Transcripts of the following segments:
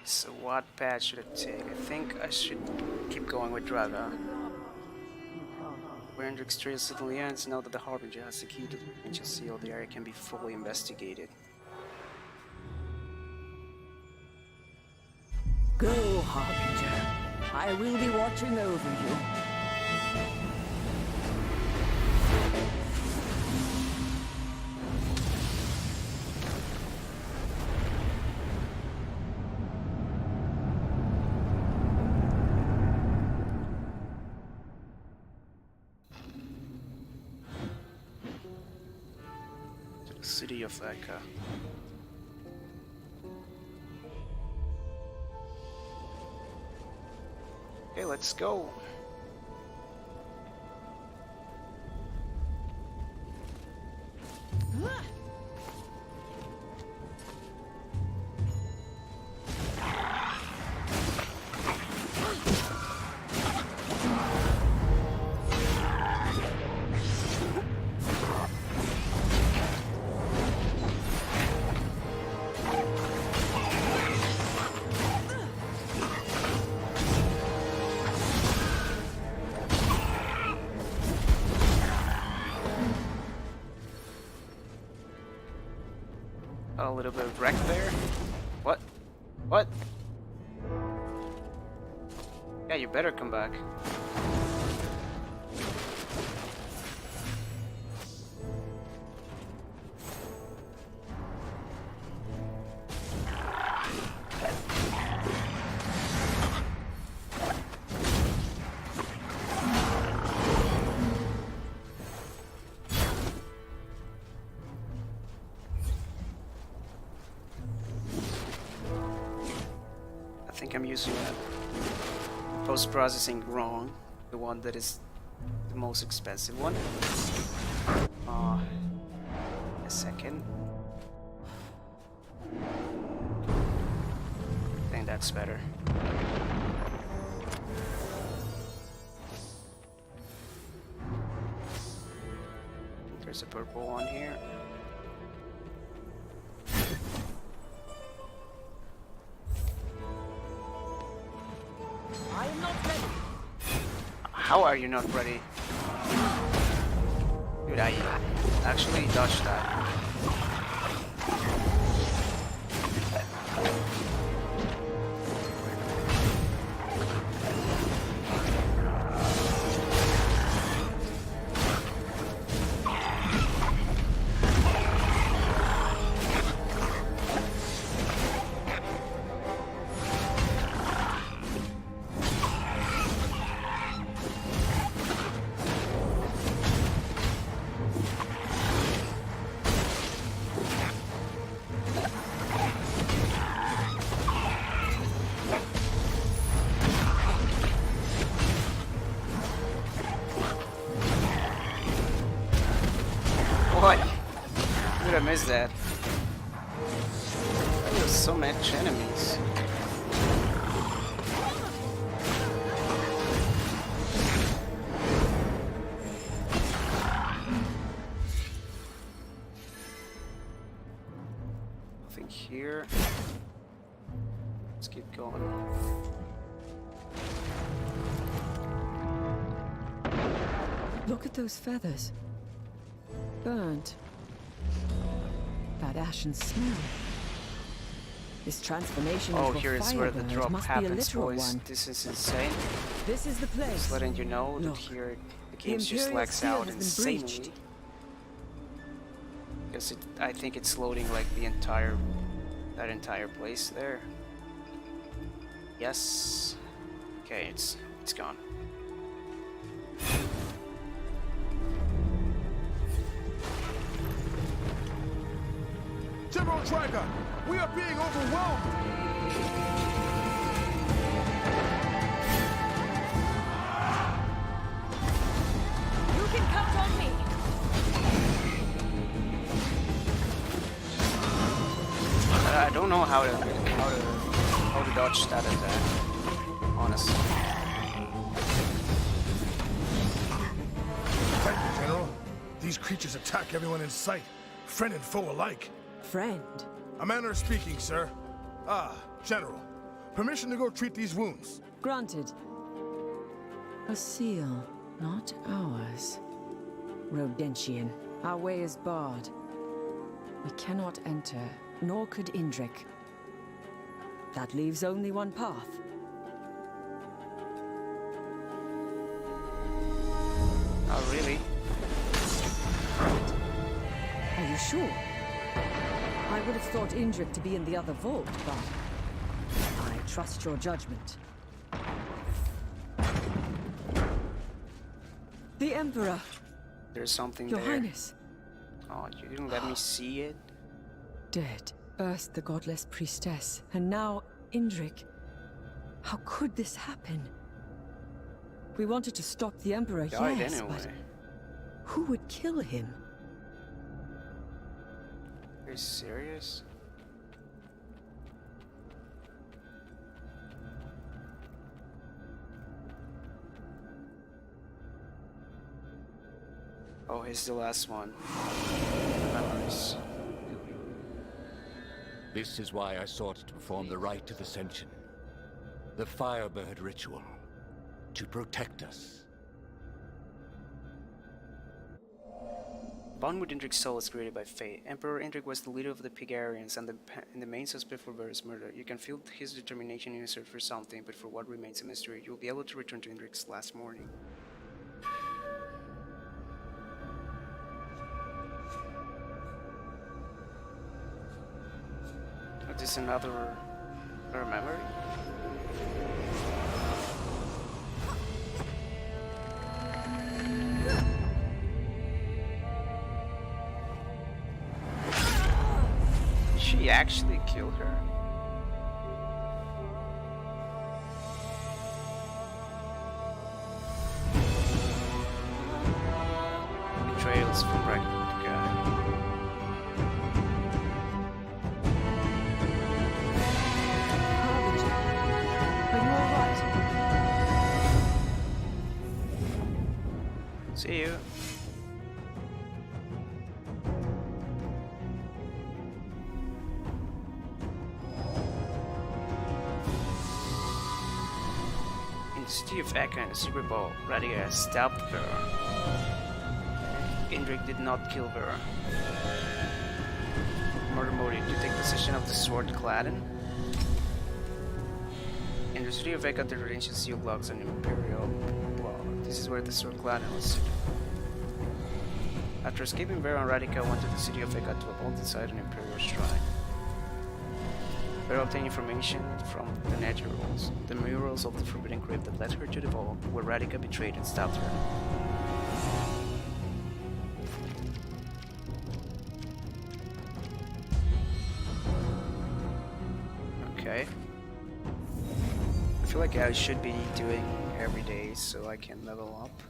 So what path should I take? I think I should keep going with Draga. Where Hendrix trail suddenly ends, now that the Harbinger has the key to the provincial seal, the area can be fully investigated. Go, Harbinger. I will be watching over you. To the city of Eka. Okay, let's go. A little bit of wreck there. What? What? Yeah, you better come back. I think I'm using post-processing wrong, the one that is the most expensive one. A second. I think that's better. There's a purple one here. I am not ready. How are you not ready? Dude, I actually dodged that. What? Did I miss that? There's so much enemies. Nothing here. Let's keep going. Look at those feathers. Burnt. That ashen smell. This transformation Oh, into here a is where the firebird drop must be a happens, literal boys. one. This is insane. This is the place. Just letting you know that Look, here the the game just Imperial lags seal out has been insanely. breached. Because I think it's loading like that entire place there. Yes. Okay, it's gone. General Draga, we are being overwhelmed! You can count on me. I don't know how to dodge that attack, honestly. Thank you, General. These creatures attack everyone in sight, friend and foe alike. Friend. A manner of speaking, sir. Ah, General. Permission to go treat these wounds. Granted. A seal, not ours. Rodentian, our way is barred. We cannot enter, nor could Indrik. That leaves only one path. Oh, really? Are you sure? I would have thought Indrik to be in the other vault, but I trust your judgment. The Emperor! There's something Your there. Highness! Oh, you didn't let me see it? Dead. First the godless priestess, and now Indrik. How could this happen? We wanted to stop the Emperor, Died yes, anyway. but who would kill him? Are you serious? Oh, he's the last one. Memories. This is why I sought to perform the rite of ascension. The Firebird ritual. To protect us. Bond with Indrik's soul was created by fate. Emperor Indrik was the leader of the Pigarians and the main suspect for Vera's murder. You can feel his determination in his search for something, but for what remains a mystery. You'll be able to return to Indrik's last morning. Is this another memory? Did she actually kill her? Betrayals from Ragnarok. See you. In the city of Eka in the secret ball, Radika stabbed Vera. Indrik did not kill Vera. Murder motive to take possession of the sword Gladden. In the city of Eka, there are ancient seal blocks and imperial. This is where the sword Gladden was situated. After escaping Vera and Radika went to the city of Eka to uphold inside an imperial shrine. Vera obtained information from the murals of the Forbidden Crypt that led her to the vault, where Radika betrayed and stabbed her. Okay. I feel like I should be doing every day so I can level up.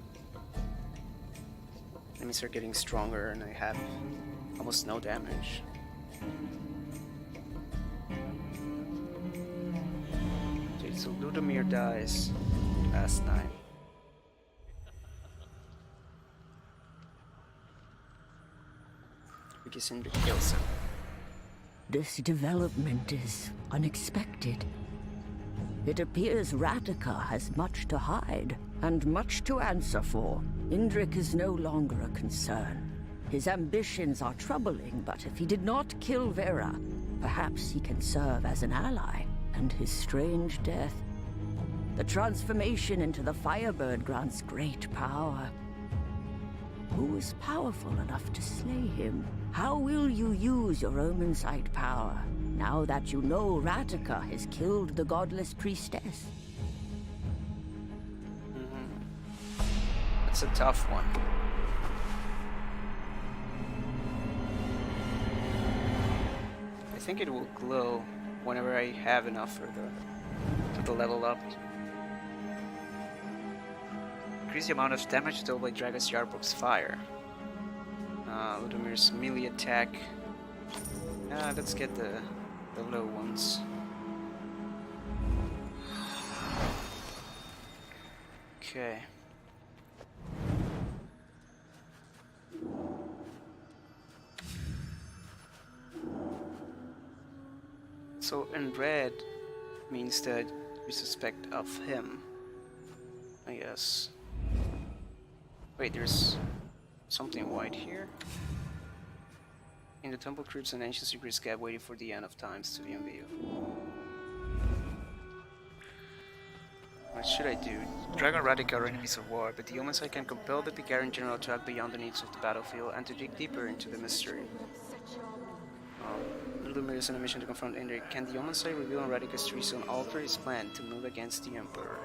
Let me start getting stronger and I have almost no damage. Okay, so Ludomir dies last night. Because Indrik kills him. This development is unexpected. It appears Radika has much to hide and much to answer for. Indrik is no longer a concern. His ambitions are troubling, but if he did not kill Vera, perhaps he can serve as an ally. And his strange death. The transformation into the Firebird grants great power. Who is powerful enough to slay him? How will you use your Omensight power, now that you know Radika has killed the godless priestess? It's a tough one. I think it will glow whenever I have enough for the level up. Increase the amount of damage dealt by Dragon's Yarbrook's fire. Ludomir's melee attack. Let's get the low ones. Okay. So in red means that we suspect of him, I guess. Wait, there's something white here? In the temple crypts, an ancient secret scab waiting for the end of times to be unveiled. What should I do? Dragon Radica are enemies of war, but the Omensight can compel the Pigarian general to act beyond the needs of the battlefield and to dig deeper into the mystery. Lumir is on a mission to confront Indrik. Can the Omensight reveal on Radica's treason and alter his plan to move against the Emperor?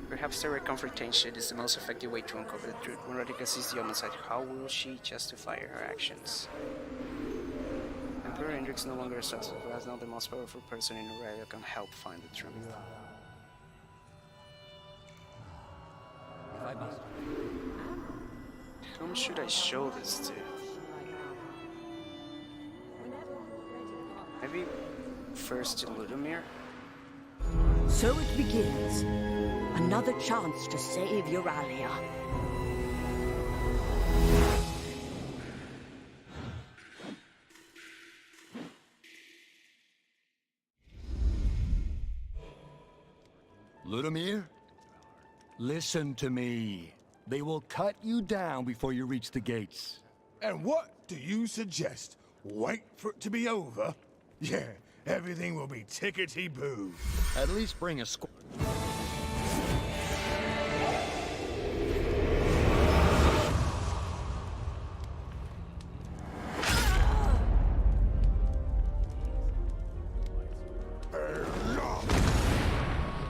Perhaps direct confrontation is the most effective way to uncover the truth. When Radica sees the Omensight, how will she justify her actions? Emperor Indrik is no longer a suspect, but is now the most powerful person in Aurelia who can help find the truth. If I must. Whom should I show this to? Maybe first to Ludomir? So it begins. Another chance to save Euralia. Ludomir? Listen to me. They will cut you down before you reach the gates. And what do you suggest? Wait for it to be over? Yeah, everything will be tickety-boo. At least bring a squad.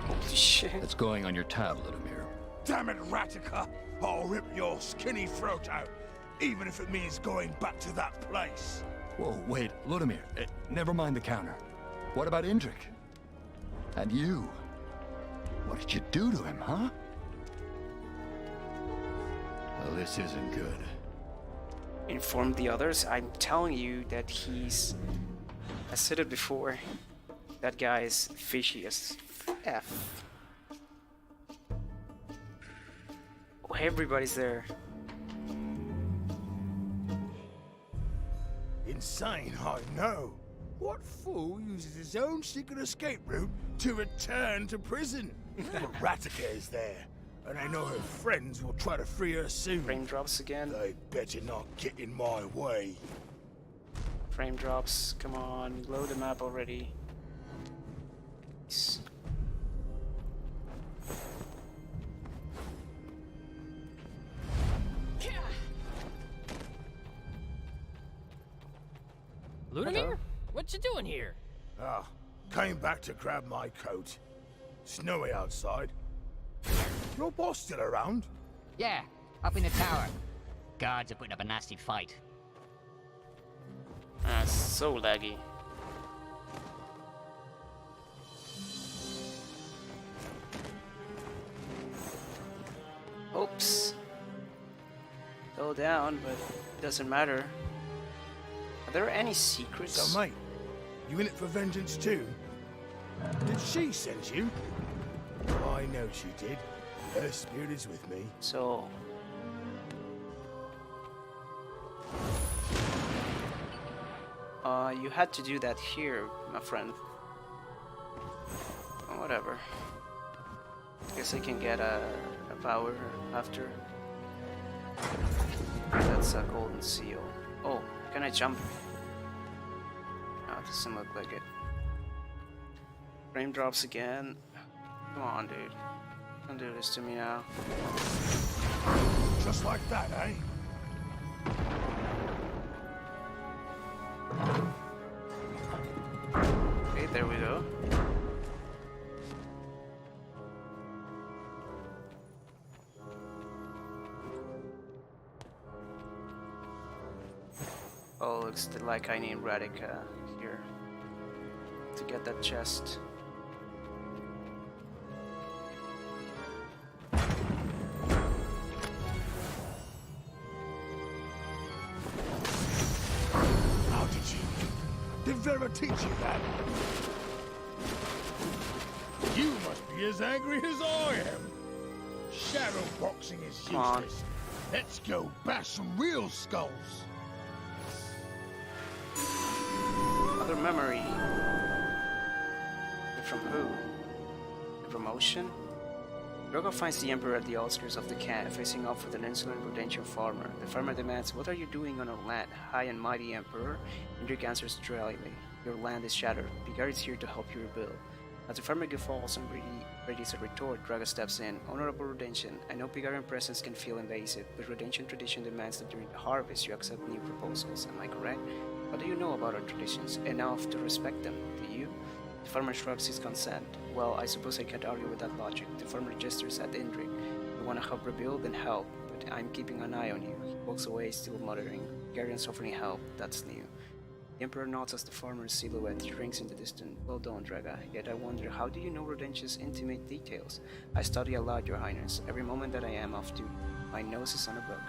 Holy shit. That's going on your tab, Ludomir. Damn it, Radica! I'll rip your skinny throat out, even if it means going back to that place. Whoa, wait, Ludomir, never mind the counter. What about Indrik? And you? What did you do to him, huh? Well, this isn't good. Inform the others. I'm telling you that he's... I said it before. That guy is fishy as F. Oh, everybody's there. Insane, I know. What fool uses his own secret escape route to return to prison? But Radica is there, and I know her friends will try to free her soon. Frame drops again. They better not get in my way. Frame drops. Come on, load the map already. Ludomir? What you doing here? Ah, came back to grab my coat. Snowy outside. Your boss still around? Yeah, up in the tower. Guards are putting up a nasty fight. Ah, so laggy. Oops. Fell down, but it doesn't matter. Are there any secrets? So, mate, you in it for vengeance too? Did she send you? I know she did. Her spirit is with me. So... you had to do that here, my friend. Oh, whatever. Guess I can get a power after. That's a golden seal. Oh, can I jump? No, it doesn't look like it. Frame drops again. Come on, dude. Don't do this to me now. Just like that, eh? Okay, there we go. Oh, looks like I need Radica here to get that chest. How did you? Did Vera teach you that? You must be as angry as I am. Shadow boxing is Come on. useless. Let's go bash some real skulls. Another memory. The from who? A promotion? Drogo finds the Emperor at the outskirts of the camp, facing off with an insolent Rhodesian farmer. The farmer demands, "What are you doing on our land, high and mighty Emperor?" Indrik answers dryly, "Your land is shattered. Pigar is here to help you rebuild." As the farmer guffaws and readies a retort, Drogo steps in. "Honorable Rhodesian, I know Pigarian presence can feel invasive, but Rhodesian tradition demands that during the harvest you accept new proposals. Am I correct? What do you know about our traditions? Enough to respect them, do you?" The farmer shrugs his consent. "Well, I suppose I can't argue with that logic." The farmer gestures at Indrik. "You want to help rebuild? Then help, but I'm keeping an eye on you." He walks away, still muttering, "Pigarians offering help, that's new." The Emperor nods as the farmer's silhouette shrinks in the distance. "Well done, Draga. Yet I wonder, how do you know Rhodesian's intimate details?" "I study a lot, Your Highness. Every moment that I am off duty, my nose is on a book."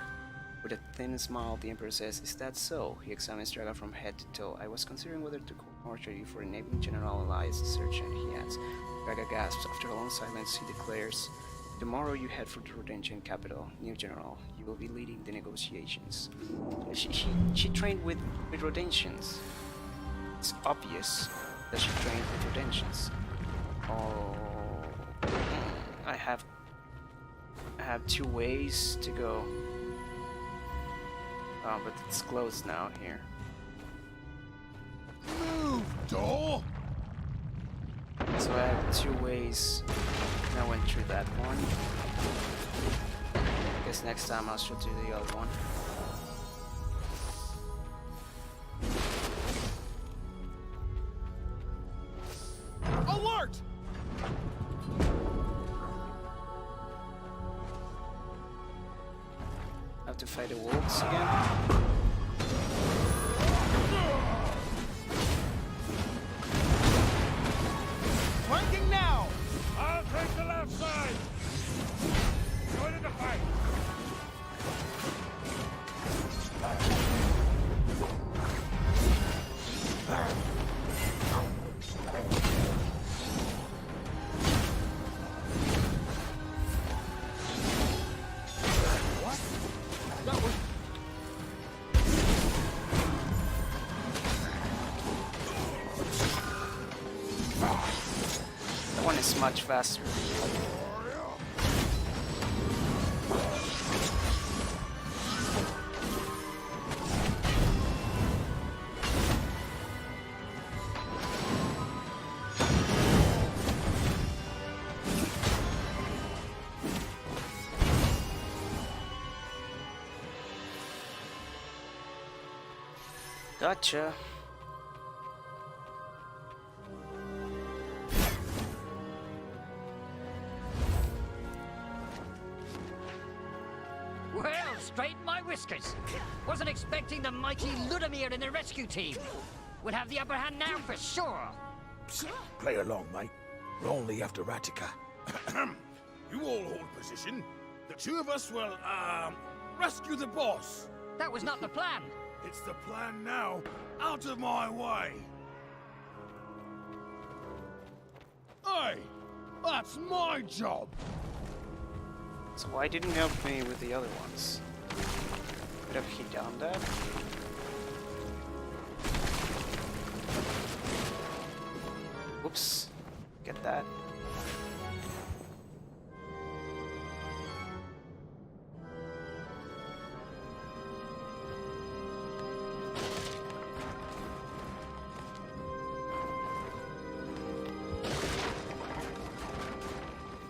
With a thin smile, the Emperor says, "Is that so?" He examines Draga from head to toe. "I was considering whether to court-martial you for enabling General Elias to search," he adds. Draga gasps. After a long silence, he declares, "Tomorrow you head for the Rhodesian capital. New General, you will be leading the negotiations." She trained with Rhodesians. It's obvious that she trained with Rhodesians. Oh, I have 2 ways to go. Oh, but it's closed now here. Move, door! So I have 2 ways. And I went through that one. I guess next time I'll show you the other one. Alert! I have to fight the wolves again. Flanking now! I'll take the left side! Join in the fight! What? That was... That one is much faster. Gotcha. Well, straighten my whiskers. Wasn't expecting the mighty Ludimir and the rescue team. Would have the upper hand now for sure. Play along, mate. We're only after Ratica. You all hold position. The 2 of us will, rescue the boss. That was not the plan. It's the plan now. Out of my way. Hey, that's my job. So why didn't you help me with the other ones? Could have he done that? Whoops. Get that.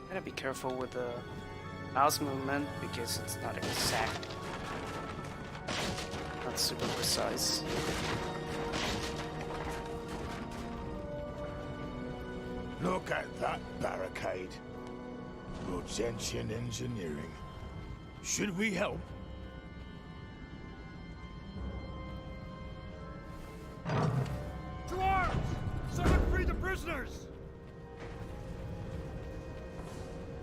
Gotta be careful with the mouse movement because it's not exact, not super precise. Look at that barricade. Rhodesian engineering. Should we help? To arms! Someone free the prisoners!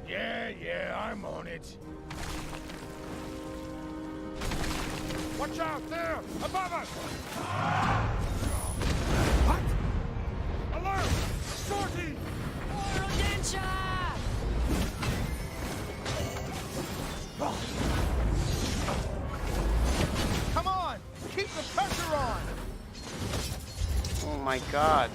Yeah, I'm on it. Watch out there! Above us! What? Alert! Sortie! Come on! Keep the pressure on! Oh my god.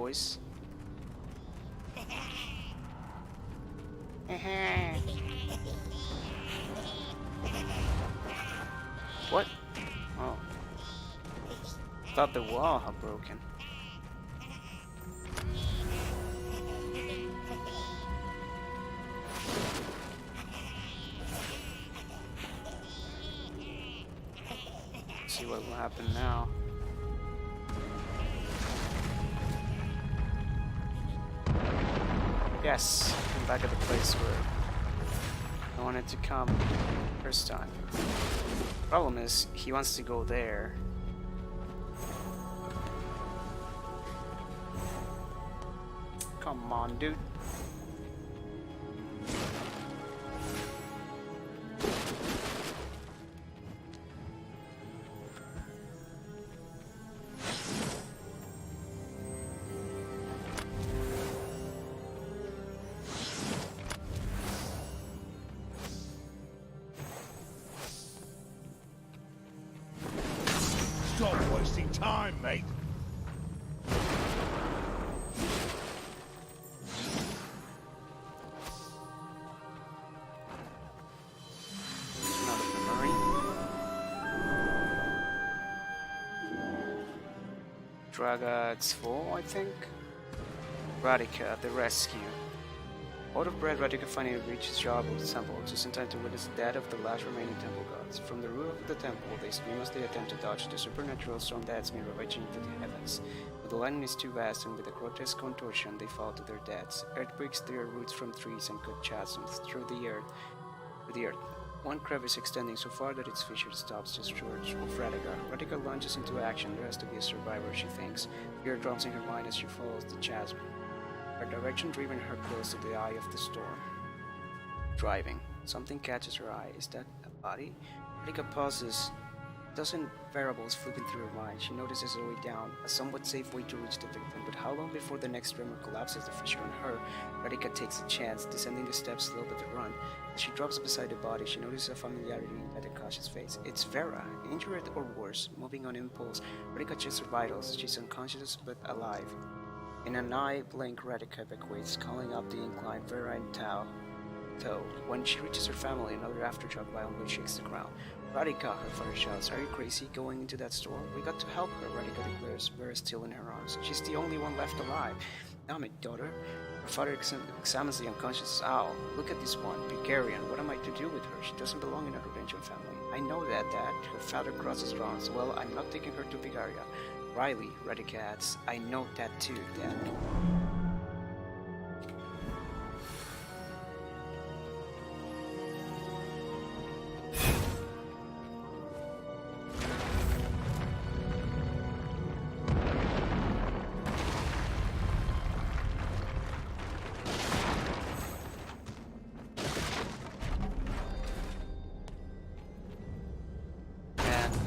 voice. What? Oh. Thought the wall had broken. See what will happen now. Yes, I'm back at the place where I wanted to come first time. Problem is, he wants to go there. Come on, dude. Stop wasting time, mate. Another memory. Draga's full, I think. Radika, the rescue. Out of breath, Radika finally reaches Jarbo's temple, just in time to witness the death of the last remaining temple gods. From the roof of the temple, they scream as they attempt to dodge the supernatural storm that's been ravaging into the heavens. But the lightning is too vast, and with a grotesque contortion, they fall to their deaths. Earth breaks their roots from trees and cut chasms through the earth. One crevice extending so far that its fissure stops just short of Radika. Radika lunges into action. There has to be a survivor, she thinks. Fear drums in her mind as she follows the chasm. Her direction driving her close to the eye of the storm. Driving. Something catches her eye. Is that a body? Radika pauses. Dozen variables flipping through her mind. She notices a way down, a somewhat safe way to reach the victim, but how long before the next tremor collapses the fissure on her? Radika takes a chance, descending the steps slow but a run. As she drops beside the body, she notices a familiarity at the cautious face. It's Vera, injured or worse, moving on impulse. Radika checks her vitals. She's unconscious but alive. In an eye blink, Radika evacuates, calling up the incline Vera and Tao. When she reaches her family, another aftershock violently shakes the ground. Radika, her father shouts, "Are you crazy going into that storm? We got to help her," Radika declares, Vera still in her arms. She's the only one left alive. "Damn it, daughter." Her father examines the unconscious owl. "Look at this one, Bulgarian. What am I to do with her? She doesn't belong in our Rangel family." "I know that, Dad." Her father crosses her arms. "Well, I'm not taking her to Bulgaria." "Riley," Radika adds, "I know that too, Dad."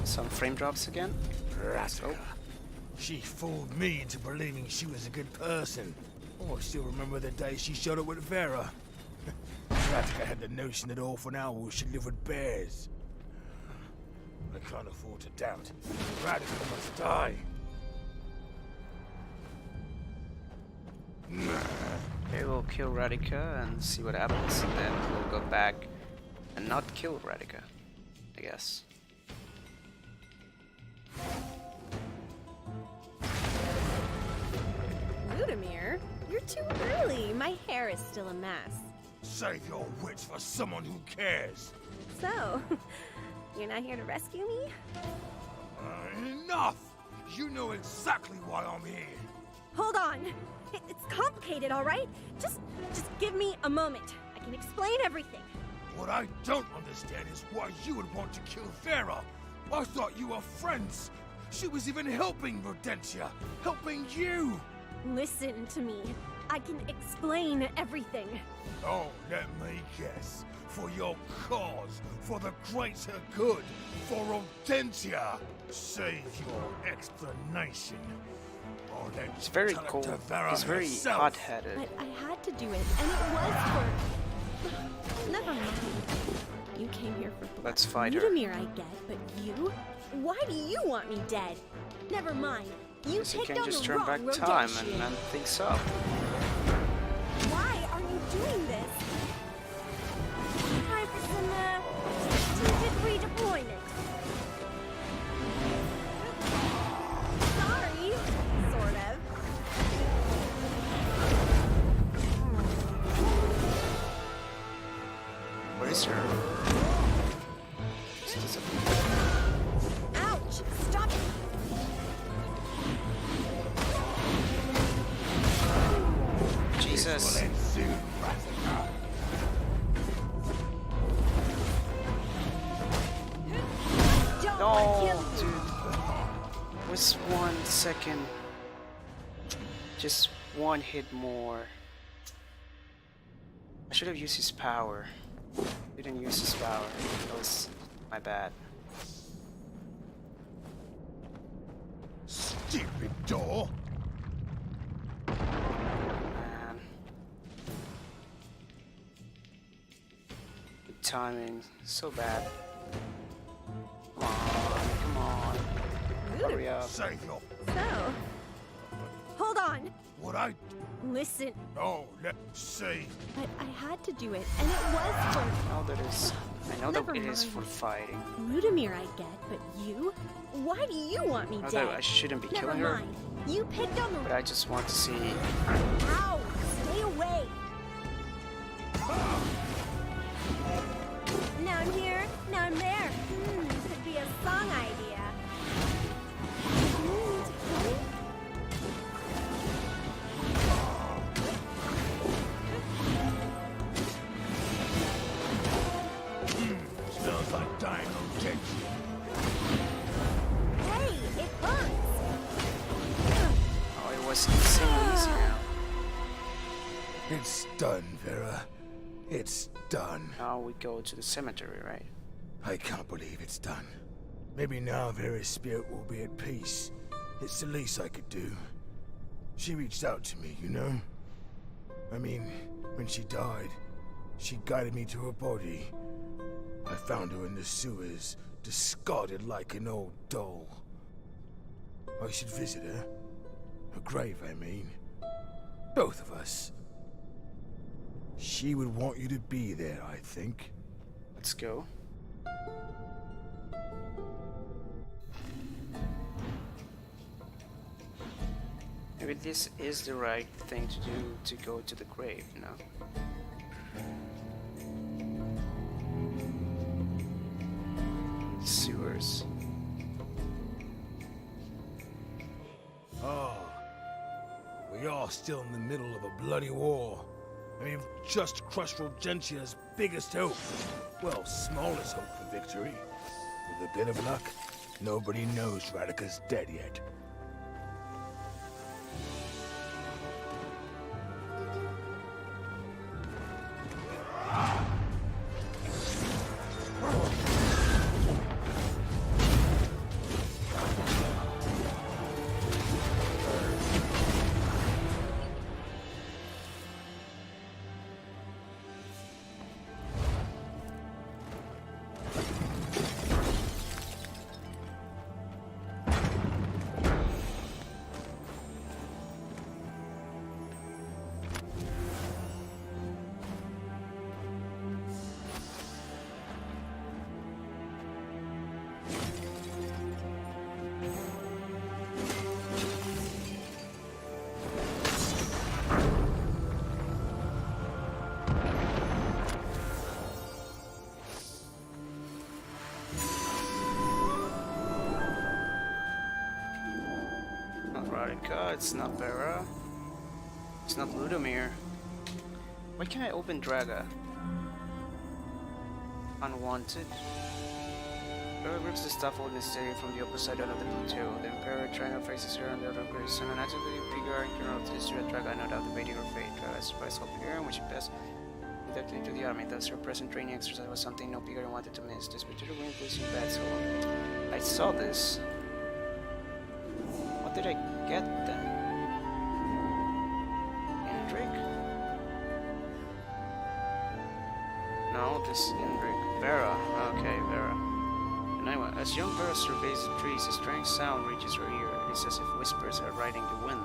Some frame drops again. Radika. She fooled me into believing she was a good person. Oh, I still remember the day she showed up with Vera. Radika had the notion that orphan owls should live with bears. I can't afford to doubt. Radika must die. Okay, we'll kill Radika and see what happens, and then we'll go back and not kill Radika, I guess. Ludimir, you're too early. My hair is still a mess. Save your wits for someone who cares. So, you're not here to rescue me? Enough! You know exactly why I'm here. Hold on. It's complicated, all right? Just give me a moment. I can explain everything. What I don't understand is why you would want to kill Vera. I thought you were friends. She was even helping Rodentia. Helping you. Listen to me. I can explain everything. Oh, let me guess. For your cause, for the greater good, for Rodentia. Save your explanation. Or then It's very tell it cold. to Vera He's very herself. hot-headed. But I had to do it, and it was for... Never mind. You came here for blood. Let's fight her. Ludimir, I get, but you? Why do you want me dead? Never mind. You Guess I picked can on just the turn wrong back time Rhodesian. and end things up. Why are you doing this? Time for some, strategic redeployment. Sorry, sort of. Where is her? Just disappeared. Ouch! Stop it! Jesus. Don't No, want to kill you. dude. Was 1 second. Just one hit more. I should have used his power. Didn't use his power. That was my bad. Stupid door. Man. Good timing. So bad. Come on, come on. Hurry up. Save your... So, hold on. What I... Listen, Oh, let's see. but I had to do it, and it was for I know Never that it is mind. for fighting. Ludimir, I get, but you? Why do you want me Although I dead? shouldn't be Never killing her, mind. You picked on the... but I just want to see. Ow! Stay away! Now I'm here, now I'm there. Could be a song idea. Smells like dying rotation. Hey, it hurts! Oh, it was insanely easy now. It's done, Vera. It's done. Now we go to the cemetery, right? I can't believe it's done. Maybe now Vera's spirit will be at peace. It's the least I could do. She reached out to me, you know? I mean, when she died, she guided me to her body. I found her in the sewers, discarded like an old doll. I should visit her. Her grave, I mean. Both of us. She would want you to be there, I think. Let's go. Maybe this is the right thing to do to go to the grave, you know? Sewers. Oh, we are still in the middle of a bloody war. And we've just crushed Rogentia's biggest hope. Well, smallest hope for victory. With a bit of luck, nobody knows Radika's dead yet. Radika, it's not Vera. It's not Ludimir. Why can't I open Draga? Unwanted. Vera grips the stuff holding the stadium from the opposite end of the plateau. The Emperor Triangle faces her on the other grace, and an actively bigger encounter of this red Draga, no doubt debating her fate. Draga surprised helped her, when she passed inducted into the army. Thus, her present training exercise was something no Pigard wanted to miss. This particular win pleasing bad, so I saw this. What did I get then? Indrik? No, this is Indrik. Vera. Okay, Vera. And anyway, as young Vera surveys the trees, a strange sound reaches her ear. It is as if whispers are riding the wind.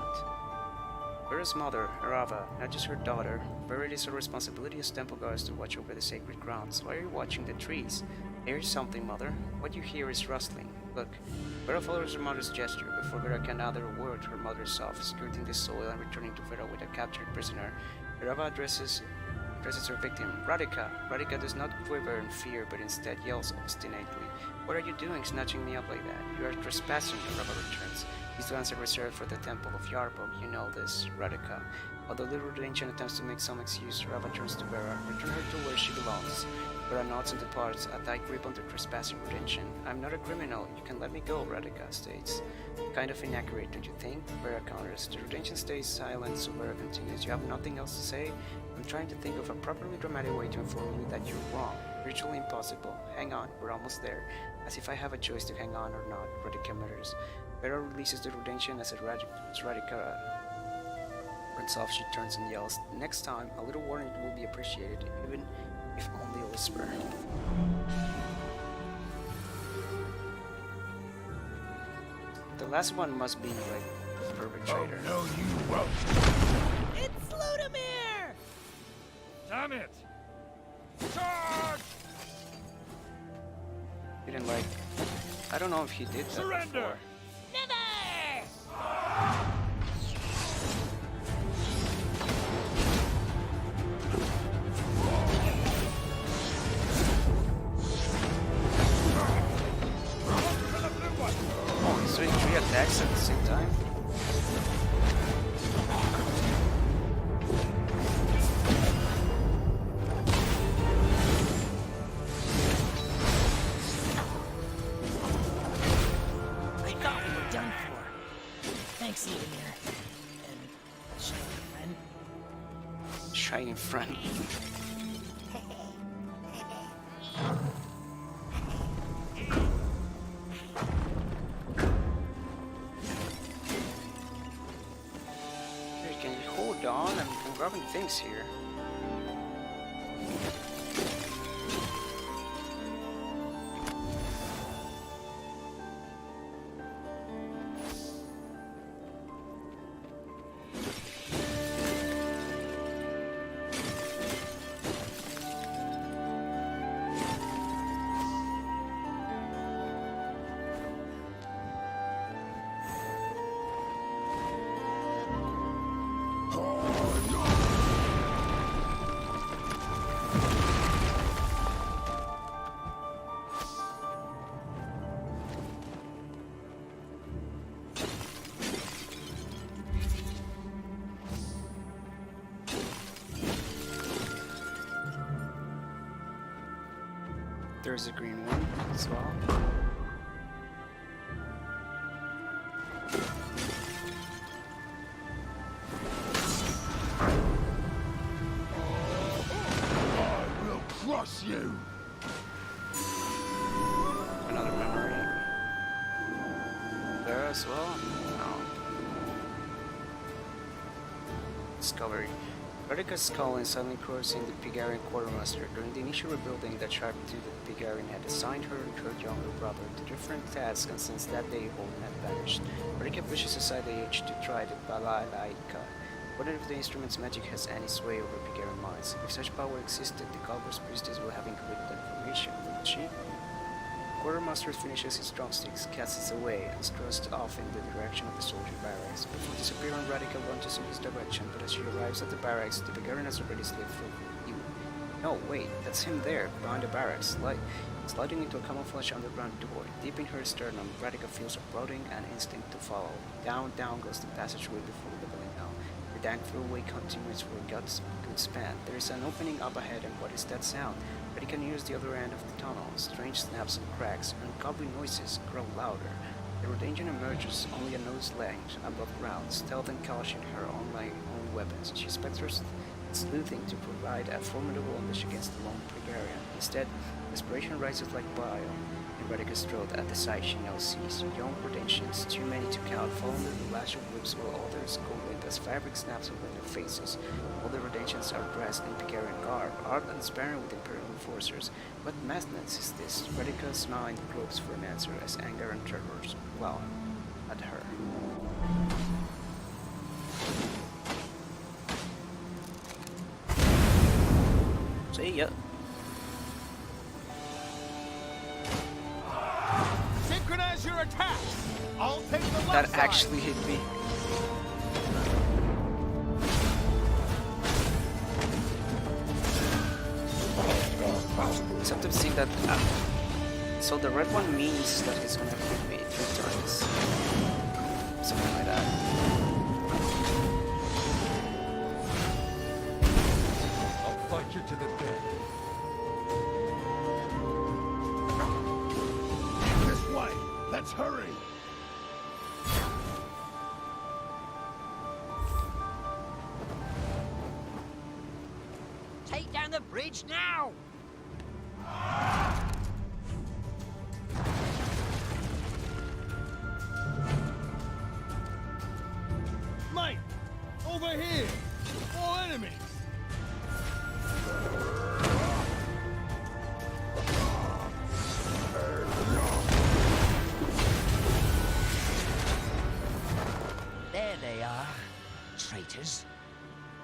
Vera's mother, Arava, not just her daughter. Vera, it is her responsibility as temple guards to watch over the sacred grounds. Why are you watching the trees? There is something, mother. What you hear is rustling. Look. Vera follows her mother's gesture. Before Vera can utter a word, her mother is off, skirting the soil and returning to Vera with a captured prisoner. Arava addresses her victim, Radhika. Radhika does not quiver in fear, but instead yells obstinately. What are you doing, snatching me up like that? You are trespassing, Arava returns. These lands are reserved for the temple of Yarbog. You know this, Radhika. Although Little Redemption attempts to make some excuse, Rava turns to Vera. Return her to where she belongs. Vera nods and departs, a tight grip on the trespassing Redemption. I'm not a criminal. You can let me go, Radhika states. Kind of inaccurate, don't you think? Vera counters. The Redemption stays silent, so Vera continues. You have nothing else to say? I'm trying to think of a properly dramatic way to inform you that you're wrong. Virtually impossible. Hang on, we're almost there. As if I have a choice to hang on or not, Radhika mutters. Vera releases the Redemption as Radhika runs off. She turns and yells, next time, a little warning will be appreciated, even if only a whisper. The last one must be like the perpetrator. Oh, no, you won't. It's Ludamir! Damn it! Charge! He didn't like. I don't know if he did that. Surrender! Before. Never! Oh, he's doing 3 attacks at the same time? I thought we were done for. Thanks, Ludamir. And shiny friend. Shining friend. Hey, can you hold on? I'm grabbing things here. There's a green one as well. I will crush you! Another memory. There as well? No. Discovery. Radhika's skull and suddenly crossing the Pigarian quartermaster. During the initial rebuilding, that sharp-toothed Pigarian had assigned her and her younger brother to different tasks, and since that day, Holden had vanished. Radhika pushes aside the itch to try the Balalaika. Wonder if the instrument's magic has any sway over Pigarian minds. If such power existed, the Culver's priestess would have included that information, wouldn't she? Quartermaster finishes his drumsticks, casts it away, and strolls off in the direction of the soldier barracks. Before disappearing, Radhika lunges in his direction, but as she arrives at the barracks, the Bulgarian has already slipped through view. No, wait, that's him there, behind the barracks, sliding into a camouflage underground door. Deep in her sternum, Radhika feels a prodding and instinct to follow. Down, down goes the passageway before leveling out. The dank throughway continues for a good span. There is an opening up ahead, and what is that sound? Radhika nears the other end of the tunnel. Strange snaps and cracks, ungodly noises grow louder. The Rodanian emerges only a nose length above ground, stealth and caution her only weapons. She expects her sleuthing to provide a formidable ambush against the lone Bulgarian. Instead, desperation rises like bile in Radhika's throat at the sight she now sees. Young Redemptions, too many to count, fall under the lash of whips while others go limp as fabric snaps over their faces. All the Redemptions are dressed in Bulgarian garb, armed and sparing with Imperial enforcers. What madness is this? Radhika's mind gropes for an answer as anger and terror swell. at her. See ya. Synchronize your attacks. I'll take the left That side. actually hit me. Sometimes seeing that. So the red one means that he's gonna hit me 3 times. Something like that. I'll fight you to the death. This way. Let's hurry. Take down the bridge now! Mate, over here. More enemies. There they are, traitors.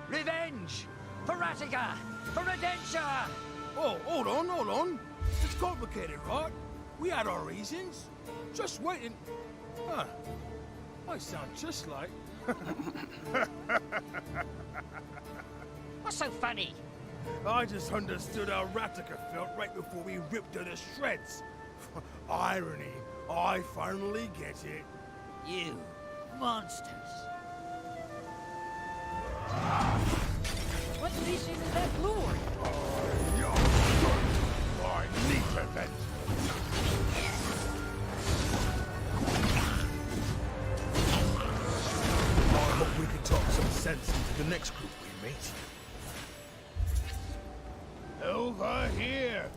Revenge! For Ratica! For Redentia! Oh, hold on. It's complicated, right? We had our reasons. Just waiting. Huh. I sound just like... What's so funny? I just understood how Ratica felt right before we ripped her to shreds. Irony. I finally get it. You monsters. What species is that blue one? I need revenge. I hope we can talk some sense into the next group we meet. Over here.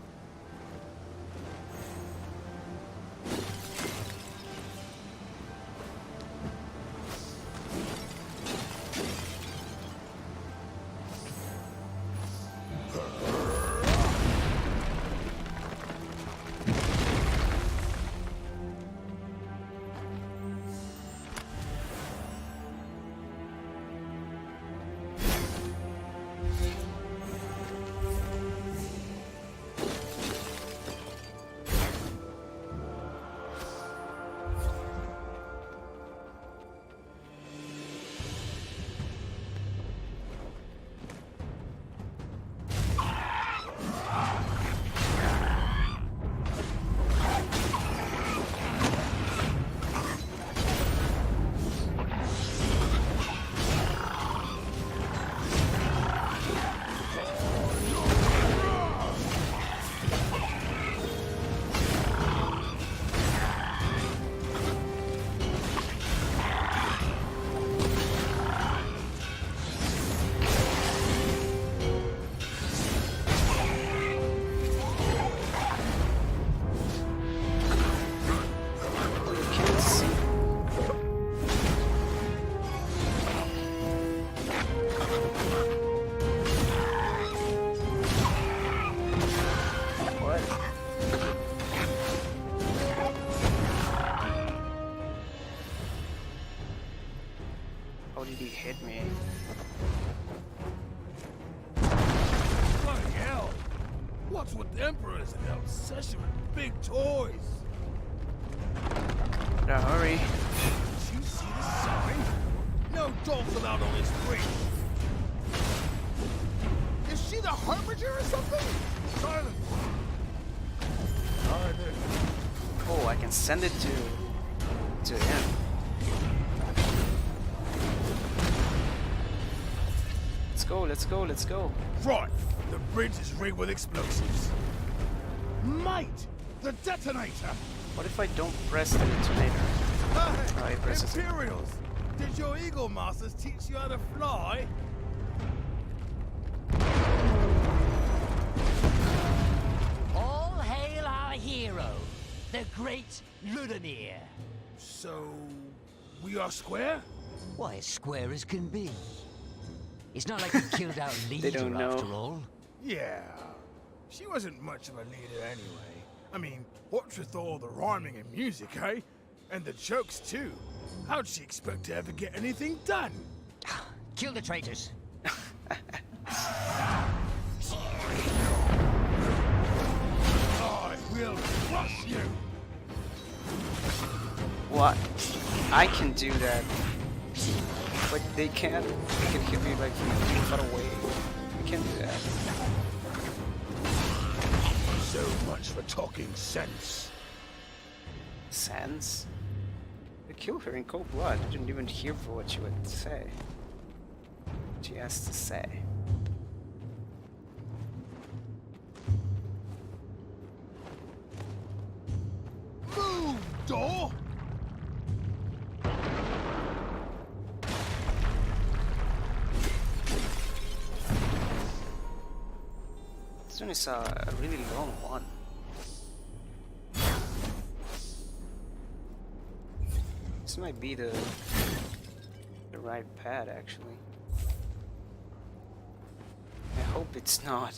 How did he hit me? Bloody hell! What's with the Emperors and their obsession with big toys? Gotta hurry. Did you see the sign? No dogs allowed on this bridge. Is she the Harbinger or something? Silence. Oh, I can send it to him. Let's go. Right. The bridge is rigged with explosives. Mate! The detonator! What if I don't press the detonator? Hey, I press it. Imperials! Did your Eagle Masters teach you how to fly? All hail our hero, the great Ludamir. So... we are square? Why, as square as can be. It's not like he killed our leader don't know. after all. Yeah. She wasn't much of a leader anyway. I mean, what's with all the rhyming and music, eh? And the jokes, too. How'd she expect to ever get anything done? Kill the traitors. I will crush you! What? I can do that. But they can't. They can hit me like from far away. I can't do that. So much for talking sense. Sense? I killed her in cold blood. I didn't even hear for what she would say. She has to say. Move, door! This one is a really long one. This might be the right pad, actually. I hope it's not.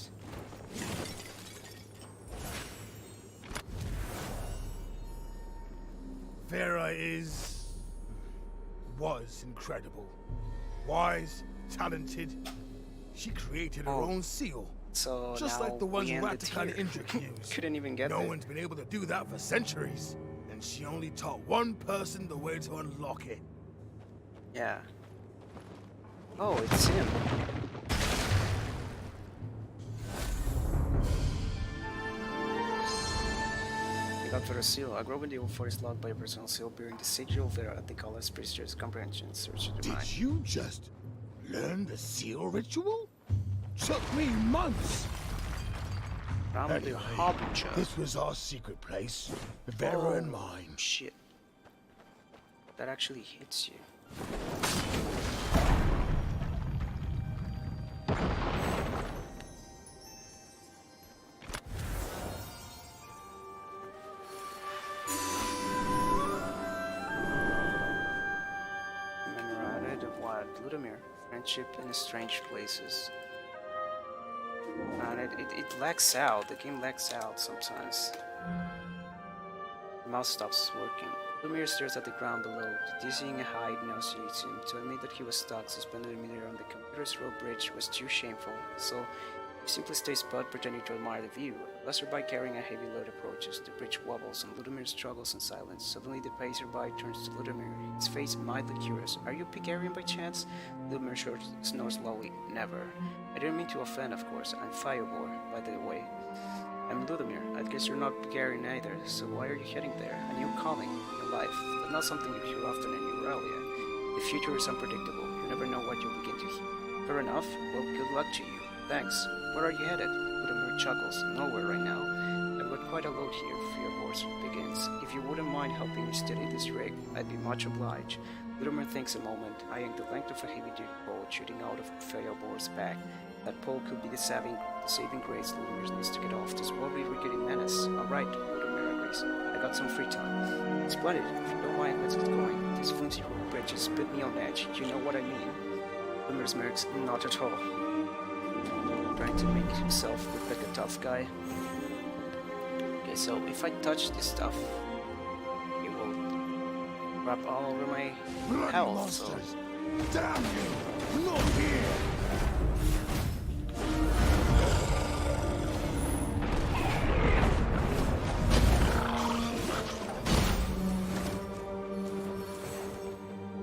Vera was incredible. Wise, talented. She created her own seal. So Just now like the ones we ended Ratican and here. Indrik used. Couldn't even get No there. one's been able to do that for centuries. And she only taught one person the way to unlock it. Yeah. Oh, it's him. I got for a seal. A grove in the old forest logged by a personal seal bearing the sigil of Vera at the Callas Priestess comprehension. Search of the mind. Did you just learn the seal ritual? Took me months. Probably Anyway, a harbinger. this was our secret place. Vera and mine. Shit. That actually hits you. Memorized of what? Ludomir. Friendship in strange places. And it lags out. The game lags out sometimes. The mouse stops working. Lumiere stares at the ground below. The dizzying height nauseates him. To admit that he was stuck, suspended in midair on the computer's rope bridge was too shameful, so he simply stays put, pretending to admire the view. A passerby carrying a heavy load approaches. The bridge wobbles, and Ludomir struggles in silence. Suddenly, the passerby turns to Ludomir, his face mildly curious. "Are you Picarian by chance?" Ludomir snores slowly. "Never. I didn't mean to offend, of course. I'm Firebor, by the way. I'm Ludomir. I guess you're not Picarian either, so why are you heading there? A new calling, a new life, but not something you hear often in Euralia. The future is unpredictable. You never know what you'll begin to hear. Fair enough. Well, good luck to you. Thanks. Where are you headed?" Ludomir chuckles. "Nowhere right now. I've got quite a load here," Firebor's begins. "If you wouldn't mind helping me steady this rig, I'd be much obliged." Ludomir thinks a moment, eyeing the length of a heavy-duty pole shooting out of Firebor's back. That pole could be the saving grace Ludomir needs to get off this world-regetting menace. "Alright," Ludomir agrees. "I got some free time." "Splendid. If you don't mind, let's get going. These flimsy road bridges put me on edge. You know what I mean." Ludomir smirks. "Not at all." Trying to make himself look like a tough guy. Okay, so if I touch this stuff, it will wrap all over my Bloody health, so... monsters! Damn you! Not here!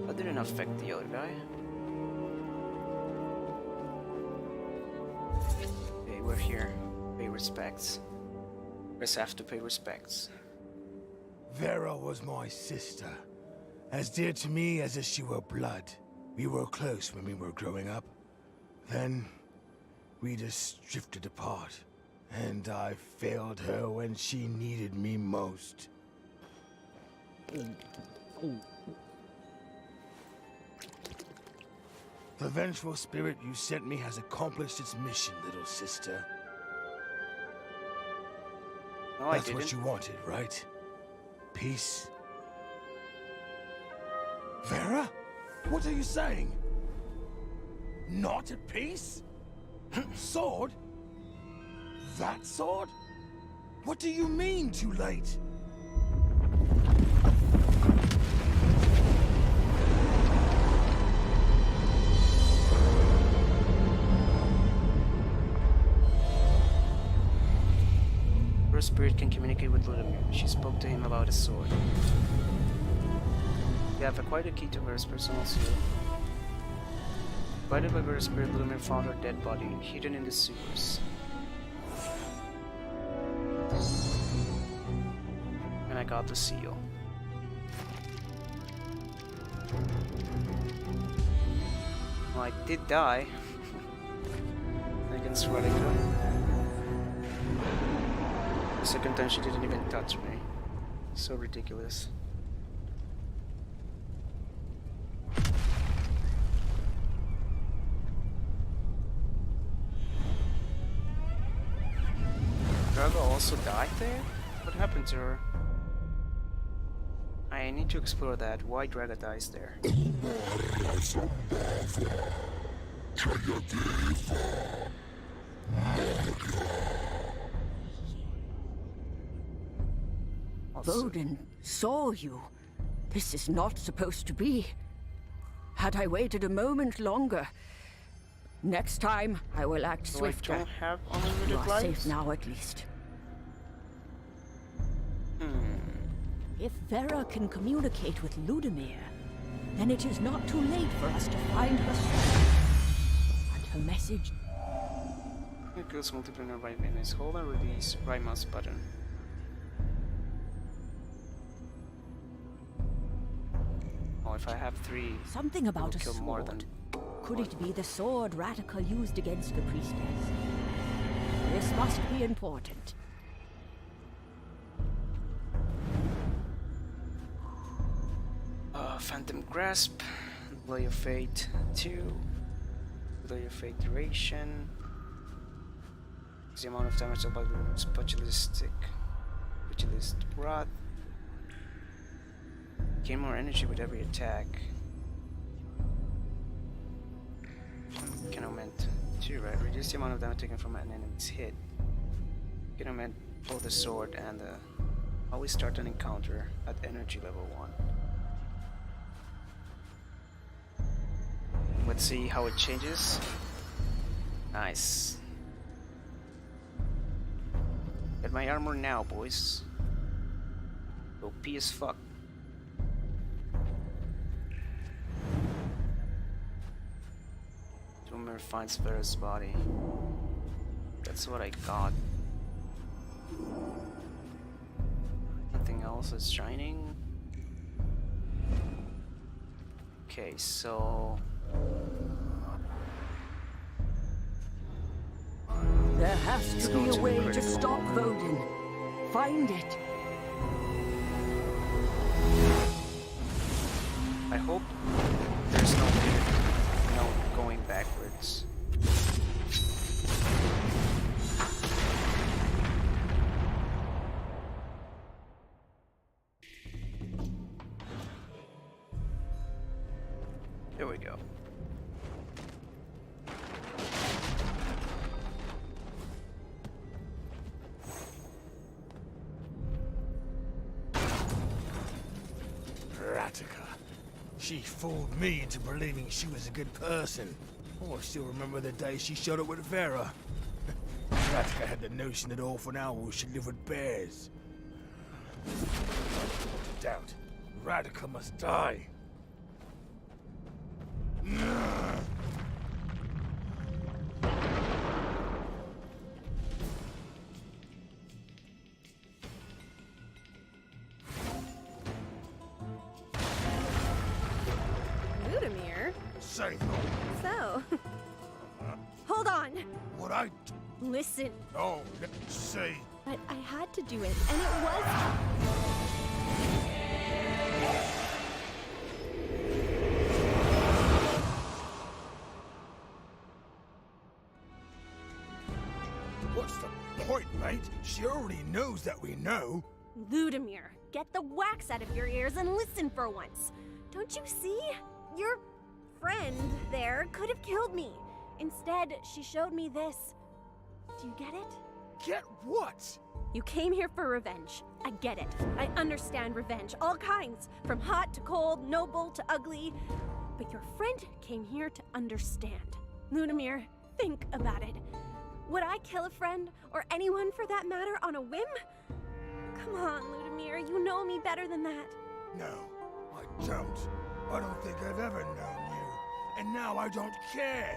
That didn't affect the other guy. Okay, we're here. Pay respects. Just have to pay respects. Vera was my sister. As dear to me as if she were blood. We were close when we were growing up. Then, we just drifted apart. And I failed her when she needed me most. The vengeful spirit you sent me has accomplished its mission, little sister. No, That's I what didn't. you wanted, right? Peace? Vera? What are you saying? Not at peace? Sword? That sword? What do you mean, too late? Her spirit can communicate with Ludmir. She spoke to him about a sword. We have acquired a key to Vera's personal seal. Guided by Vera's spirit, Ludmir found her dead body, hidden in the sewers. And I got the seal. Well, I did die against Radica. The second time she didn't even touch me. So ridiculous. Drago also died there? What happened to her? I need to explore that. Why Draga dies there? Voden saw you. This is not supposed to be. Had I waited a moment longer, next time I will act swifter. I don't have You unlimited are lives? safe now, at least. If Vera can communicate with Ludmir, then it is not too late for us to find her soul. And her message. It kills multiple nearby enemies. Hold and release right mouse button. Oh, if I have 3, Something about a kill sword. more than Could it be the sword Radica used against the priestess? This must be important. Phantom Grasp, Blade of Fate 2, Blade of Fate duration, the amount of damage about Spatulistic Rod. Gain more energy with every attack. Can augment 2, right? Reduce the amount of damage taken from an enemy's hit. Can augment both the sword and the... Always start an encounter at energy level 1. Let's see how it changes. Nice. Get my armor now, boys. OP as fuck. Doomer finds Vera's body. That's what I got. Nothing else is shining. Okay, so... There has to be a way to stop Voden. Find it. I hope there's no way, going backwards. There we go. Radica. She fooled me into believing she was a good person. Oh, I still remember the day she showed up with Vera. Radica had the notion that orphan owls should live with bears. Without doubt, Radica must die. Ludmir? Say So... Hold on. what I... Listen. Oh, let's say... But I had to do it, and it was... What's the point, mate? She already knows that we know. Ludmir, get the wax out of your ears and listen for once. Don't you see? Your friend there could have killed me. Instead, she showed me this. Do you get it? Get what? You came here for revenge. I get it. I understand revenge. All kinds. From hot to cold, noble to ugly. But your friend came here to understand. Ludmir, think about it. Would I kill a friend, or anyone for that matter, on a whim? Come on, Ludimir, you know me better than that. No, I don't. I don't think I've ever known you. And now I don't care.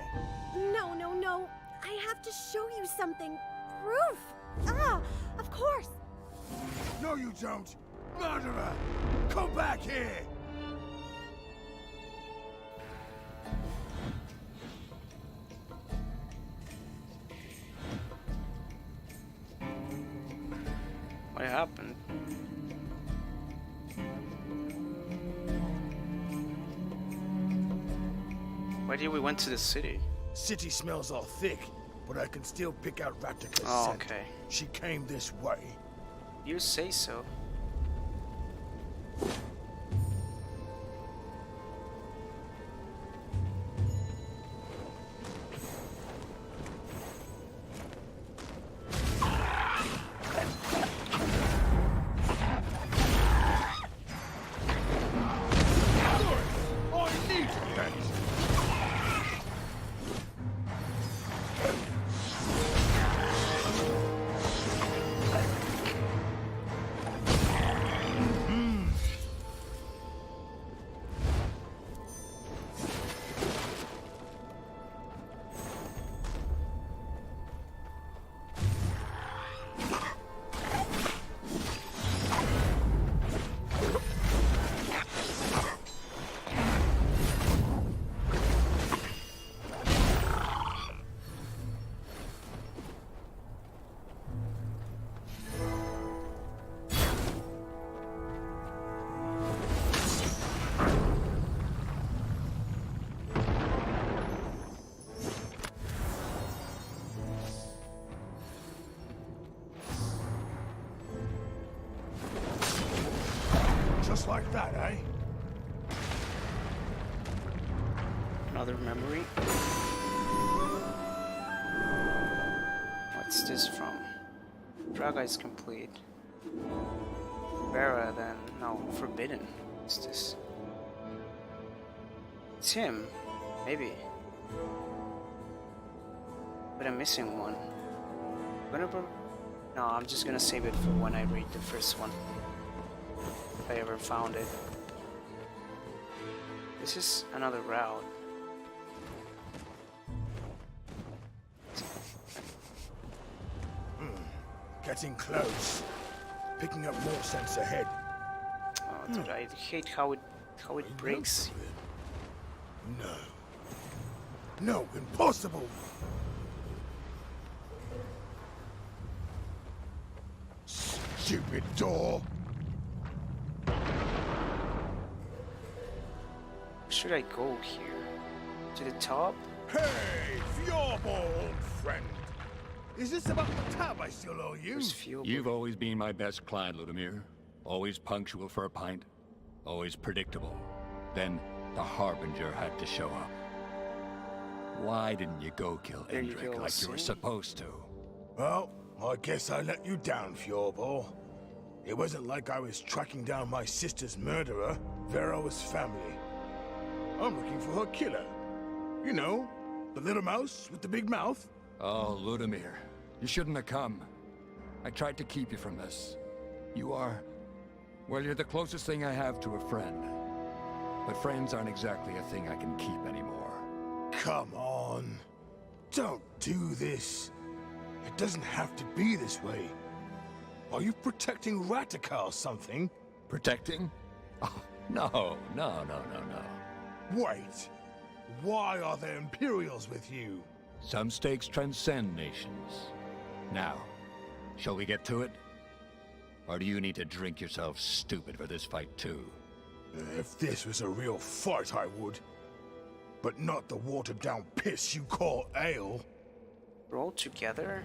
No, no, no. I have to show you something. Proof! Ah, of course. No, you don't. Murderer! Come back here! What happened? Why did we went to the city? City smells all thick, but I can still pick out Ratika's Oh, scent. okay. She came this way. You say so. Just like that, eh? Another memory. What's this from? Draga is complete. Vera then, no, forbidden. What's this? It's him. Maybe. But I'm missing one. No, I'm just gonna save it for when I read the first one. If I ever found it. This is another route. Getting close. Picking up more sense ahead. Oh, dude, I hate how it breaks. No. No, impossible! Stupid door! Should I go here? To the top? Hey, Fjorbo, old friend! Is this about the tab I still owe you? Where's Fjord? You've always been my best client, Ludimir. Always punctual for a pint. Always predictable. Then the Harbinger had to show up. Why didn't you go kill There you Indrik go, like you were see? supposed to? Well, I guess I let you down, Fjorbo. It wasn't like I was tracking down my sister's murderer. Vera was family. I'm looking for her killer. You know, the little mouse with the big mouth. Oh, Ludimir, you shouldn't have come. I tried to keep you from this. You are... well, you're the closest thing I have to a friend. But friends aren't exactly a thing I can keep anymore. Come on. Don't do this. It doesn't have to be this way. Are you protecting Ratika or something? Protecting? Oh, no. Wait. Why are there Imperials with you? Some stakes transcend nations. Now, shall we get to it? Or do you need to drink yourself stupid for this fight too? If this was a real fight, I would. But not the watered-down piss you call ale. We're all together?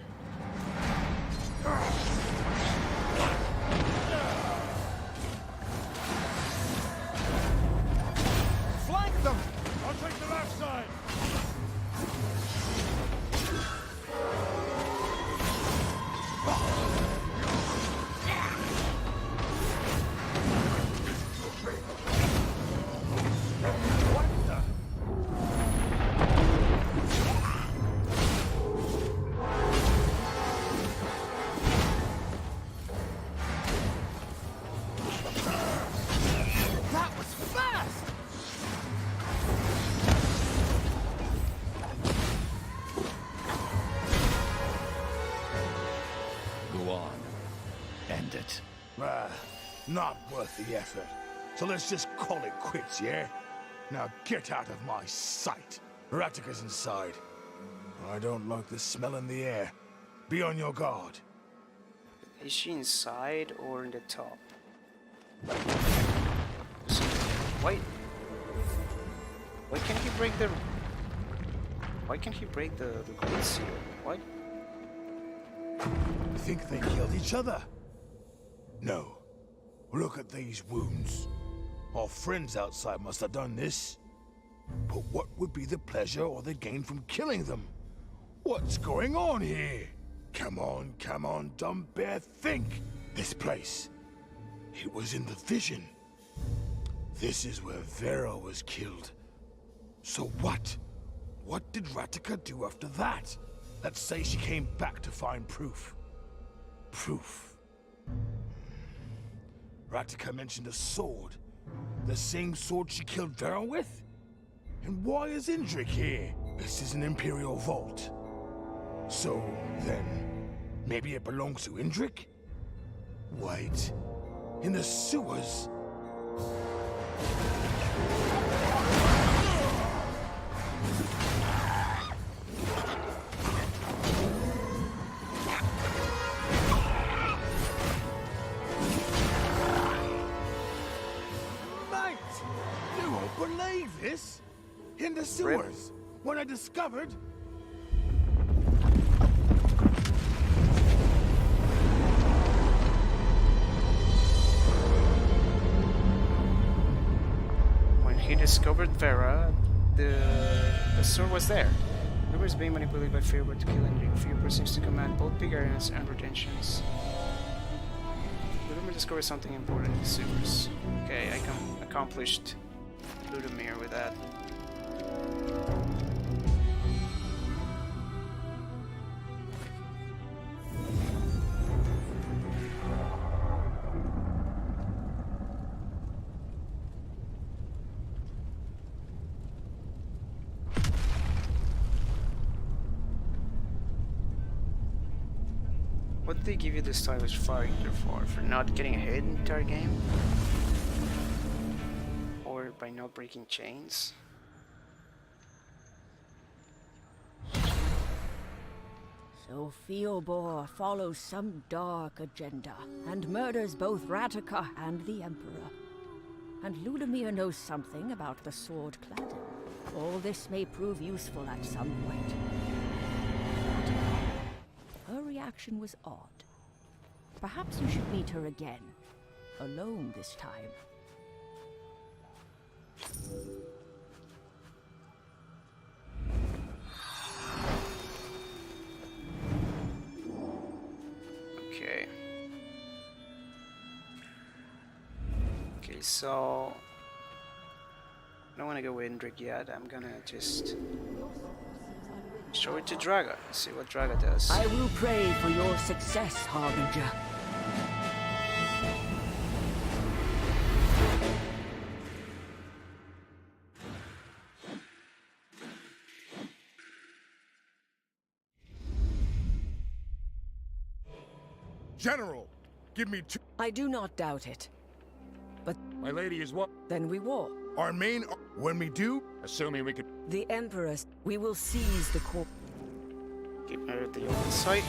Flank them! I'll take the left side! What the? go on. End it. Ah, not worth the effort. So let's just call it quits, yeah? Now get out of my sight. Ratika's inside. I don't like the smell in the air. Be on your guard. Is she inside or in the top? Why can't he break the... Why can't he break the gold seal? Why? You think they killed each other? No. Look at these wounds. Our friends outside must have done this. But what would be the pleasure or the gain from killing them? What's going on here? Come on, dumb bear, think! This place. It was in the vision. This is where Vera was killed. So what? What did Ratika do after that? Let's say she came back to find proof. Proof. Ratika mentioned a sword. The same sword she killed Vera with? And why is Indrik here? This is an Imperial vault. So, then, maybe it belongs to Indrik? Wait, in the sewers? Mate, you won't believe this. In the sewers, when I discovered... He discovered Vera, the sword was there. Rumor is being manipulated by Fear to kill Indrik. Fear seems to command both big areas and retentions. The rumor discovered something important in the sewers. Okay, I accomplished Ludamir with that. What did they give you the stylish fire eater for? For not getting ahead in the entire game? Or by not breaking chains? So Feobor follows some dark agenda and murders both Ratika and the Emperor. And Ludamir knows something about the sword Cladin. All this may prove useful at some point. Her reaction was odd. Perhaps you should meet her again. Alone this time. Okay. Okay, so... I don't want to go with Indrik yet. I'm gonna just... show it to Draga. See what Draga does. I will pray for your success, Harbinger. General, give me two... I do not doubt it. But My lady is what? then we war. Our main... When we do... Assuming we could... The Emperor's... We will seize the corp... Keep her at the Omensight.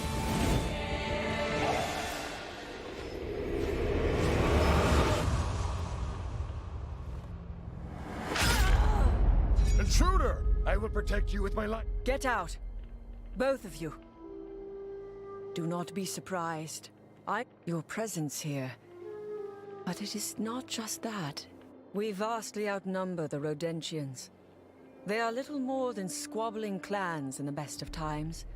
Intruder! I will protect you with my life. Get out! Both of you. Do not be surprised. Your presence here. But it is not just that. We vastly outnumber the Rodentians. They are little more than squabbling clans in the best of times.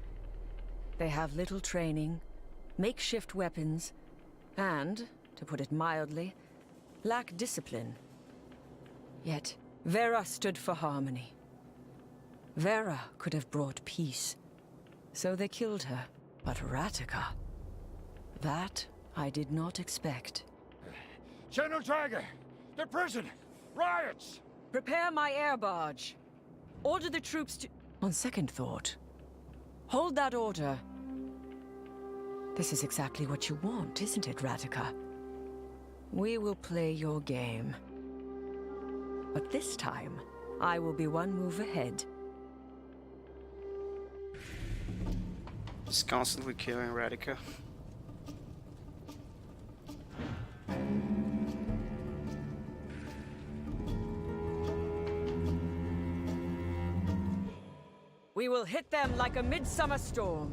They have little training, makeshift weapons, and, to put it mildly, lack discipline. Yet, Vera stood for harmony. Vera could have brought peace. So they killed her. But Ratika... that I did not expect. General Draga! The prison! Riots! Prepare my air barge. Order the troops to... On second thought, hold that order. This is exactly what you want, isn't it, Radika? We will play your game. But this time, I will be one move ahead. Just constantly killing Radika. We will hit them like a midsummer storm.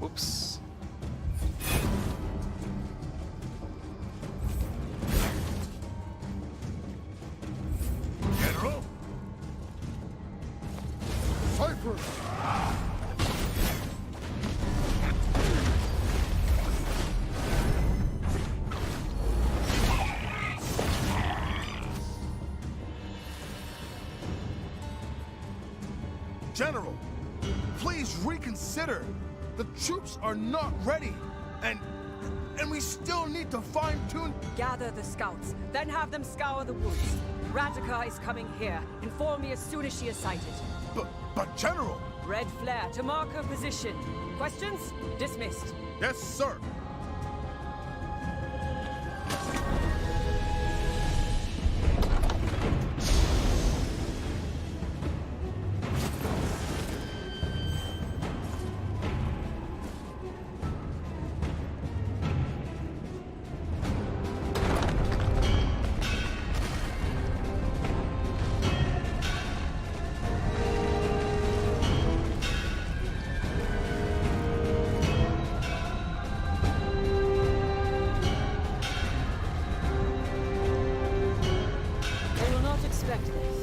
Oops. General? Cypher! General, please reconsider. The troops are not ready, and we still need to fine-tune. Gather the scouts, then have them scour the woods. Radika is coming here. Inform me as soon as she is sighted. But General! Red flare to mark her position. Questions? Dismissed. Yes, sir. They will not expect this.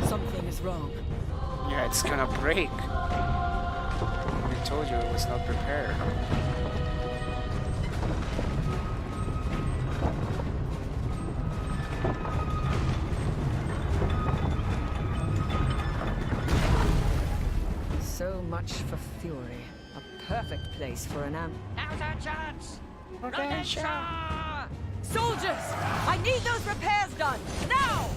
Something is wrong. Yeah, it's gonna break. I told you it was not prepared. So much for fury. A perfect place for an Now's our chance! Rodentia! Rodentia! Soldiers! I need those repairs done! Now!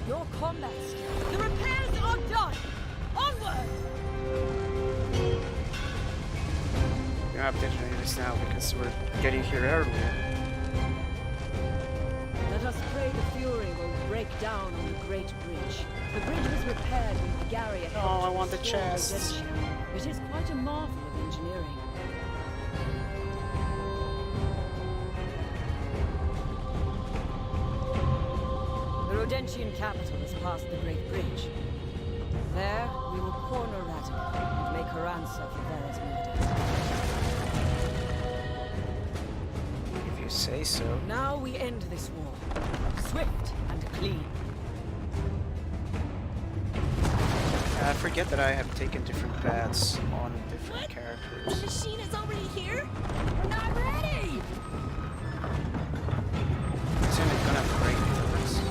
Your combat skill. The repairs are done! Onward! You have to do this now because we're getting here earlier. Let us pray the fury will break down on the Great Bridge. The bridge was repaired when Gary had Oh, I helped want the restore chests. Rodentia. It is quite a marvel of engineering. The Rodentian capital is past the Great Bridge. There, we will corner Radika and make her answer for Vera's murder. If you say so. Now we end this war. Swift and clean. I forget that I have taken different paths on different The characters. machine is already here? We're not ready! Isn't it gonna break first?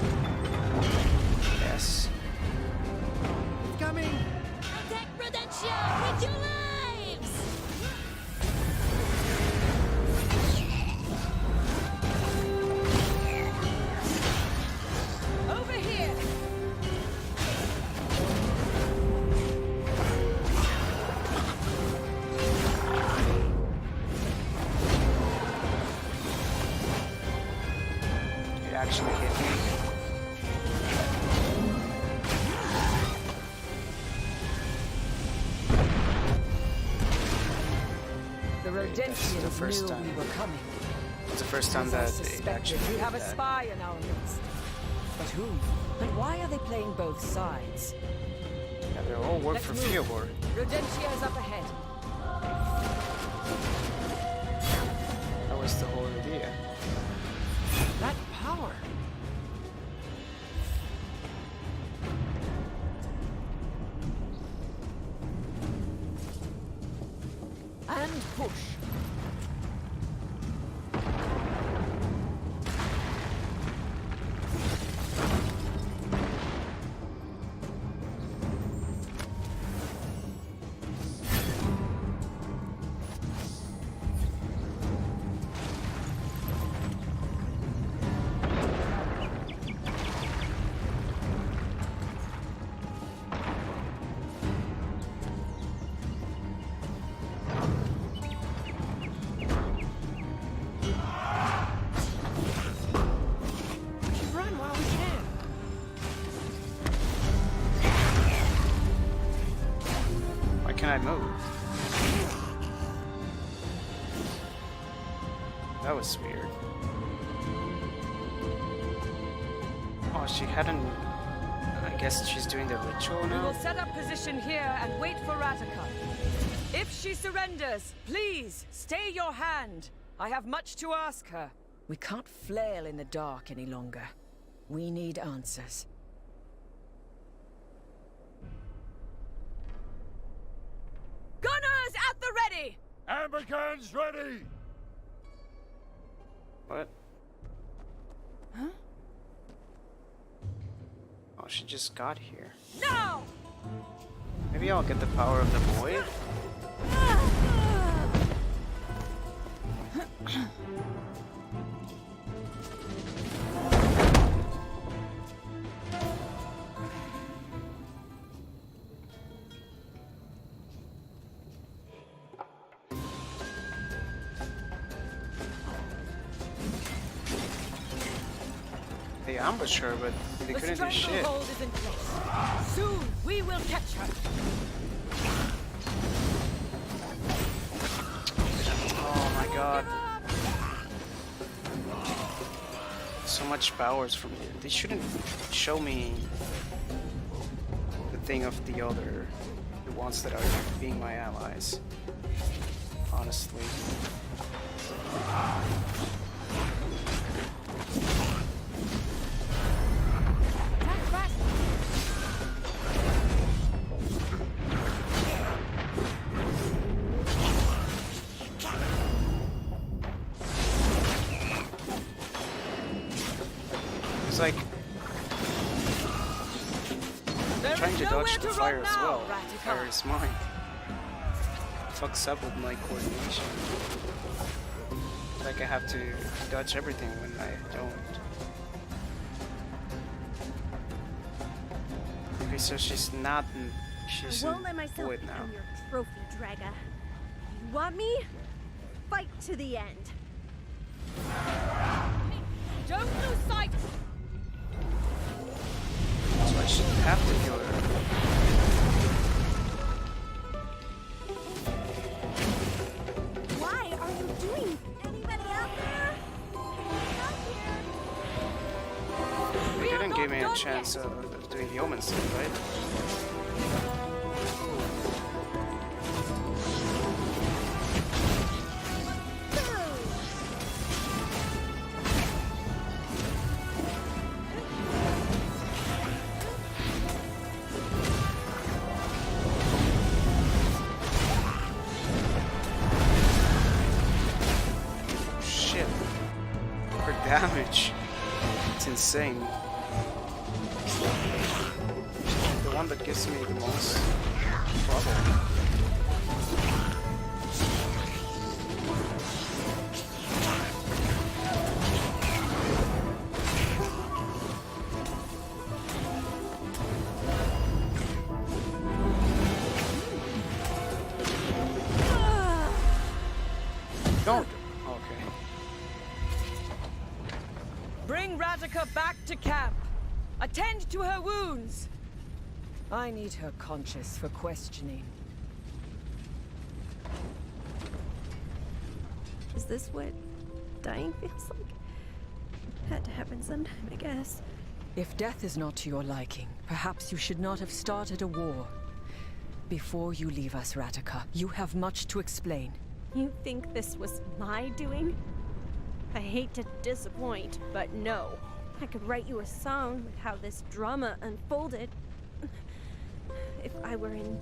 Yes. Coming! Protect Rodentia with your lives! Over here! It actually hit me. The This is the Rodentians first knew time. we were coming. It's the first time As I that it suspected, actually we did have a that. spy in our midst. But who? And why are they playing both sides? Yeah, they all work Let's for move. Fiobor. Rodentia is up ahead. That was the whole idea. That power! And push. Run while we can. Why can't I move? That was weird. Oh, she hadn't... I guess she's doing the ritual We now? will set up position here and wait for Ratika. If she surrenders, please stay your hand. I have much to ask her. We can't flail in the dark any longer. We need answers. Gunners at the ready! Amber guns ready! What? Huh? Oh, she just got here. Now! Maybe I'll get the power of the void? They ambushed her, but they The couldn't do shit. stranglehold is in place. Soon we will catch her. Oh my god. So much powers from here. They shouldn't show me the thing of the ones that are being my allies. Honestly. It's like There trying is to nowhere dodge the to fire run as now, well. Ratika. Fire is mine. Fucks up with my coordination. Like I have to dodge everything when I don't. Okay, so she's not. She's I won't let myself void now. become your trophy, Draga. You want me? Fight to the end. Don't lose sight! So I shouldn't have to kill her. Why are you doing? Anybody out there? Out here? They didn't give me a chance of doing the Omensight, right? Shit. Her damage. It's insane. The one that gives me the most trouble. Don't. Okay. Bring Ratika back to camp. Attend to her wounds. I need her conscious for questioning. Is this what dying feels like. Had to happen sometime, I guess. If death is not to your liking, perhaps you should not have started a war. Before you leave us, Ratika, you have much to explain. You think this was my doing? I hate to disappoint, but no. I could write you a song with how this drama unfolded. If I were in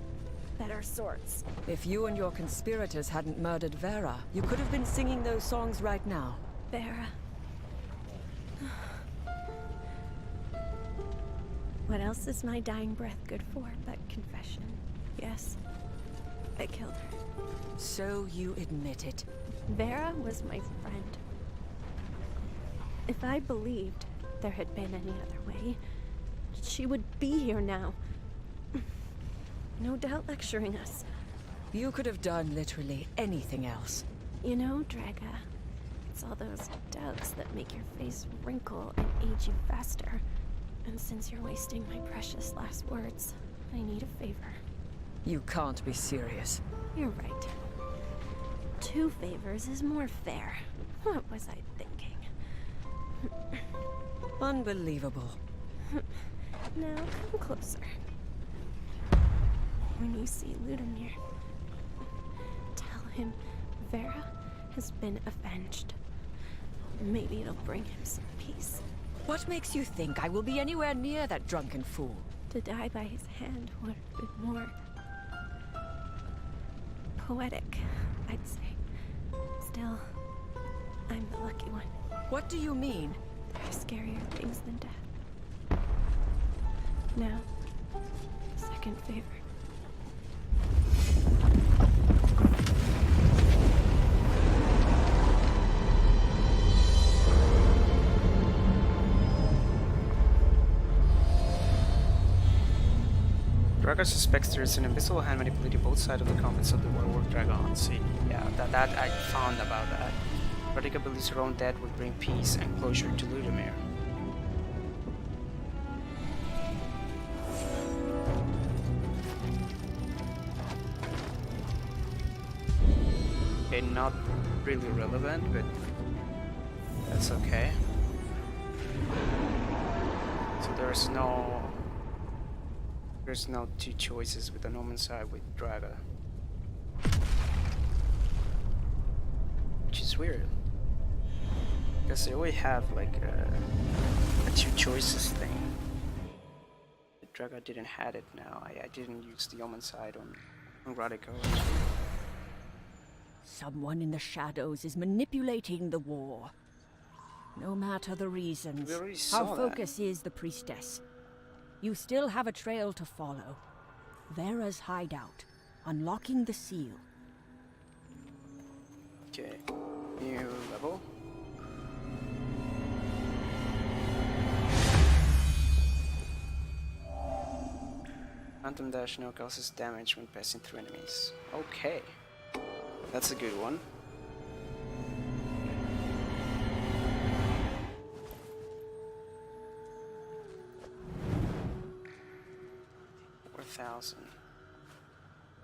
better sorts. If you and your conspirators hadn't murdered Vera, you could have been singing those songs right now. Vera. What else is my dying breath good for but confession? Yes, I killed her. So you admit it. Vera was my friend. If I believed there had been any other way, she would be here now. No doubt lecturing us. You could have done literally anything else. You know, Draga, it's all those doubts that make your face wrinkle and age you faster. And since you're wasting my precious last words, I need a favor. You can't be serious. You're right. 2 favors is more fair. What was I thinking? Unbelievable. Now come closer. When you see Ludimir, tell him Vera has been avenged. Maybe it'll bring him some peace. What makes you think I will be anywhere near that drunken fool? To die by his hand would have been more poetic, I'd say. Still, I'm the lucky one. What do you mean? There are scarier things than death. Now, second favor. Draga suspects there is an invisible hand manipulating both sides of the contents of the werewolf dragon. See, yeah, that I found about that. Radika believes her own death would bring peace and closure to Ludimir. Okay, not really relevant, but that's okay. So there's no 2 choices with an Omensight with Draga. Which is weird. Because they always have like a 2 choices thing. But Draga didn't have it now. I didn't use the Omensight on Radika. Someone in the shadows is manipulating the war. No matter the reasons, We already saw our focus is the priestess. You still have a trail to follow. Vera's hideout, unlocking the seal. Okay, new level. Phantom Dash now causes damage when passing through enemies. Okay, that's a good one.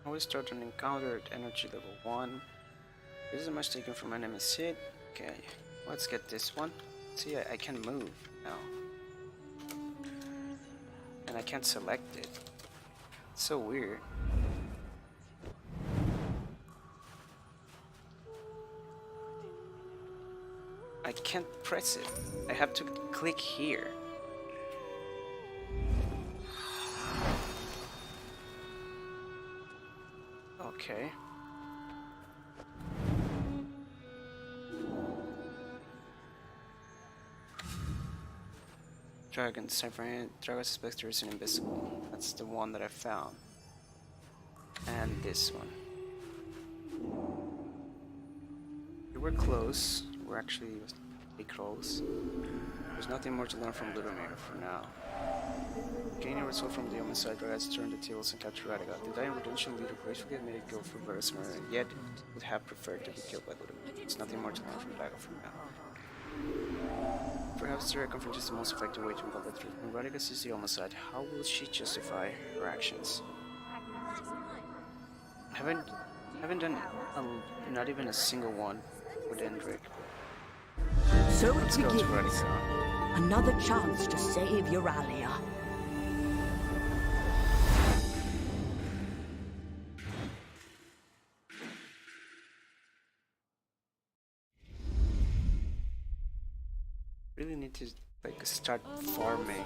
Always start an encounter at energy level 1. This is much taken from enemy's hit. Okay, let's get this one. See, I can move now. And I can't select it. It's so weird. I can't press it. I have to click here. Okay. Dragon Spectre is an invisible. That's the one that I found. And this one. We were close. We're actually pretty close. There's nothing more to learn from Ludimir for now. Gaining a result from the Omensight Dragons turn the tables and capture Radika. The dying redemption leader gracefully made it go for Vera's murder, and yet would have preferred to be killed by Ludimir. There's nothing more to learn from Radika for now. Perhaps direct confrontation is the most effective way to involve the truth. When Radika sees the Omensight, how will she justify her actions? Haven't done not even a single one with Hendrik. So it Let's go to begins. Radika. Another chance to save Euralia. Really need to like start farming.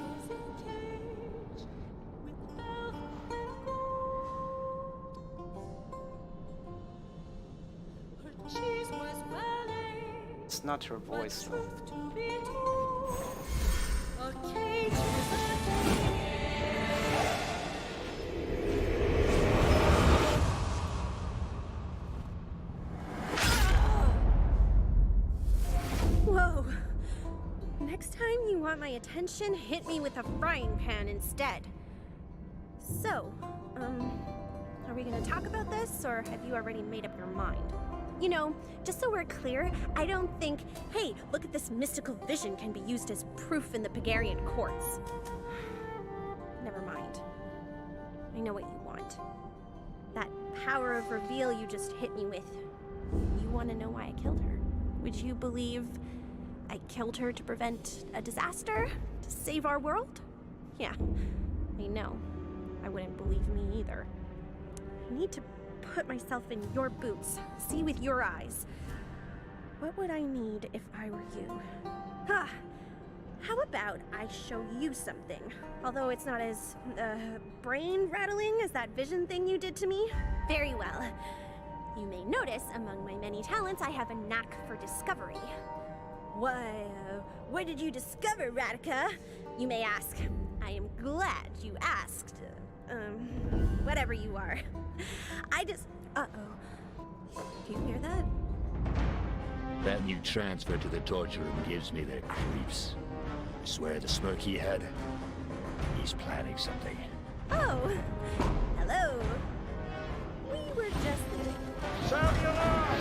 It's not her voice though. Whoa. Next time you want my attention, hit me with a frying pan instead. So, are we gonna talk about this, or have you already made up your mind? You know, just so we're clear, I don't think, hey, look at this mystical vision can be used as proof in the Pagarian courts. Never mind. I know what you want. That power of reveal you just hit me with. You want to know why I killed her? Would you believe I killed her to prevent a disaster? To save our world? Yeah, I know. I wouldn't believe me either. I need to put myself in your boots, see with your eyes. What would I need if I were you? Huh. How about I show you something? Although it's not as, brain-rattling as that vision thing you did to me. Very well. You may notice, among my many talents, I have a knack for discovery. Why, what did you discover, Radika? You may ask. I am glad you asked. Whatever you are. I just... Uh-oh. Do you hear that? That new transfer to the torture room gives me the creeps. I swear the smirk he had, he's planning something. Oh, hello. We were just... Sound the alarm!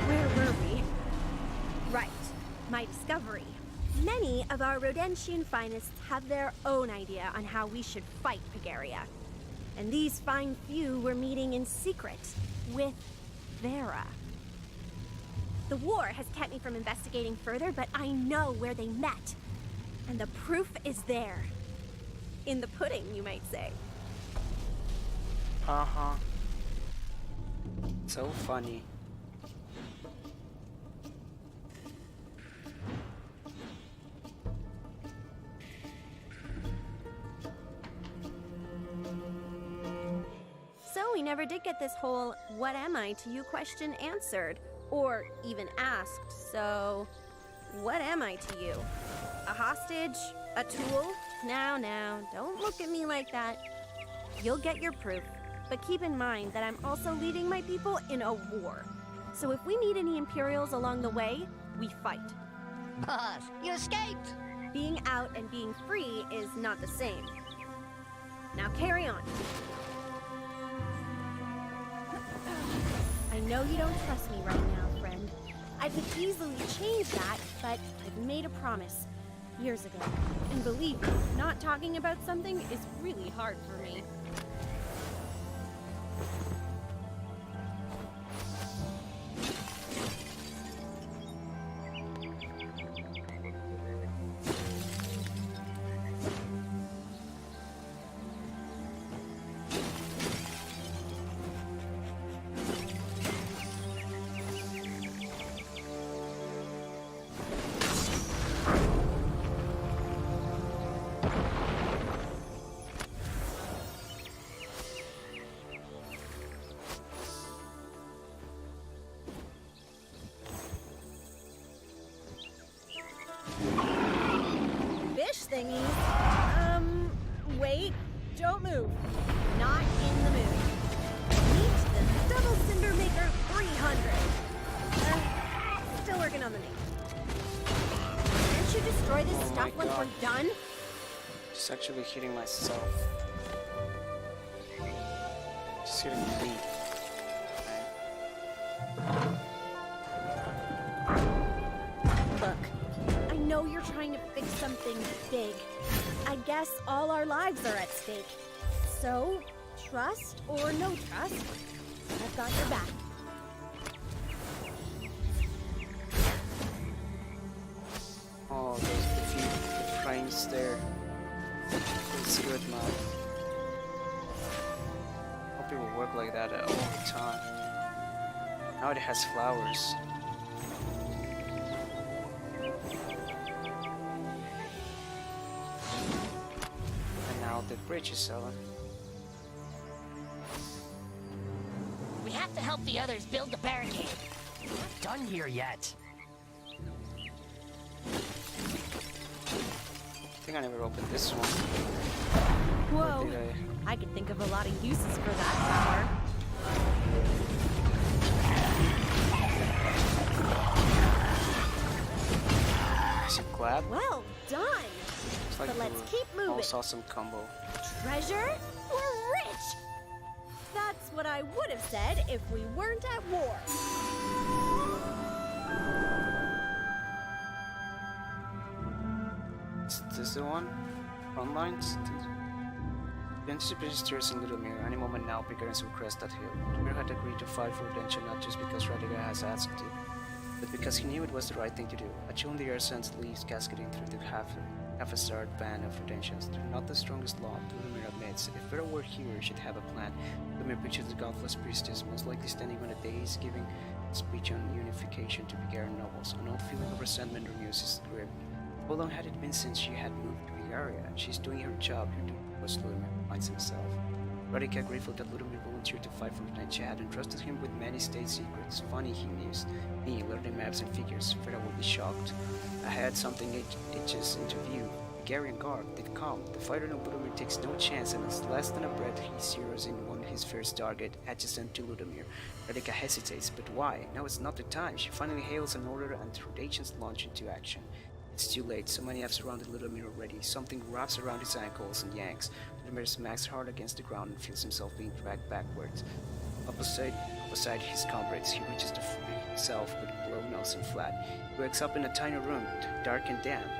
Where were we? Right, my discovery. Many of our Rodentian finest have their own idea on how we should fight Pagaria. And these fine few were meeting in secret with Vera. The war has kept me from investigating further, but I know where they met. And the proof is there. In the pudding, you might say. Uh-huh. So funny. So we never did get this whole "what am I to you" question answered, or even asked. So, what am I to you? A hostage? A tool? Now, don't look at me like that. You'll get your proof, but keep in mind that I'm also leading my people in a war. So if we meet any Imperials along the way, we fight. Boss, you escaped! Being out and being free is not the same. Now carry on. I know you don't trust me right now, friend. I could easily change that, but I've made a promise years ago. And believe me, not talking about something is really hard for me. Fish thingies? Wait, don't move. Not in the mood. Meet the Double Cinder Maker 300. Still working on the name. Can't you destroy this Oh stuff my once God. we're done? Just actually hitting myself. Just hitting me. Okay. trying to fix something big. I guess all our lives are at stake. So, trust or no trust, I've got your back. Oh, the frames there. It's good, man. Hope it will work like that all the time. Now it has flowers. And now the bridge is selling. We have to help the others build the barricade. We're not done here yet. I think I never opened this one. Whoa, Or did I could think of a lot of uses for that power. Is it glad? Well done! It's like But let's the keep moving. most awesome combo. Treasure? We're rich! That's what I would have said if we weren't at war. Is this the one? Front lines? The anticipation stirs in Little Mirror. Any moment now, Picarins will crest that hill. Mirror had agreed to fight for redemption not just because Radica has asked to, but because he knew it was the right thing to do. A chill in the air sends leaves cascading through the half-a-starred band of redemptions. They're not the strongest law, Little Mirror admits. If Vera were here, he should have a plan. Little Mirror pictures the godless priestess, most likely standing on a dais, giving a speech on unification to Picaran nobles. An old feeling of resentment renews his grip. How long had it been since she had moved to Bulgaria? She's doing her job, her doing what Ludimir finds himself. Radika grateful that Ludimir volunteered to fight for the knight. She had entrusted him with many state secrets. Funny, he mused. Me, learning maps and figures. Freda will be shocked. I had something itches into view. Bulgarian guard, they've come. The fighter in Ludimir takes no chance, and in less than a breath, he zeroes in on his first target, adjacent to Ludimir. Radika hesitates, but why? Now it's not the time. She finally hails an order, and her agents launch into action. It's too late, so many have surrounded Ludimir already. Something wraps around his ankles and yanks. Ludimir smacks hard against the ground and feels himself being dragged backwards. Opposite his comrades, he reaches to free himself with blow nose and flat. He wakes up in a tiny room, dark and damp.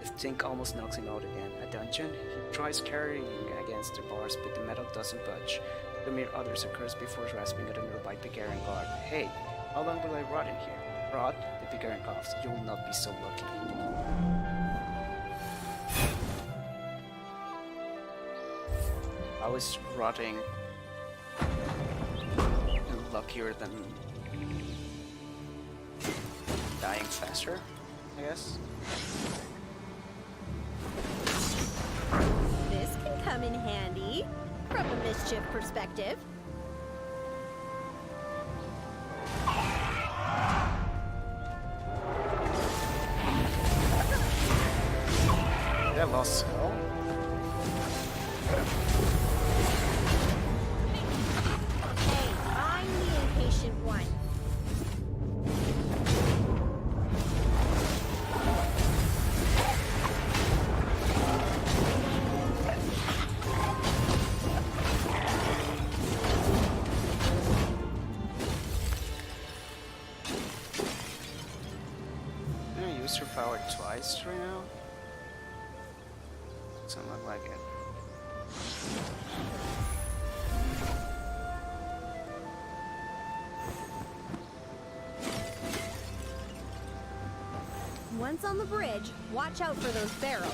The stink almost knocks him out again. A dungeon? He tries carrying against the bars, but the metal doesn't budge. Ludimir utters a curse before grasping at a nearby Bulgarian guard. Hey, how long will I rot in here? Rot? The Bulgarian coughs. You will not be so lucky. I was rotting luckier than dying faster, I guess. This can come in handy from a mischief perspective. I lost skull. Hey, I'm the impatient one. I'm gonna use her power twice right now. Doesn't look like it. Once on the bridge, watch out for those barrels.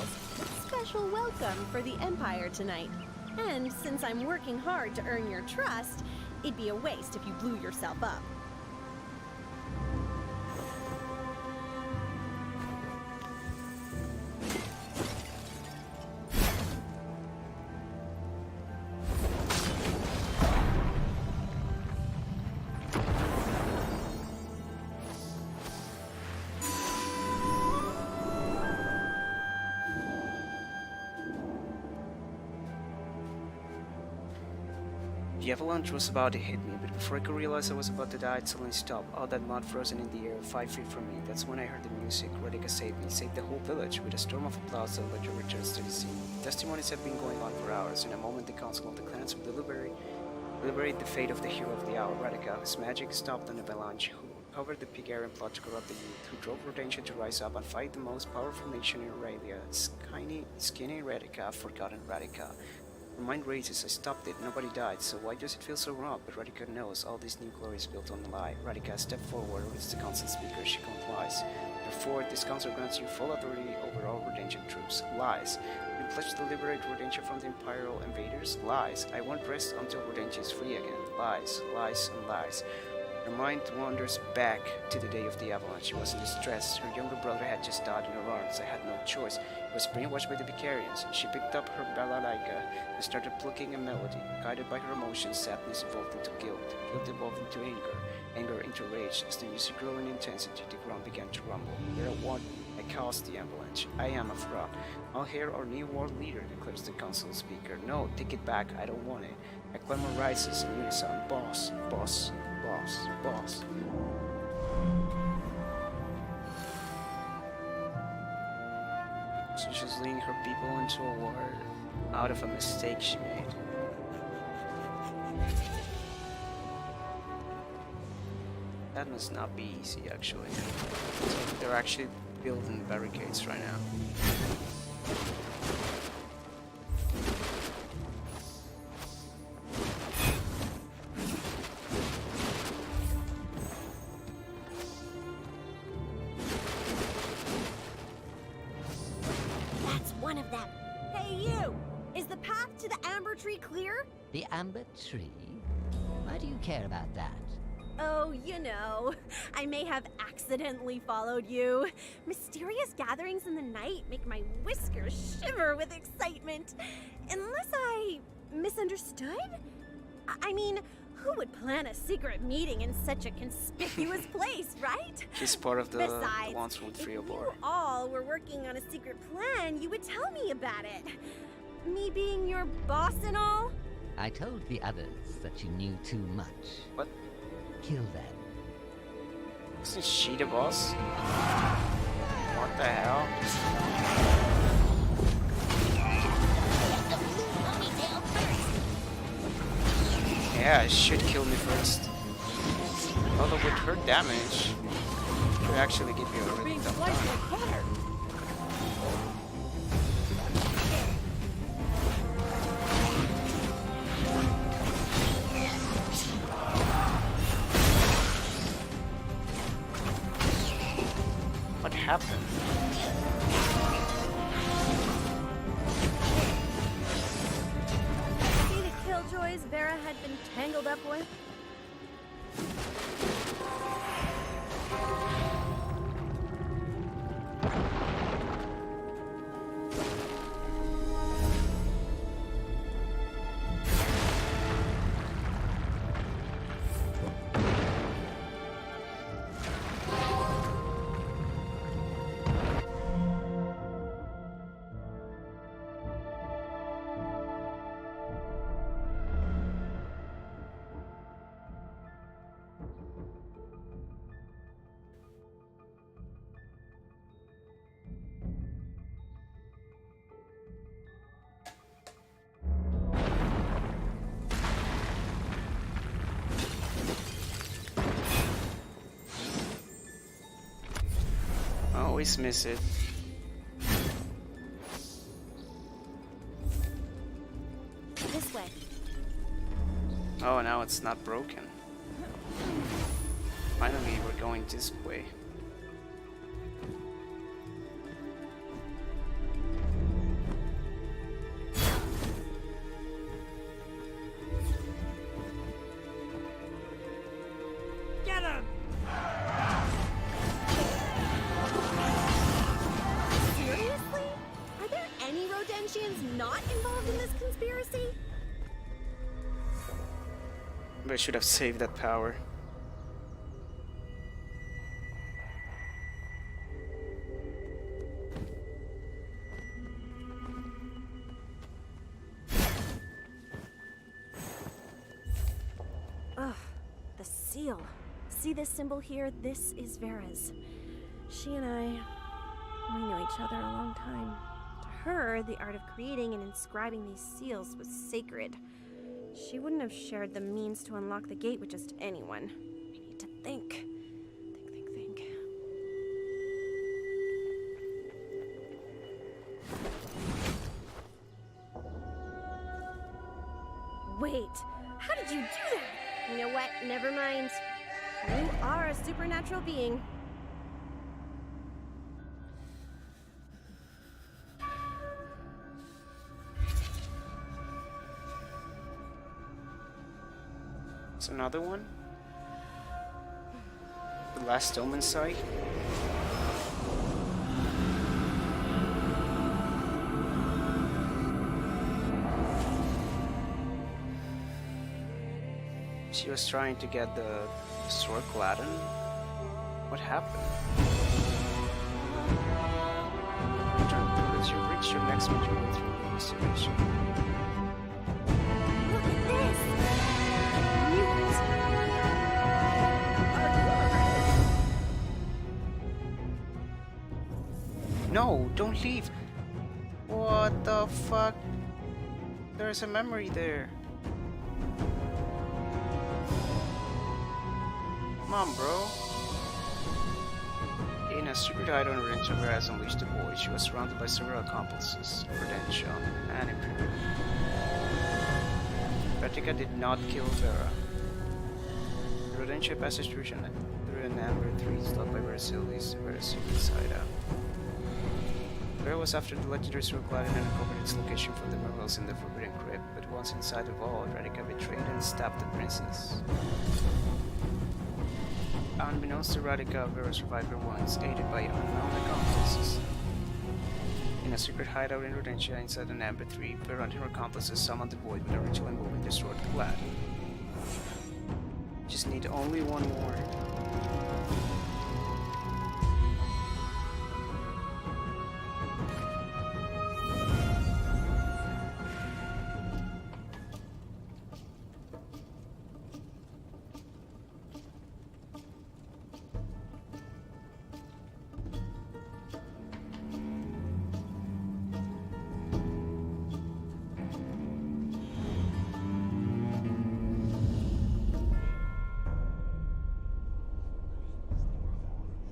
Special welcome for the Empire tonight. And since I'm working hard to earn your trust, it'd be a waste if you blew yourself up. The avalanche was about to hit me, but before I could realize I was about to die, it suddenly stopped. All that mud frozen in the air, 5 feet from me. That's when I heard the music. Radika saved me, saved the whole village. With a storm of applause, the villager returns to the scene. Testimonies have been going on for hours. In a moment, the council of the clans will deliberate the fate of the hero of the hour, Radika, whose magic stopped an avalanche, who However, the Pigarian plot to corrupt the youth, who drove Rodentia to rise up and fight the most powerful nation in Aurelia, skinny Radica, forgotten Radica. Her mind races, I stopped it, nobody died, so why does it feel so wrong? But Radica knows all this new glory is built on a lie. Radica stepped forward, reads the council speaker, she complies. Therefore, this council grants you full authority over all Rodentian troops. Lies. You pledge to liberate Rodentia from the Imperial invaders? Lies. I won't rest until Rodentia is free again. Lies, lies, and lies. Her mind wanders back to the day of the avalanche. She was in distress. Her younger brother had just died in her arms. I had no choice. He was brainwashed by the Vicarians. She picked up her balalaika and started plucking a melody. Guided by her emotions, sadness evolved into guilt. Guilt evolved into anger. Anger into rage. As the music grew in intensity, the ground began to rumble. Where I want, I caused the avalanche. I am a fraud. I'll hear our new world leader, declares the council speaker. No, take it back. I don't want it. A clamor rises in unison. Boss, boss, boss, boss. So she's leading her people into a war out of a mistake she made. That must not be easy, actually. So they're actually building barricades right now. That's one of them. Hey, you! Is the path to the Amber Tree clear? The Amber Tree? Why do you care about that? Oh, you know, I may have accidentally followed you. Mysterious gatherings in the night make my whiskers shiver with excitement. Unless I misunderstood? I mean, who would plan a secret meeting in such a conspicuous place, right? She's part of the Besides, ones with if free you aboard. all were working on a secret plan, you would tell me about it. Me being your boss and all? I told the others that you knew too much. What? Kill them. Isn't she the boss? What the hell? Yeah, it should kill me first. Although with her damage, it would actually give me a really tough time. What happened? See the killjoys Vera had been tangled up with? Always miss it. This way. Oh, now it's not broken. Finally, we're going this way. Get him! Seriously? Are there any Rodentians not involved in this conspiracy? But I should have saved that power. Ugh, the seal. See this symbol here? This is Vera's. She and we knew each other a long time. To her, the art of creating and inscribing these seals was sacred. She wouldn't have shared the means to unlock the gate with just anyone. I need to think. Wait, how did you do that? You know what? Never mind. You are a supernatural being. It's another one? The last Omensight? She was trying to get the sword Gladden? What happened? As you reach your next major through investigation. Look at this! Mutants! No, don't leave! What the fuck? There's a memory there. Come on, bro. In a secret hideout, Redentia has unleashed the void. She was surrounded by several accomplices. Redentia and Imperium. Pratica did not kill Vera. The Redentia passage through an Amber 3 stopped by Veracil's hideout. Vera was after the legendary sword Gladden and uncovered its location from the murals in the Forbidden Crypt, but once inside the vault, Pratica betrayed and stabbed the princess. Unbeknownst to Radika, Vera survived her wounds, aided by unknown accomplices. In a secret hideout in Rodentia inside an Amber 3, Vera and her accomplices summoned the void with a ritual involving the sword Glad. Just need only one more.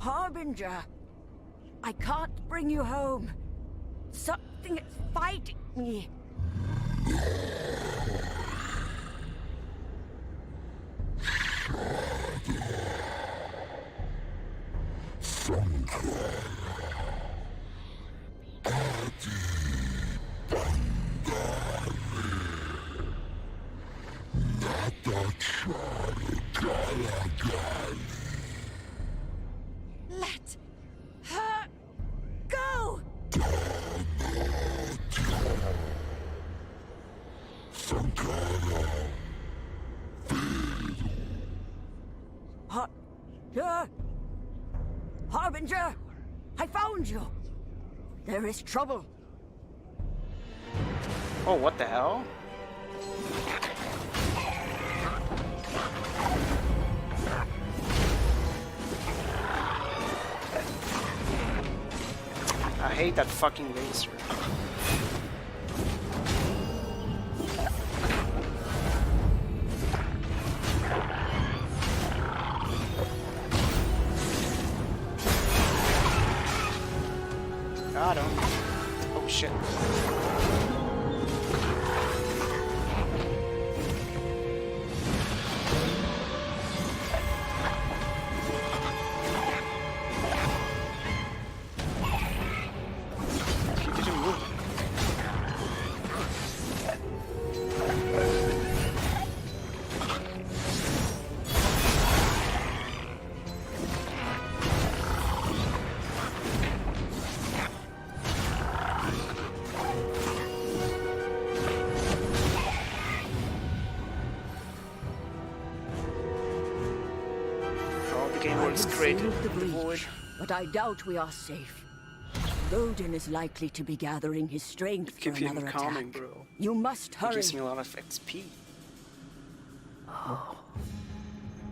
Harbinger, I can't bring you home. Something is fighting me. Let her go! Harbinger! I found you! There is trouble. Oh, what the hell? I hate that fucking laser. Got him. Oh shit. The breach, but I doubt we are safe. Vodin is likely to be gathering his strength for another attack. Bro. You must hurry. It gives me a lot of XP. Oh,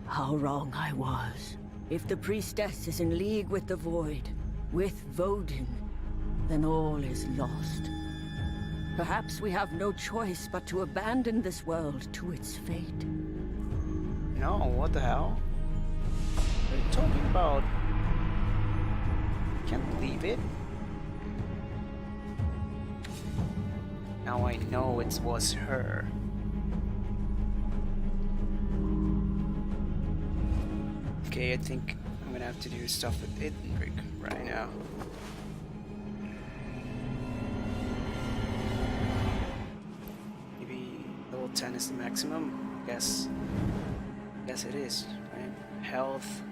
how wrong I was. If the priestess is in league with the void, with Vodin, then all is lost. Perhaps we have no choice but to abandon this world to its fate. No, what the hell? What are you talking about? Can't leave it. Now I know it was her. Okay, I think I'm gonna have to do stuff with Indrik right now. Maybe level 10 is the maximum? Yes. Yes, it is, right? Health,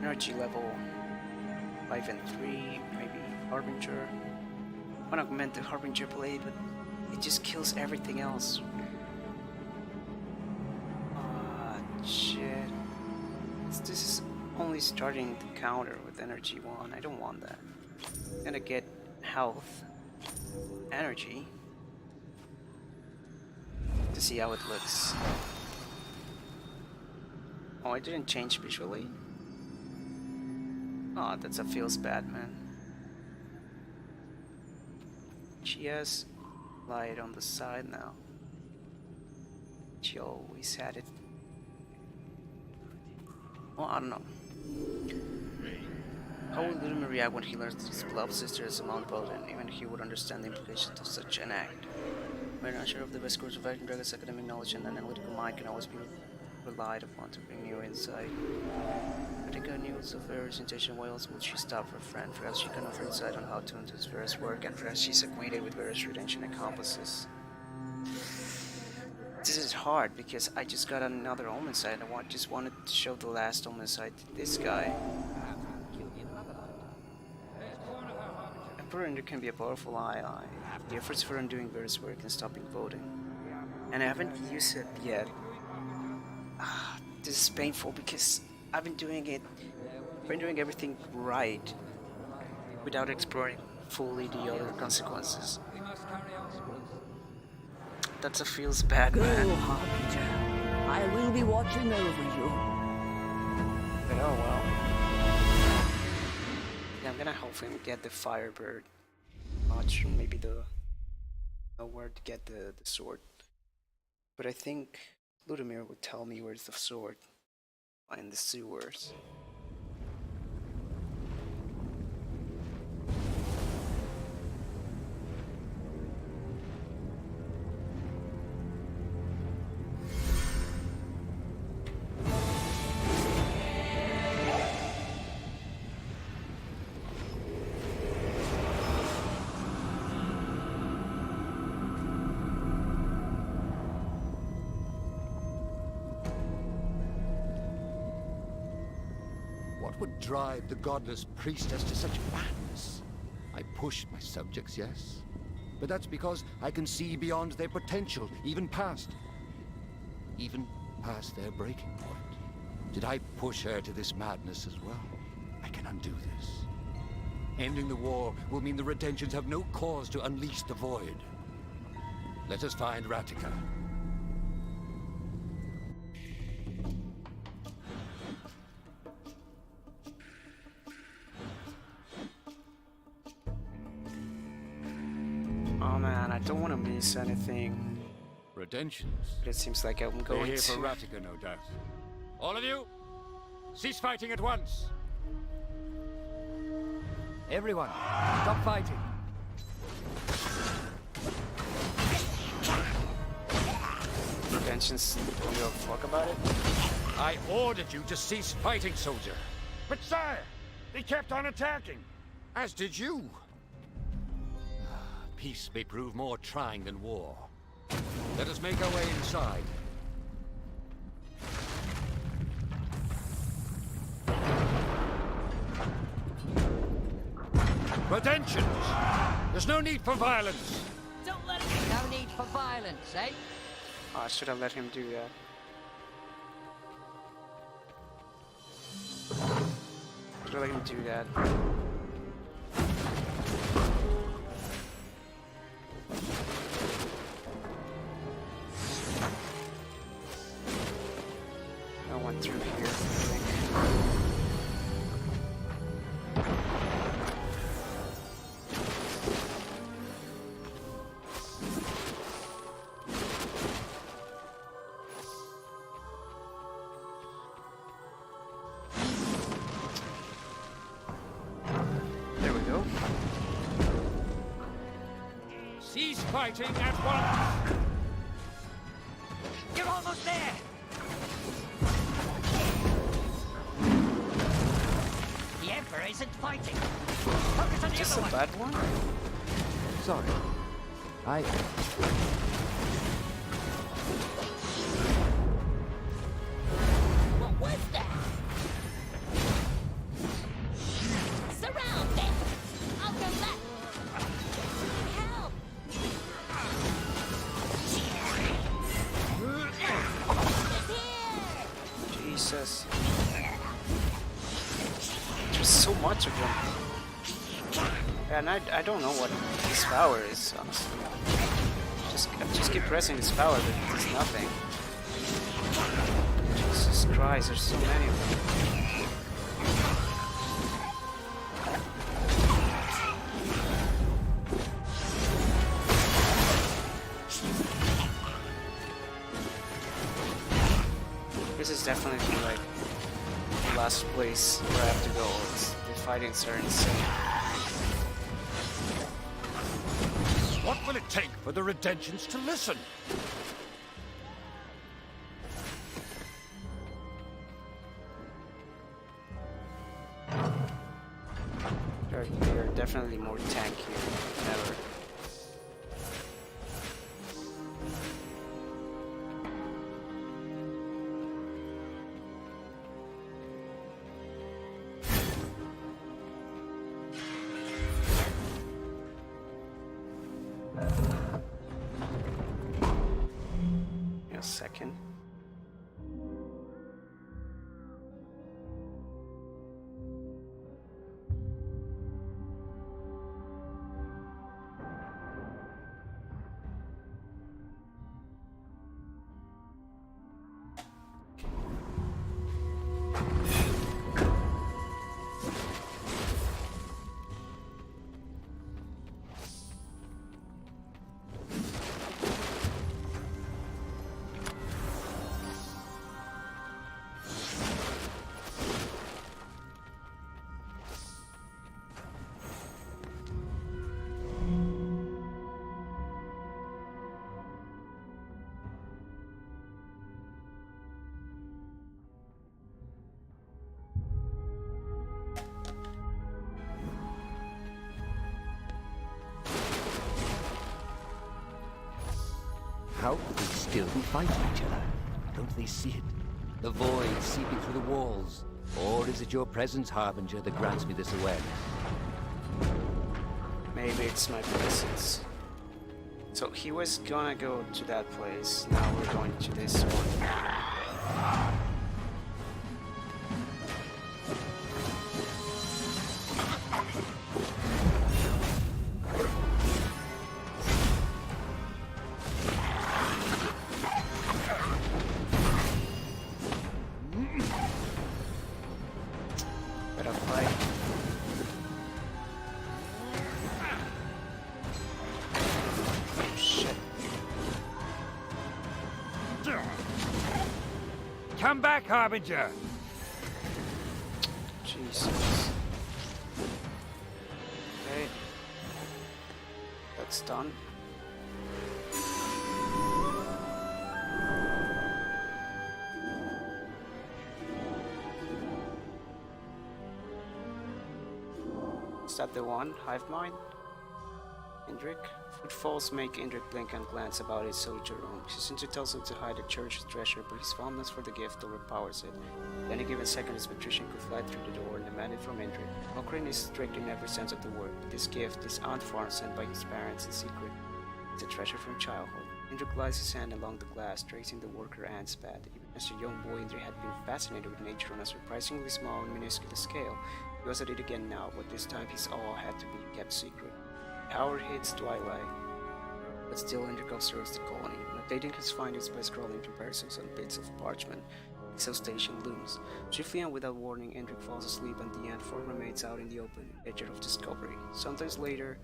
energy level 5 and 3, maybe Harbinger. I wanna augment the Harbinger blade, but it just kills everything else. Shit. This is only starting to counter with energy 1. I don't want that. I'm gonna get health, energy, to see how it looks. Oh, it didn't change visually. Oh, that feels bad, man. She has light on the side now. She always had it. Well, I don't know. How will Ludimir react when he learns that his beloved sister is a Mount Bolden? Even he would understand the implications of such an act. We're not sure of the best course of action. Dragon's academic knowledge and analytical mind can always be relied upon to bring new insight. Radhika knew of Vera's intention. Why else would she stop her friend? Perhaps she can offer insight on how to undo Vera's work, and perhaps she's acquainted with Vera's redemption accomplices. This is hard because I just got another Omensight. I just wanted to show the last Omensight to this guy. Emperor Indrik can be a powerful ally. The efforts for undoing Vera's work and stopping voting. And I haven't used it yet. This is painful because I've been doing everything right without exploring fully the other consequences. That feels bad, Go, man. Harbinger. I will be watching over you. But oh well. Yeah, I'm gonna help him get the Firebird. Not sure, maybe know where to get the sword. But I think Ludimir would tell me where's the sword. In the sewers. What would drive the godless priestess to such madness? I pushed my subjects, yes. But that's because I can see beyond their potential, even past their breaking point. Did I push her to this madness as well? I can undo this. Ending the war will mean the Redemptions have no cause to unleash the Void. Let us find Radhika. Oh man, I don't want to miss anything. Redemptions? But it seems like I'm They're going here to... for Radhika, no doubt. All of you, cease fighting at once. Everyone, stop fighting. Redemptions don't give a fuck about it? I ordered you to cease fighting, soldier. But sire, they kept on attacking. As did you. Peace may prove more trying than war. Let us make our way inside. Redemptions! There's no need for violence! Don't let him... No need for violence, eh? Oh, I should have let him do that. Should have let him do that. I went through here, I think. There we go. Cease fighting at once! You're almost there! sniper isn't fighting. Focus on the Just a other bad one? Sorry. I... What was that? Surround them! I'll go left! Help! It's here! Jesus. There's so much of them. And I don't know what his power is, honestly. Just keep pressing his power, but it does nothing. Jesus Christ, there's so many of them. This is definitely like the last place where I have to go. The fightings are insane. What will it take for the Redemptions to listen? They're definitely more tanky than ever. A second. How could they still be fighting each other? Don't they see it? The void seeping through the walls. Or is it your presence, Harbinger, that grants me this awareness? Maybe it's my presence. So he was gonna go to that place. Now we're going to this one. Better fight. Shit. Come back, Harbinger! Jesus. Okay. That's done. Is that the one? Hive mind? Indrik? Footfalls make Indrik blink and glance about his soldier room. Kissinger tells him to hide the church's treasure, but his fondness for the gift overpowers it. At any given second, his patrician could fly through the door and demand it from Indrik. Ocarin is strict in every sense of the word, but this gift, this ant farm sent by his parents in secret, is a treasure from childhood. Indrik glides his hand along the glass, tracing the worker ant's path. Even as a young boy, Indrik had been fascinated with nature on a surprisingly small and minuscule scale. He was at it again now, but this time his awe had to be kept secret. The hour hits twilight, but still Indrik observes the colony, notating his findings by scrolling comparisons on bits of parchment. Exhaustion looms. Swiftly and without warning, Indrik falls asleep and the ant form remains out in the open, edge of discovery. Sometime later,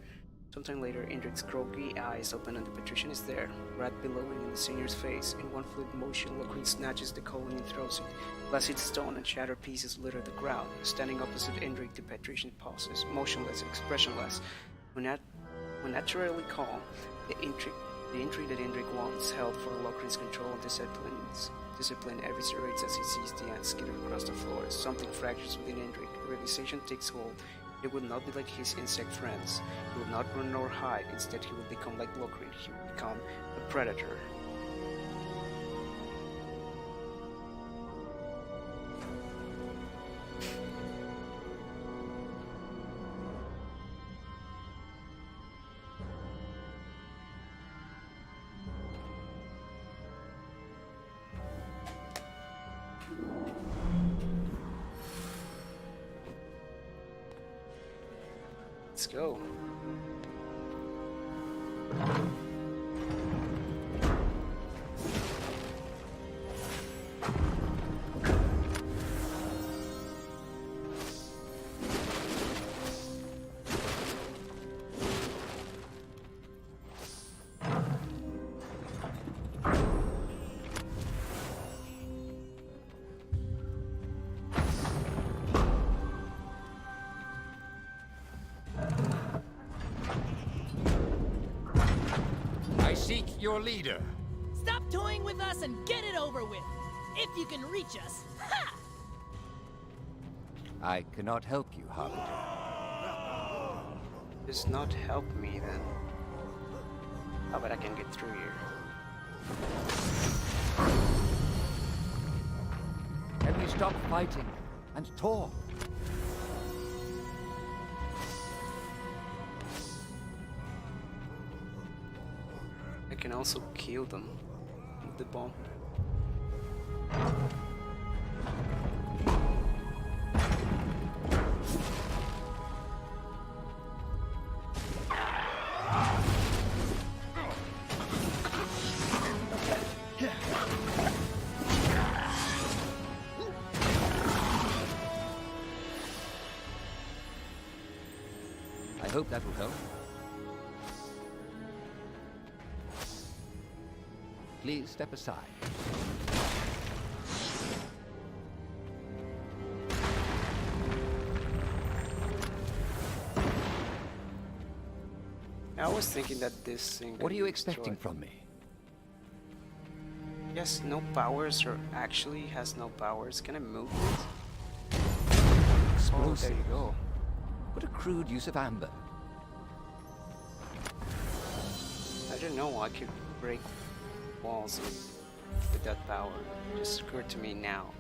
Indrik's groggy eyes open and the patrician is there, rat billowing in the senior's face. In one fluid motion, Locrine snatches the colony and throws it. Glass hits stone and shattered pieces litter the ground. Standing opposite Indrik, the patrician pauses, motionless, expressionless. When naturally calm, the intrigue that Indrik once held for Locrine's control and discipline eviscerates as he sees the ant skitter across the floor. Something fractures within Indrik, realization takes hold, it will not be like his insect friends. He will not run nor hide. Instead, he will become like Lockery. He will become a predator. Let's go. I seek your leader. Stop toying with us and get it over with! If you can reach us, ha! I cannot help you, Harbinger. Does not help me then. How about I can get through here? Can we stop fighting and talk? I can also kill them with the bomb. I hope that will help. Please step aside. I was thinking that this thing. What are could you be expecting destroyed. from me? Yes, no powers, or actually has no powers. Can I move it? Oh, there you go. What a crude use of amber. I didn't know I could break walls with that power. It just occurred to me now.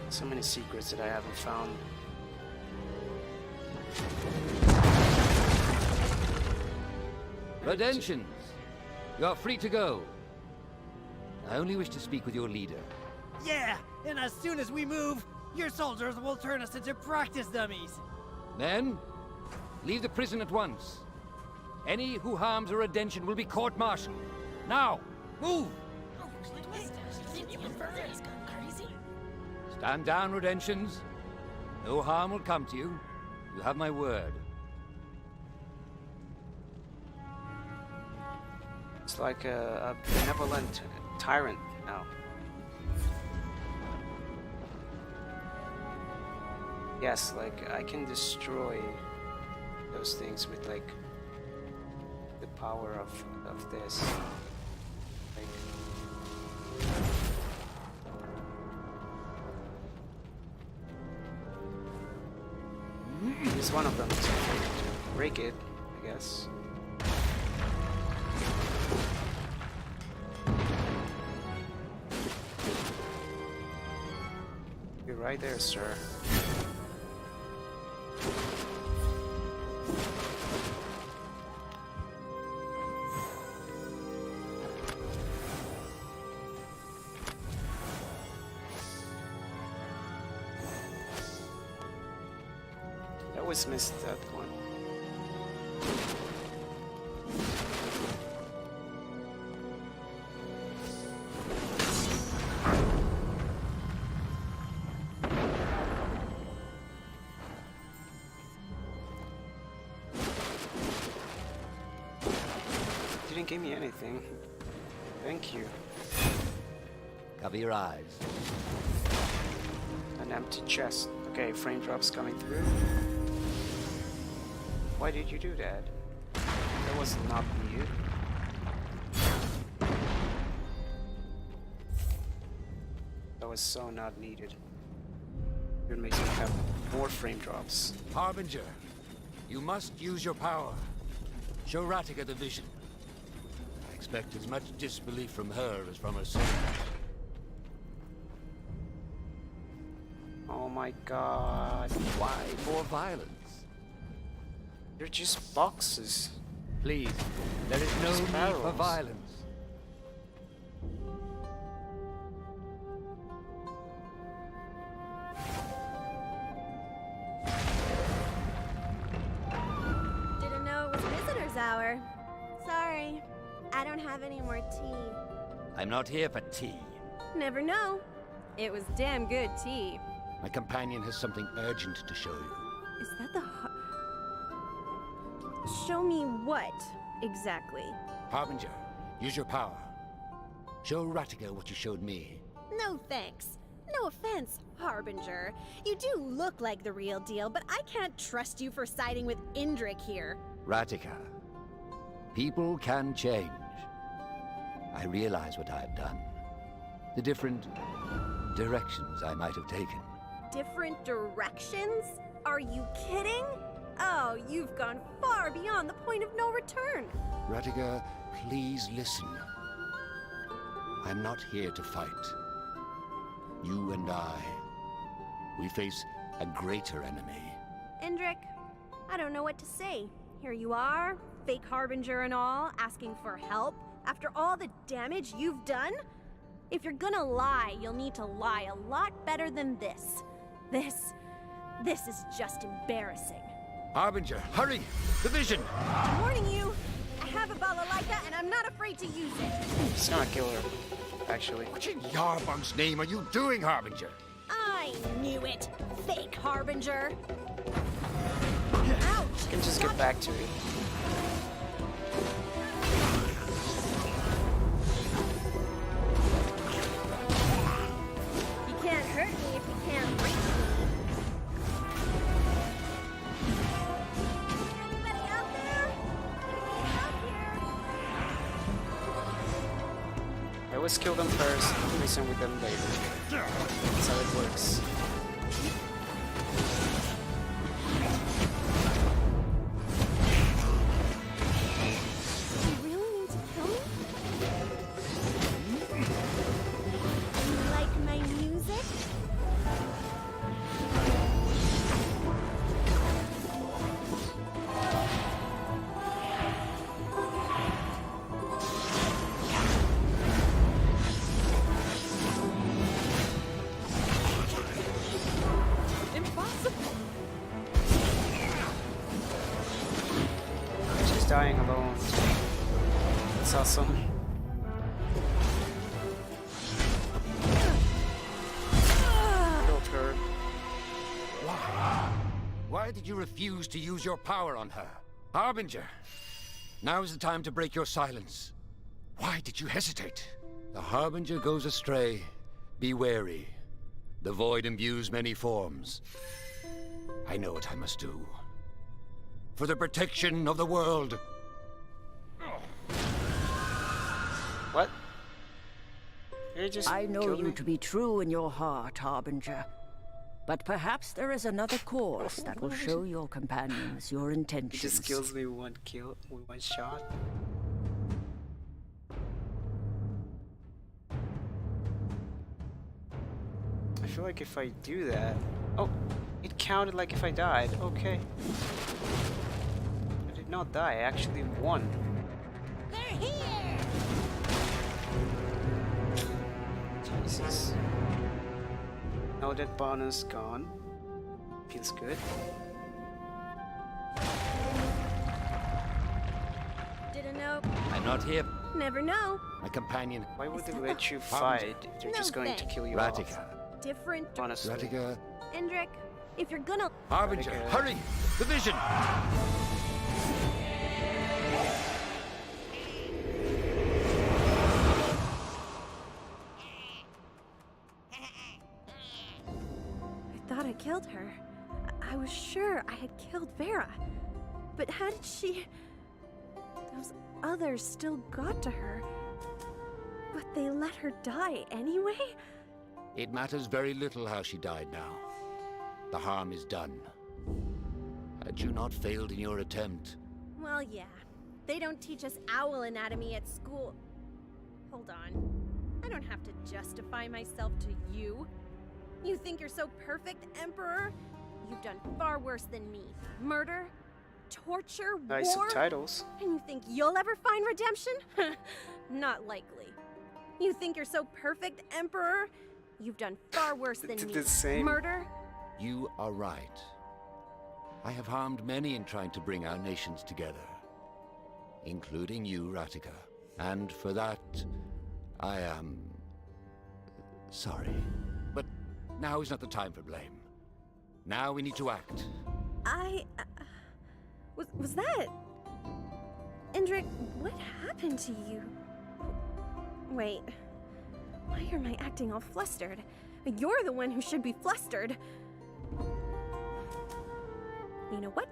So many secrets that I haven't found. Redemptions! You are free to go. I only wish to speak with your leader. Yeah, and as soon as we move, your soldiers will turn us into practice dummies. Men, leave the prison at once. Any who harms a redemption will be court-martialed. Now, move! Stand down, redemptions. No harm will come to you. You have my word. It's like a benevolent tyrant now. Yes, like I can destroy those things with like the power of this. Like, it's one of them. So break it, I guess. You're right there, sir. I always missed that one. Didn't give me anything. Thank you. Cover your eyes. An empty chest. Okay, frame drops coming through. Why did you do that? That was not needed. That was so not needed. It makes me have more frame drops. Harbinger, you must use your power. Show Ratika the vision. I expect as much disbelief from her as from herself. Oh my god. Why more violence? They're just boxes. Please, there is no Just need for barrels. violence. Didn't know it was visitor's hour. Sorry, I don't have any more tea. I'm not here for tea. Never know. It was damn good tea. My companion has something urgent to show you. Is that the Show me what, exactly? Harbinger, use your power. Show Ratika what you showed me. No thanks. No offense, Harbinger. You do look like the real deal, but I can't trust you for siding with Indrik here. Ratika, people can change. I realize what I've done. The different directions I might have taken. Different directions? Are you kidding? Oh, you've gone far beyond the point of no return. Ratika, please listen. I'm not here to fight. You and we face a greater enemy. Indrik, I don't know what to say. Here you are, fake Harbinger and all, asking for help after all the damage you've done? If you're gonna lie, you'll need to lie a lot better than this. This is just embarrassing. Harbinger, hurry! The vision! I'm warning you, I have a balalaika and I'm not afraid to use it. It's not a killer, actually. What in Yarbung's name are you doing, Harbinger? I knew it, fake Harbinger. Ouch! You can just get back to it. You can't hurt me if you can't reach me. Anybody out there? Out here? I always kill them first, reason with them later. That's how it works. You really need to kill me? You like my music? Impossible! She's dying alone. That's awesome. Killed her. Why? Why did you refuse to use your power on her? Harbinger, now is the time to break your silence. Why did you hesitate? The Harbinger goes astray. Be wary. The Void imbues many forms. I know what I must do. For the protection of the world. What? You just I know killed you me? to be true in your heart, Harbinger. But perhaps there is another course that will show your companions your He intentions. just kills me with one kill, with one shot. I feel like if I do that... Oh, it counted like if I died. Okay. I did not die, I actually won. They're here! Jesus. Now that bonus gone. Feels good. Didn't know. I'm not here. Never know. My companion, Why would they that let you Harbinger. fight if they're No just going to thanks. kill you Ratika. off? Different. Honestly. Ratika, Indrik, if you're gonna. Harbinger, Ratika. hurry! The vision! I thought I killed her. I was sure I had killed Vera. But how did she. Those others still got to her. But they let her die anyway? It matters very little how she died now. The harm is done. Had you not failed in your attempt, Well, yeah. They don't teach us owl anatomy at school. Hold on. I don't have to justify myself to you. You think you're so perfect, Emperor? You've done far worse than me. Murder, torture, Nice war. subtitles. And you think you'll ever find redemption? Not likely. You think you're so perfect, Emperor? You've done far worse than me. The same. Murder, you are right. I have harmed many in trying to bring our nations together, including you, Ratika. And for that, I am sorry. But now is not the time for blame. Now we need to act. Was that... Indrik, what happened to you? Wait. Why am I acting all flustered? You're the one who should be flustered. You know what?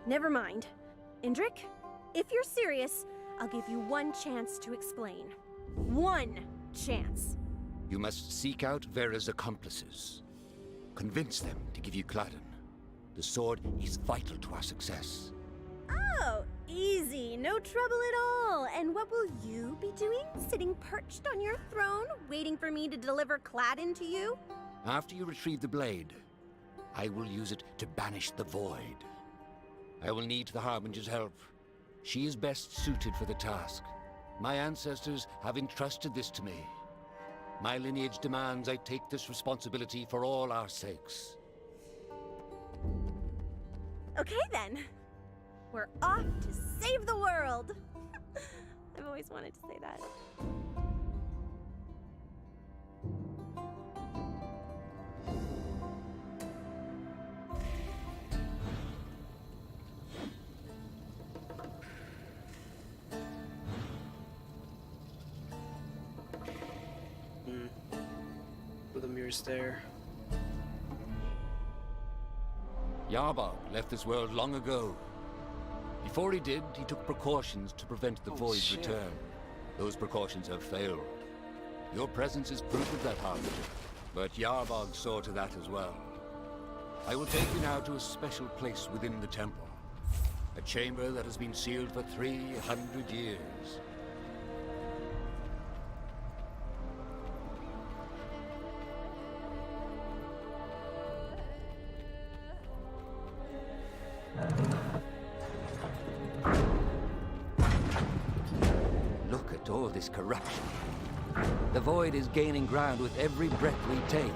Never mind. Indrik, if you're serious, I'll give you one chance to explain. One chance. You must seek out Vera's accomplices. Convince them to give you Cladden. The sword is vital to our success. Oh, easy. No trouble at all. And what will you be doing? Sitting perched on your throne, waiting for me to deliver Cladden to you? After you retrieve the blade, I will use it to banish the void. I will need the Harbinger's help. She is best suited for the task. My ancestors have entrusted this to me. My lineage demands I take this responsibility for all our sakes. Okay then. We're off to save the world. I've always wanted to say that. The mirror's there. Yarbog left this world long ago. Before he did, he took precautions to prevent the Void's shit. return. Those precautions have failed. Your presence is proof of that, Harbinger. But Yarbog saw to that as well. I will take you now to a special place within the temple. A chamber that has been sealed for 300 years. Look at all this corruption. The Void is gaining ground with every breath we take.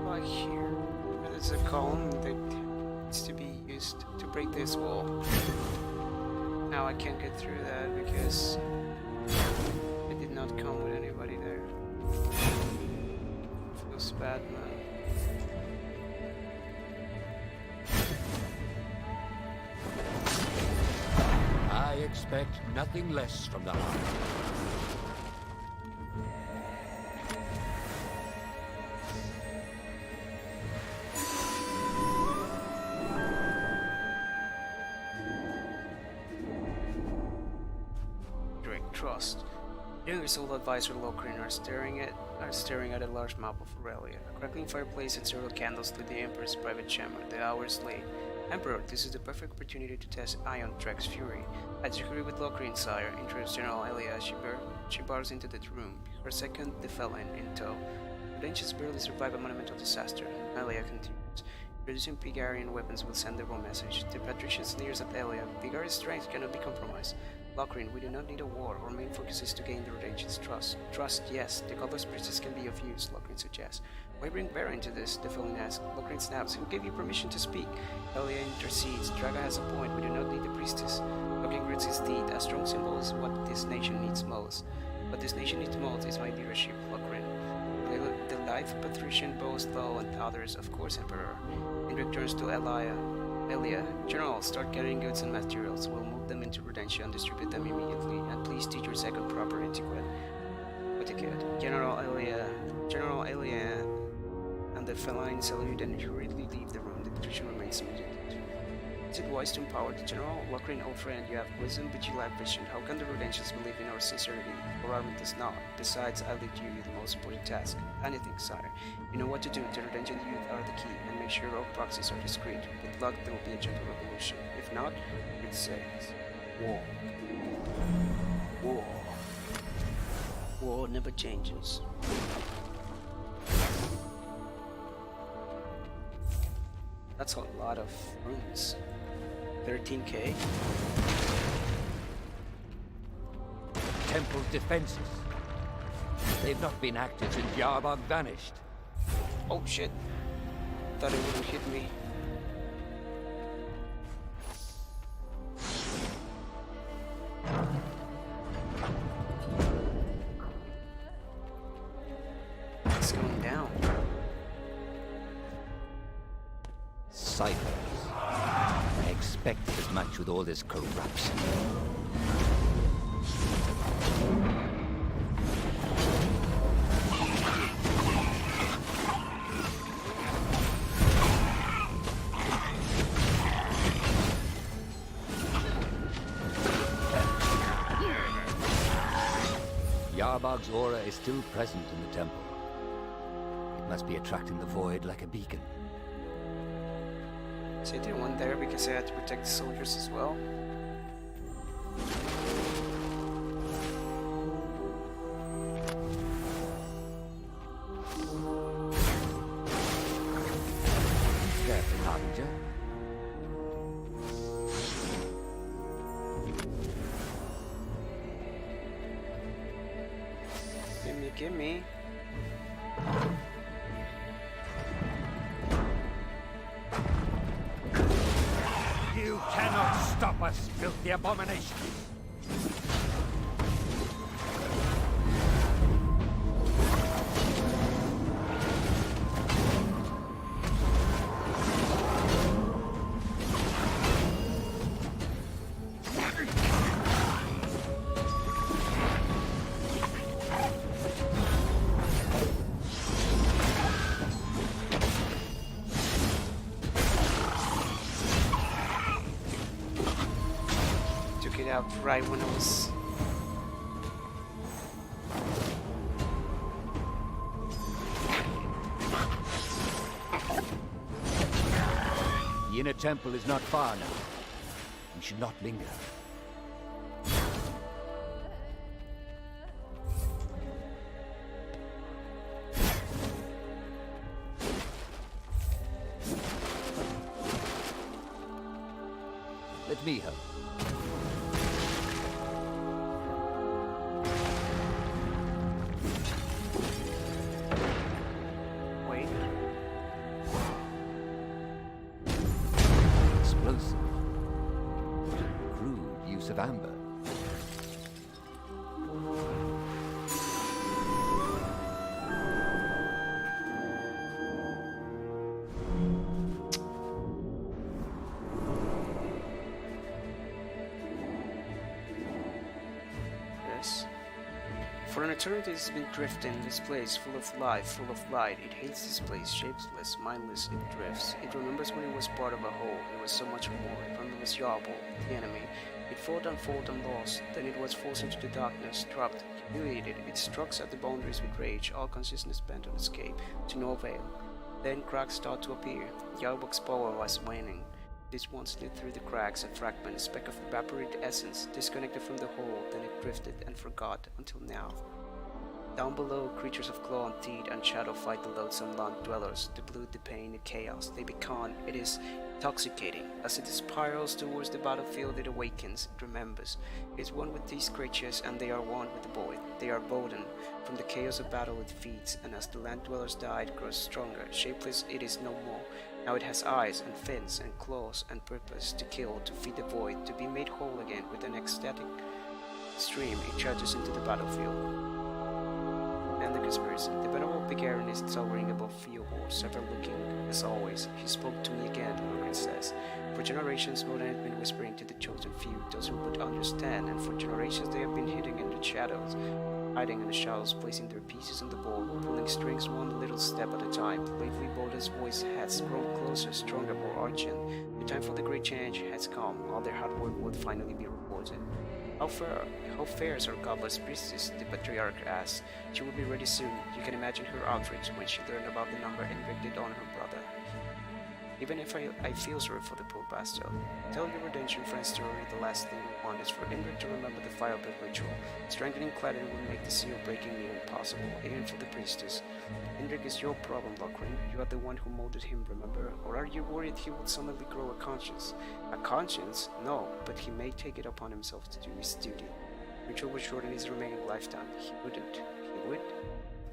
Right here. There's a column that needs to be used to break this wall. Now I can't get through that because I did not come with anybody there. Feels bad, man. I expect nothing less from the heart. Direct trust. Young Result Advisor Lokrin are staring at a large map of Aurelia. A crackling fireplace and several candles lit the Emperor's private chamber. The hour is late. Emperor, this is the perfect opportunity to test Ion Trek's fury. I disagree with Lokrin, sire, interrupts General Elia as she barges into the room, her second the felon in tow. Prudentius barely survived a monumental disaster. Elia continues. Producing Pigarian weapons will send the wrong message. The patrician sneers at Elia. Pigari's strength cannot be compromised. Lokrin, we do not need a war. Our main focus is to gain the Redention's trust. Trust, yes. The Godless Priestess can be of use, Lokrin suggests. Why bring Vera into this? The felon asks. Lokrin snaps. Who gave you permission to speak? Elia intercedes. Draga has a point. We do not need the priestess. Lokrin grits his teeth. A strong symbol is what this nation needs most. What this nation needs most is my leadership, Lokrin. The life of Patrician, Boastful, and others, of course, Emperor. Indrik turns to Elia. General, start gathering goods and materials. We'll move them into Redentia and distribute them immediately. And please teach your second proper etiquette. General Elia, and the feline salute and hurriedly leave the room. The patrician remains muted. Isn't it wise to empower the general? Walker and old friend, you have wisdom but you lack vision. How can the Root Ancients believe in our sincerity? Our army does not. Besides, I leave you the most important task. Anything, sire. You know what to do. The Root Ancient youth are the key, and make sure all proxies are discreet. With luck, there will be a gentle revolution. If not, it says war. War. War never changes. That's a lot of runes. 13k. Temple's defenses. They've not been active since Yarbog vanished. Oh shit. Thought it wouldn't hit me. It's going down. Ciphers. I expected as much with all this corruption. Yarbog's aura is still present in the temple. It must be attracting the void like a beacon. So I didn't want there because I had to protect the soldiers as well. Careful, Harbinger. Gimme. You cannot stop us, filthy abominations! Out right when I was the inner temple is not far now. We should not linger. Let me help. Of amber. Yes. For an eternity it's been drifting, this place full of life, full of light. It hates this place, shapeless, mindless, it drifts. It remembers when it was part of a whole, it was so much more. It remembers Yarbol, the enemy. It fought and lost, then it was forced into the darkness, trapped, humiliated. It struck at the boundaries with rage, all consciousness bent on escape, to no avail. Then cracks start to appear. Yarbok's power was waning. This one slid through the cracks, a fragment, a speck of evaporated essence, disconnected from the whole, then it drifted and forgot until now. Down below, creatures of claw and teeth and shadow fight the loathsome land dwellers, the blood, the pain, the chaos. They beckon. It is intoxicating. As it spirals towards the battlefield, it awakens, it remembers. It is one with these creatures, and they are one with the void. They are bolden. From the chaos of battle it feeds, and as the land dwellers die, it grows stronger. Shapeless it is no more. Now it has eyes and fins and claws and purpose, to kill, to feed the void, to be made whole again. With an ecstatic stream, it charges into the battlefield. And the conspiracy. The venerable Begarin is towering above Fiobor, ever looking, as always. He spoke to me again, Margaret says. For generations, Moden had been whispering to the chosen few, those who would understand, and for generations they have been hidden in the shadows. hiding in the shadows, placing their pieces on the board, pulling strings one little step at a time. Lately, Boda's voice has grown closer, stronger, more urgent. The time for the great change has come. All their hard work would finally be rewarded. How fares our godless priestess? The patriarch asked. She will be ready soon. You can imagine her outrage when she learned about the number inflicted on her brother. Even if I feel sorry for the poor bastard, tell your redemption friends to read the last thing we want is for Indrik to remember the firebird ritual. Strengthening Cladden will make the seal breaking near impossible, even for the priestess. Indrik is your problem, Locrine. You are the one who molded him, remember? Or are you worried he would suddenly grow a conscience? A conscience? No, but he may take it upon himself to do his duty. Ritual would shorten his remaining lifetime. He wouldn't. He would?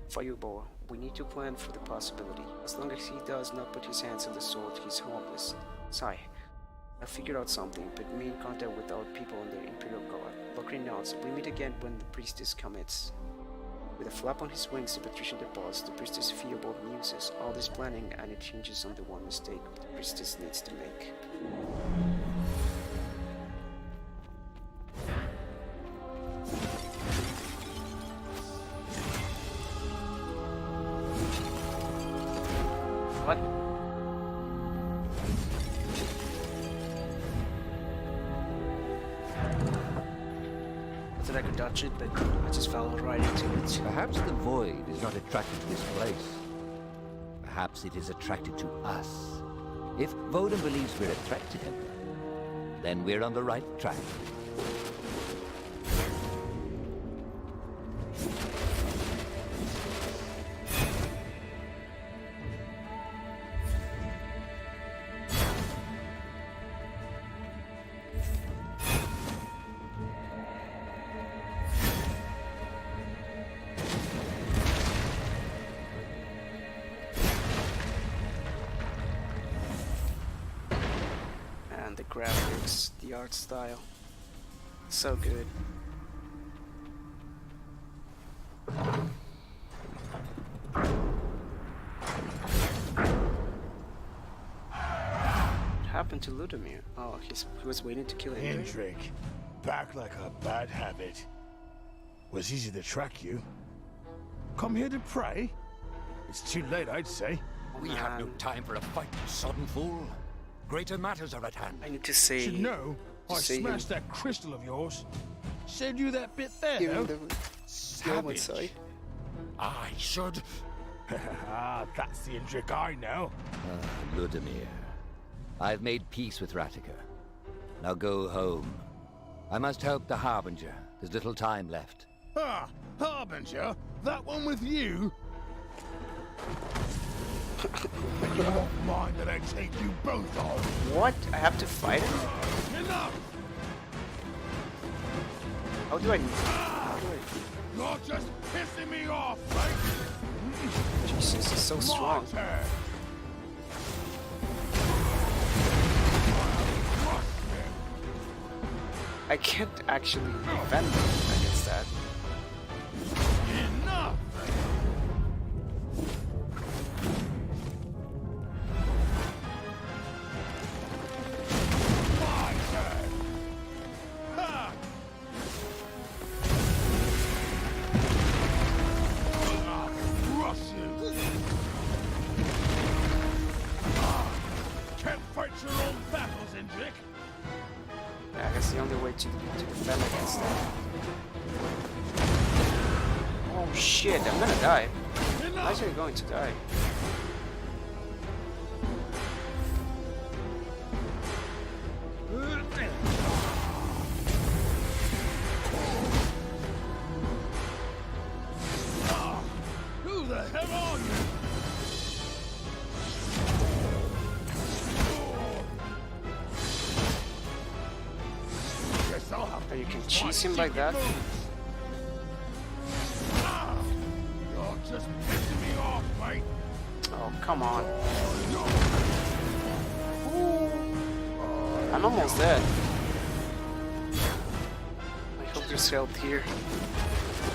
Fireball, we need to plan for the possibility. As long as he does not put his hands on the sword, he's harmless. Sigh. I'll figure out something, put me in contact with our people on the Imperial Guard. Locrine nods. We meet again when the priestess commits. With a flap on his wings, the patrician departs. The priestess fearful muses. All this planning, and it hinges on the one mistake the priestess needs to make. What? I thought I could dodge it, but I just fell right into it. Perhaps the void is not attracted to this place. Perhaps it is attracted to us. If Voden believes we're a threat to him, then we're on the right track. And the graphics, the art style, so good. What happened to Ludimir? Oh, he was waiting to kill Indrik. Indrik, back like a bad habit. Was easy to track you. Come here to pray? It's too late, I'd say. We have no time for a fight, you sodden fool. Greater matters are at hand. I need to say. Should know. I smashed that crystal of yours. Showed you that bit there, though. Savage. Savage. I should. That's the Indrik I know. Ludimir, I've made peace with Ratika. Now go home. I must help the Harbinger. There's little time left. Ah, Harbinger? That one with you? You won't mind that I take you both on. What? I have to fight him? Enough! How do I? You're just pissing me off, right? Jesus, he's so strong. My turn. I can't actually defend him against that. Enough! My turn. Ha! Crush you. Can't fight your own battles, Indrik. Yeah, I guess the only way to defend against that. Oh shit, I'm gonna die. I'm actually going to die. Who the hell are you? Guess I'll have to Oh, you can use cheese my him like secret that? moves. You're just pissing me off, mate. Oh, come on. I'm almost dead. I hope there's help here.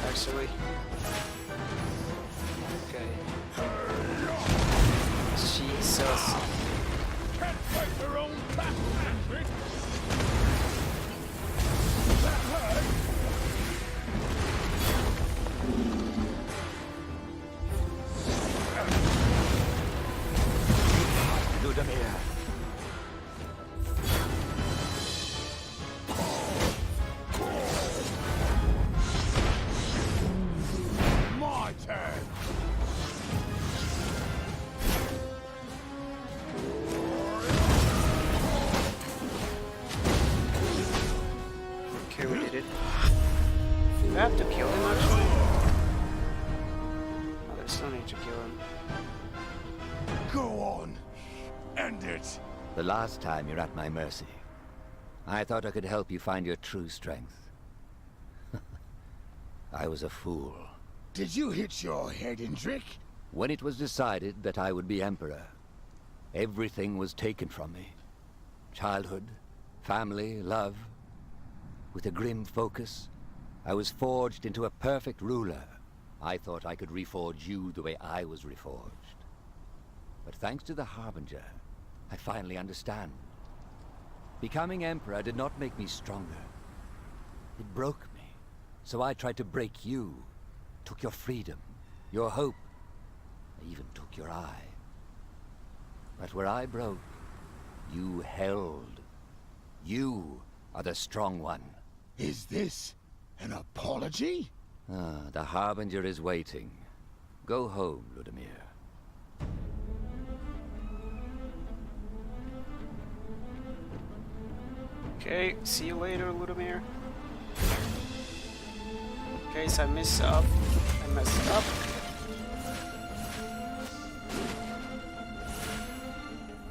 Actually. Okay. Jesus. Can't fight their own battle, Indrik. That hurt. to kill him. Go on. End it. The last time you're at my mercy, I thought I could help you find your true strength. I was a fool. Did you hit your head, Indrik? When it was decided that I would be Emperor, everything was taken from me. Childhood, family, love. With a grim focus, I was forged into a perfect ruler. I thought I could reforge you the way I was reforged. But thanks to the Harbinger, I finally understand. Becoming Emperor did not make me stronger. It broke me. So I tried to break you. Took your freedom, your hope. I even took your eye. But where I broke, you held. You are the strong one. Is this an apology? Ah, the Harbinger is waiting. Go home, Ludimir. Okay, see you later, Ludimir. In case I messed up.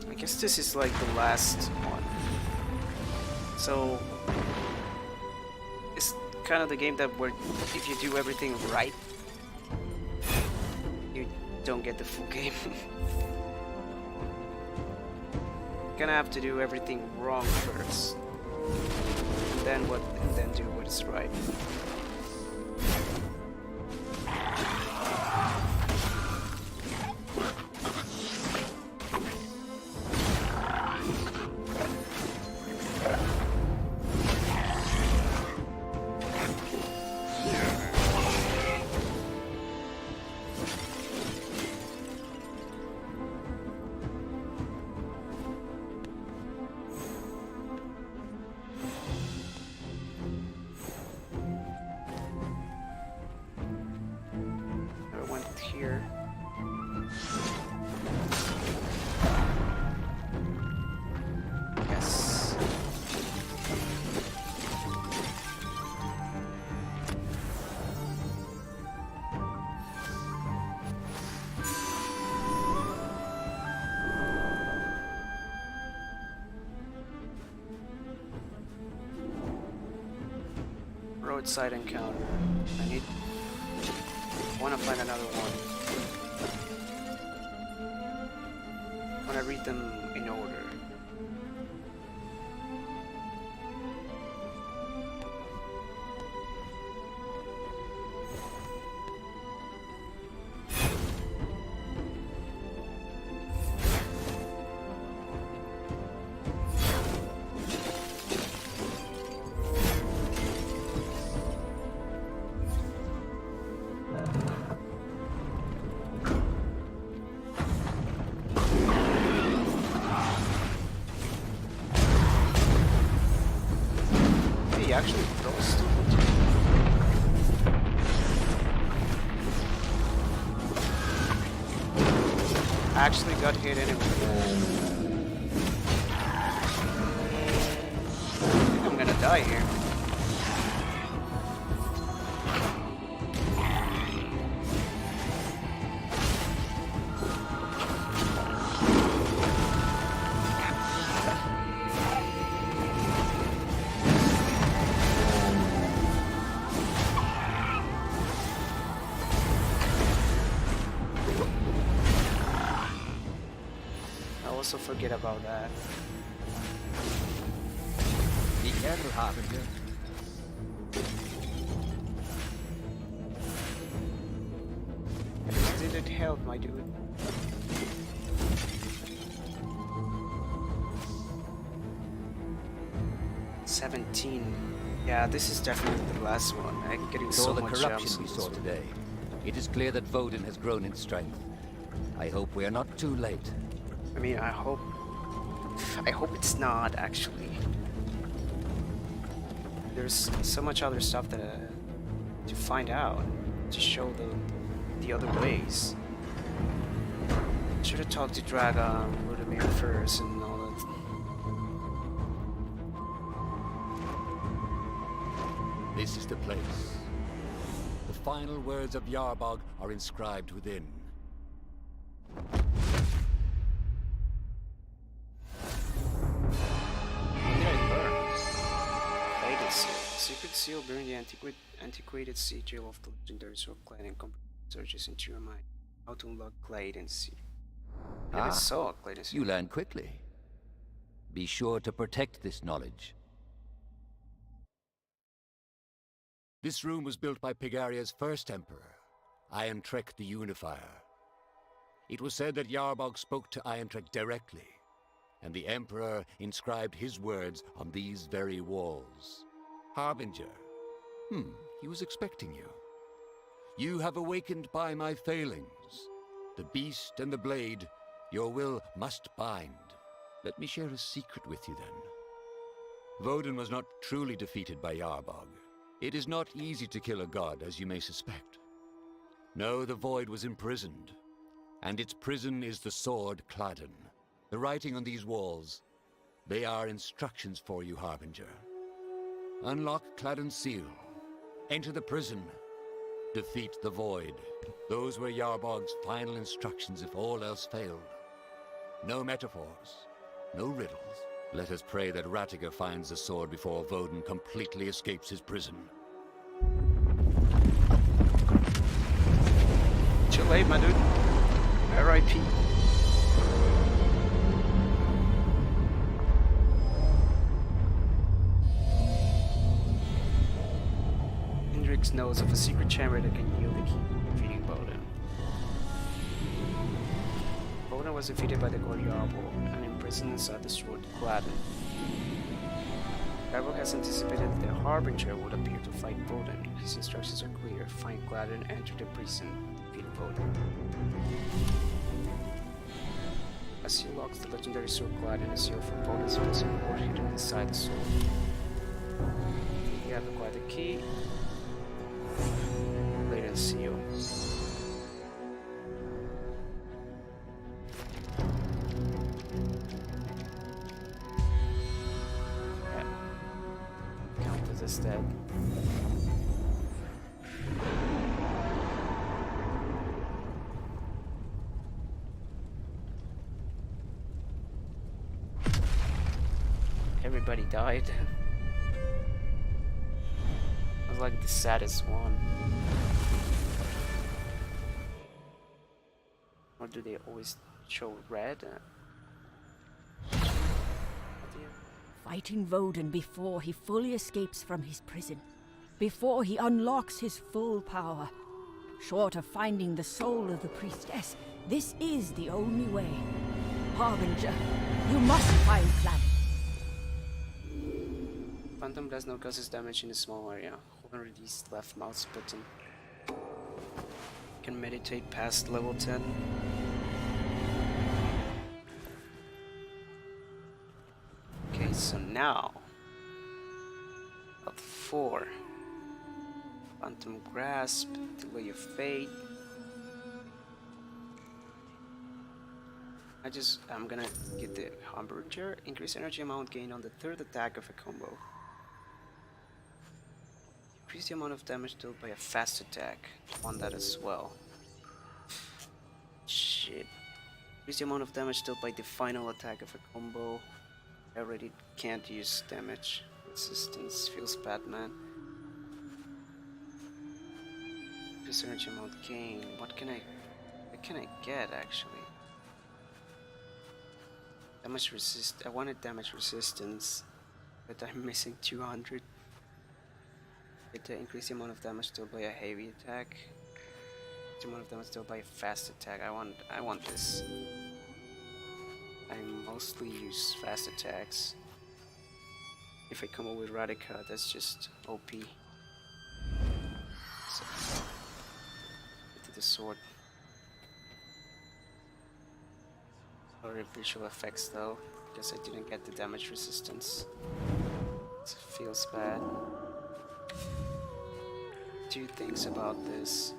I guess this is like the last one. So it's kind of the game that where if you do everything right, you don't get the full game. Gonna have to do everything wrong first, and then do what is right. Here. Yes. Roadside encounter. I want to find another one. I want to read them in order. Actually throws too much. I actually got hit anyway. I think I'm gonna die here. Also forget about that. Be careful, Harbinger. Did it help, my dude? $17. Yeah, this is definitely the last one. I'm getting so the much corruption we saw today, it is clear that Vodin has grown in strength. I hope we are not too late. I mean, I hope it's not, actually. There's so much other stuff that to find out, to show the other ways. Should have talked to Dragon, Ludimir first, and all that. This is the place. The final words of Yarbog are inscribed within. What did I learn? Faded Seal. Secret Seal bearing the antiquated sigil of the legendary sword clad and searches into your mind. How to unlock Clayton Seal. I never saw Clayton Seal. You learn quickly. Be sure to protect this knowledge. This room was built by Pegaria's first emperor, Iron-Trek the Unifier. It was said that Yarbog spoke to Iron-Trek directly, and the Emperor inscribed his words on these very walls. Harbinger. He was expecting you. You have awakened by my failings. The beast and the blade, your will must bind. Let me share a secret with you then. Voden was not truly defeated by Yarbog. It is not easy to kill a god, as you may suspect. No, the Void was imprisoned, and its prison is the sword Cladden. The writing on these walls, they are instructions for you, Harbinger. Unlock Cladden's seal, enter the prison, defeat the Void. Those were Yarbog's final instructions if all else failed. No metaphors, no riddles. Let us pray that Ratiga finds the sword before Voden completely escapes his prison. Too late, my dude. R.I.P. Hendrix knows of a secret chamber that can yield the key to defeating Voden. Voden was defeated by the god Yarbog and imprisoned inside the sword Cladden. Yarbog has anticipated that the Harbinger would appear to fight Voden. His instructions are clear. Find Cladden, enter the prison, defeat Voden. As he locks the legendary sword Cladden, a seal from Voden's prison or hidden inside the sword. You have acquired the key. Clayton Seal. Count as dead. Everybody died. I was like the saddest one. Or do they always show red? Fighting Voden before he fully escapes from his prison. Before he unlocks his full power. Short of finding the soul of the priestess, this is the only way. Harbinger, you must find Cladden. Phantom Blast now causes damage in a small area. Hold and release left mouse button. Can meditate past level 10. Okay, so now up 4. Phantom Grasp, Delay of Fate. I'm gonna get the Hamburger. Increase energy amount gained on the third attack of a combo. Increase the amount of damage dealt by a fast attack. Want that as well. Shit. Increase the amount of damage dealt by the final attack of a combo. I already can't use damage. Resistance feels bad, man. Increase energy amount gain. What can I get actually? Damage resist. I wanted damage resistance, but I'm missing 200. It increase the amount of damage dealt by a heavy attack. The amount of damage dealt by a fast attack. I want this. I mostly use fast attacks. If I come up with Radica, that's just OP. So, into the sword. Sorry, visual effects though, because I didn't get the damage resistance. It feels bad. 2 things about this.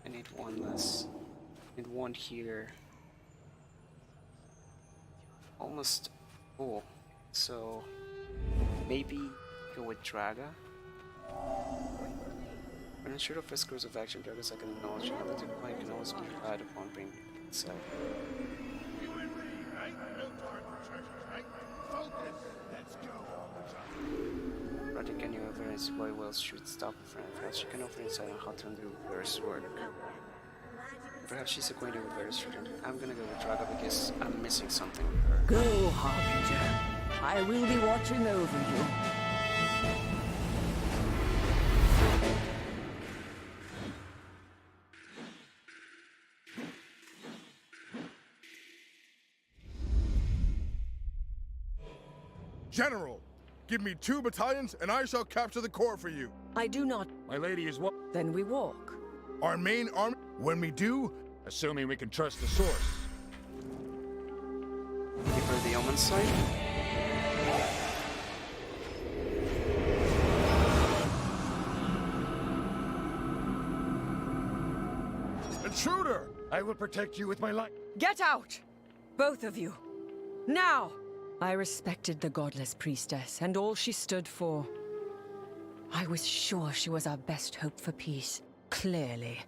I need 1 less. I need 1 here. Almost full. So maybe go with Draga. Unsure of his course of action, dragons I can acknowledge how the decline can always be relied upon bringing itself. You and me, right? No time for treasures, right? Focus. Let's go all the time. Radhika knew a very why Wells should stop a friend. Perhaps she can offer insight on how to undo Vera's work. Perhaps she's acquainted with Vera's children. I'm gonna go with Draga because I'm missing something with her. Go, Harbinger. I will be watching over you. General, give me 2 battalions and I shall capture the core for you. I do not. My lady is what? Then we walk. Our main army, when we do, Assuming we can trust the source. Give her the Omensight. intruder! I will protect you with my life. Get out! Both of you. Now! I respected the godless priestess and all she stood for. I was sure she was our best hope for peace. Clearly.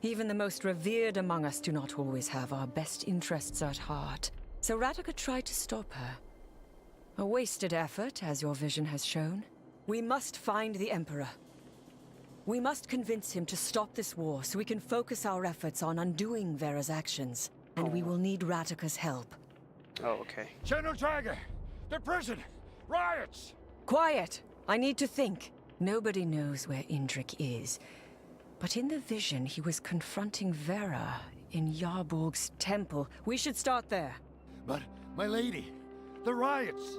Even the most revered among us do not always have our best interests at heart. So Radhika tried to stop her. A wasted effort, as your vision has shown. We must find the Emperor. We must convince him to stop this war so we can focus our efforts on undoing Vera's actions. And we will need Radhika's help. Oh, okay. General Draga! The prison! Riots! Quiet! I need to think. Nobody knows where Indrik is. But in the vision, he was confronting Vera in Yarborg's temple. We should start there. But, my lady, the riots!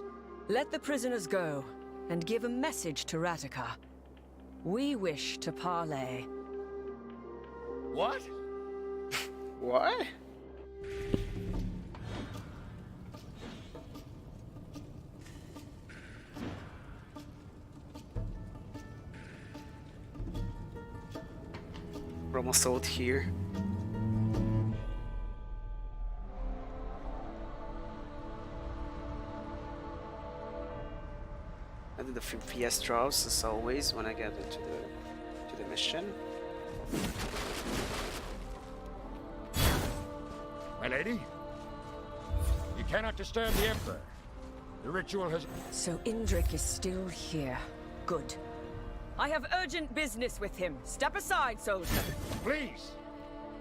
Let the prisoners go, and give a message to Radhika. We wish to parley. What? What? We're almost out here. I did a few PS draws as always when I get into the mission. My lady? You cannot disturb the Emperor. The ritual has... So Indrik is still here. Good. I have urgent business with him. Step aside, soldier. Please!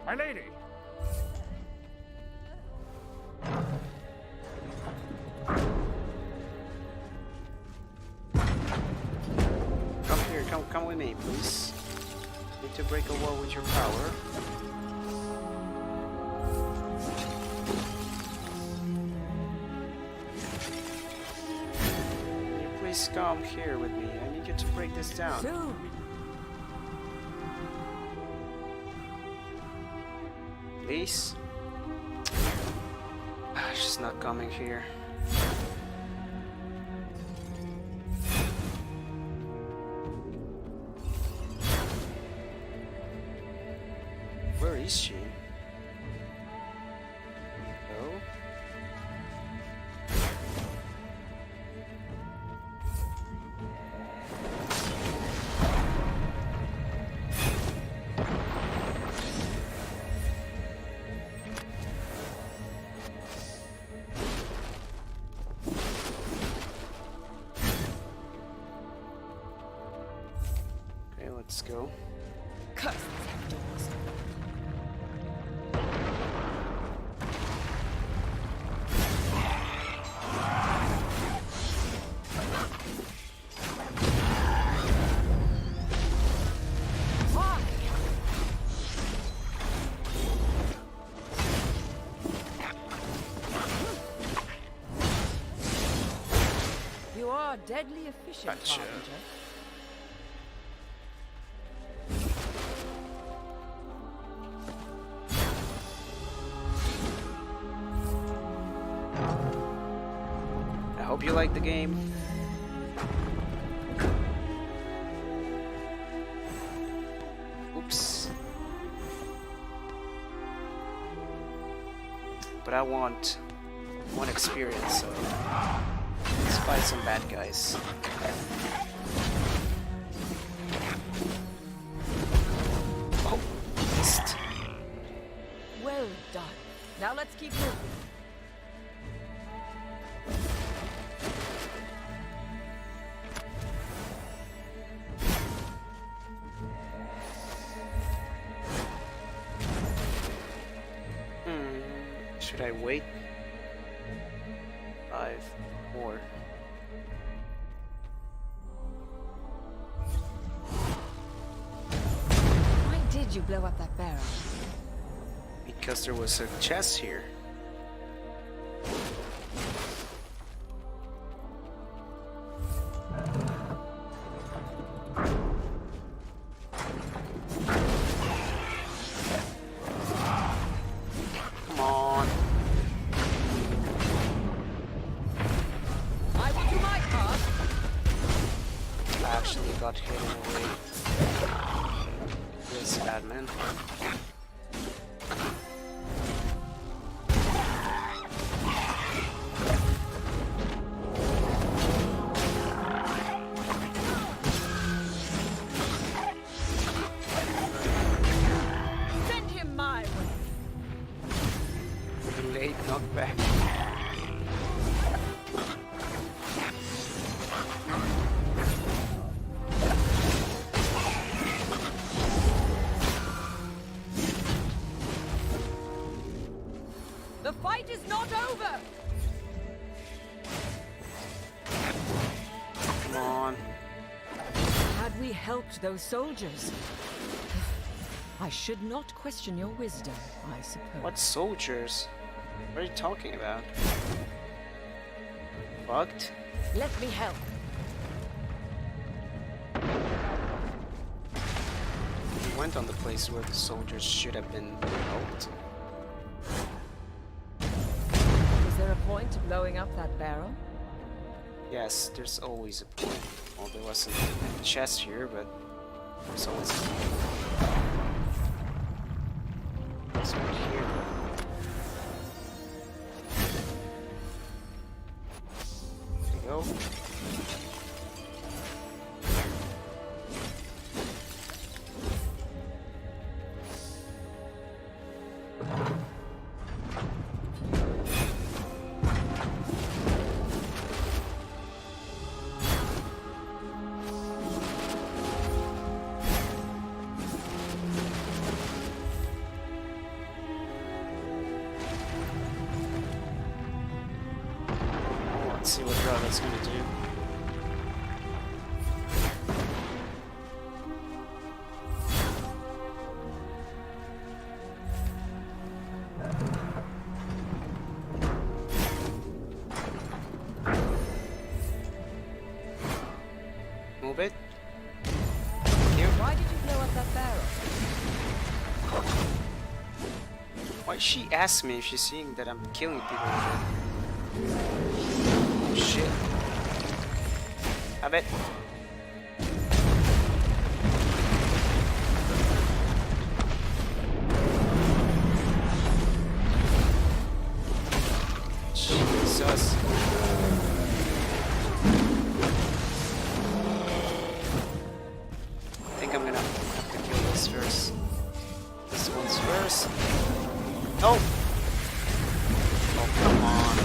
My lady! Come here, come with me, please. Need to break a wall with your power. Can you please come here with me? I need you to break this down. Soon. Please? She's not coming here. Where is she? Oh? Okay, let's go. Curse these heavy doors. Why? You are deadly efficient, Gotcha. Harbinger. I hope you like the game. Oops. But I want one experience, so let's fight some bad guys. Now let's keep moving. Should I wait? 5, 4. Why did you blow up that barrel? Because there was a chest here. Come on. I will do my part. I actually got hit in a way. Yes, bad man. Send him my way. Delayed knockback. The fight is not over. Come on. Had we helped those soldiers, I should not question your wisdom, I suppose. What soldiers? What are you talking about? Fucked? Let me help. We went on the place where the soldiers should have been helped. Is there a point to blowing up that barrel? Yes, there's always a point. Well, there wasn't a chest here, but there's always a point. There's one here. There you go. Let's see what Dragon's gonna do. Move it. Thank you. Why did you blow up that barrel? Why she asked me if she's seeing that I'm killing people with it? Oh shit. Have it. Jesus. I think I'm gonna have to kill this first. This one's first. Oh! Oh, come on.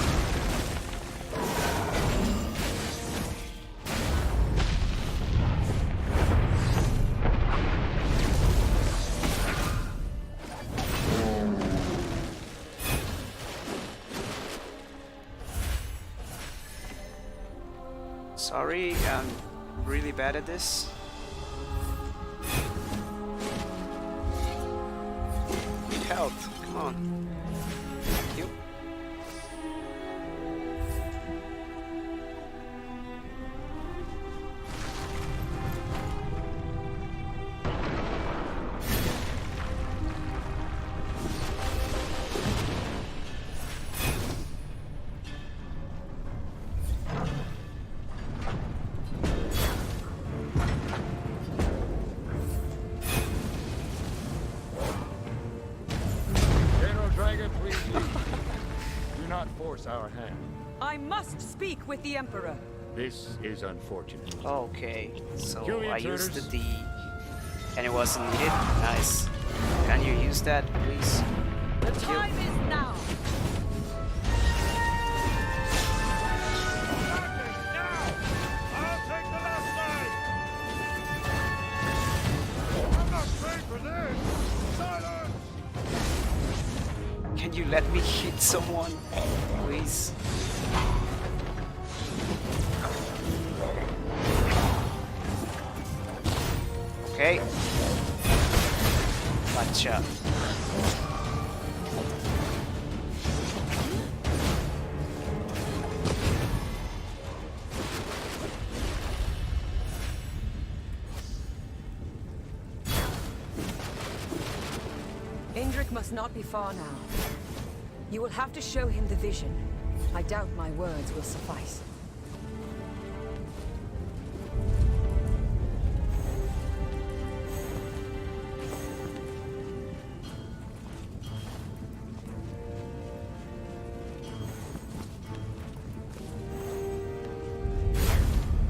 Sorry, I'm really bad at this. Need health, come on. Thank you. Force our hand. I must speak with the Emperor. This is unfortunate. Okay, so Julian I used the Turters. D and it wasn't needed. Nice. Can you use that, please? The time is now. Can you let me hit someone, please? Okay. Gotcha. Indrik must not be far now. You will have to show him the vision. I doubt my words will suffice.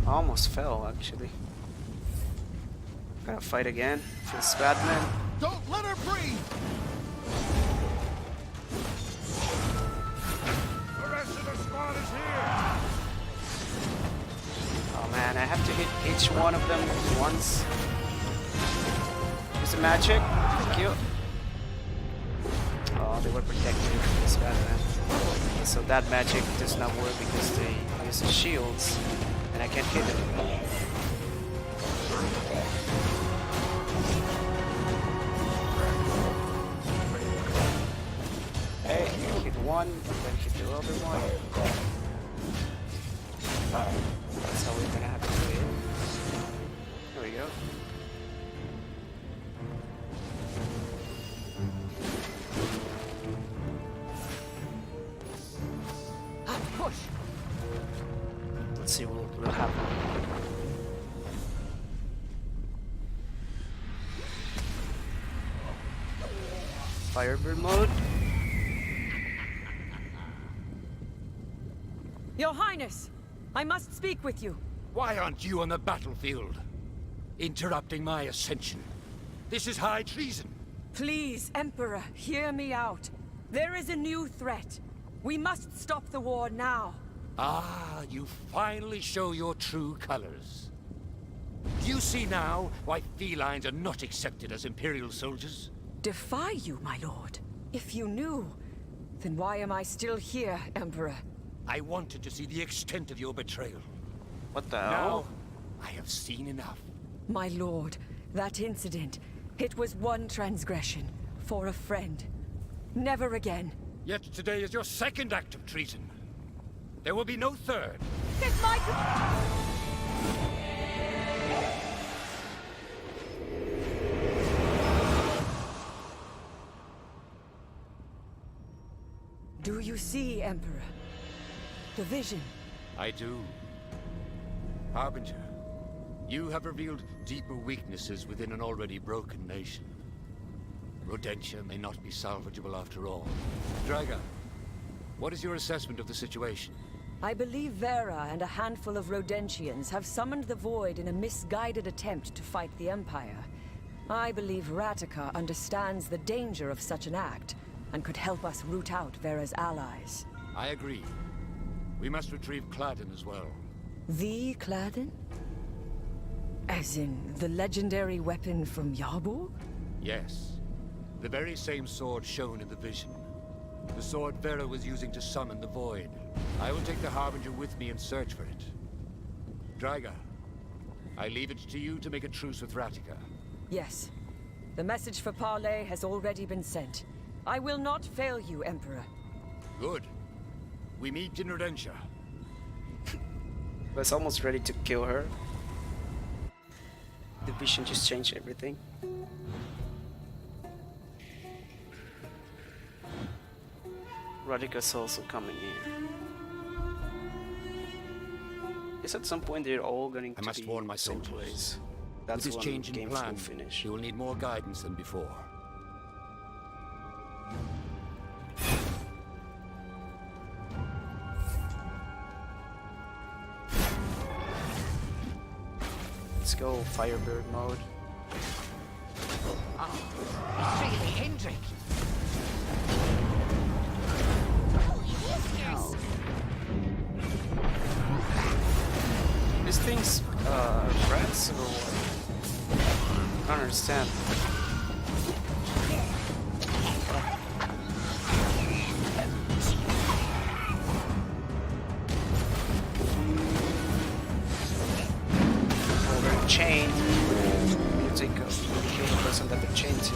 I almost fell, actually. Gotta fight again. Feels bad, man. Don't let her breathe! The rest of the squad is here! Oh man, I have to hit each one of them once. Use the magic. Thank you. Oh, they were protected. Feels bad, man. Okay, so that magic does not work because they use the shields. And I can't hit them. Hey, hit one, then hit the other one. That's how we're gonna have to do it. There we go. Push! Let's see what will happen. Firebird mode. Your Highness! I must speak with you. Why aren't you on the battlefield? Interrupting my ascension. This is high treason. Please, Emperor, hear me out. There is a new threat. We must stop the war now. Ah, you finally show your true colors. Do you see now why felines are not accepted as Imperial soldiers? Defy you, my lord. If you knew, then why am I still here, Emperor? I wanted to see the extent of your betrayal. What the Now, hell? I have seen enough. My lord, that incident, it was one transgression for a friend. Never again. Yet today is your second act of treason. There will be no third. It's my... Do you see, Emperor? The vision. I do. Harbinger, you have revealed deeper weaknesses within an already broken nation. Rodentia may not be salvageable after all. Draga, what is your assessment of the situation? I believe Vera and a handful of Rodentians have summoned the Void in a misguided attempt to fight the Empire. I believe Ratica understands the danger of such an act, and could help us root out Vera's allies. I agree. We must retrieve Cladden as well. The Cladden? As in, the legendary weapon from Yarbor? Yes. The very same sword shown in the vision. The sword Vera was using to summon the Void. I will take the Harbinger with me and search for it. Draga, I leave it to you to make a truce with Ratica. Yes. The message for parley has already been sent. I will not fail you, Emperor. Good. We meet in Rodentia. I was almost ready to kill her. The vision just changed everything. Radica's also coming here. Is at some point they're all going to I must be warn my same soldiers. place. With That's this when change in games plan, will finish. you will need more guidance than before. Let's go Firebird mode. Oh, it's really Hendrik. These things, rats or what? I don't understand. person that they're chained to.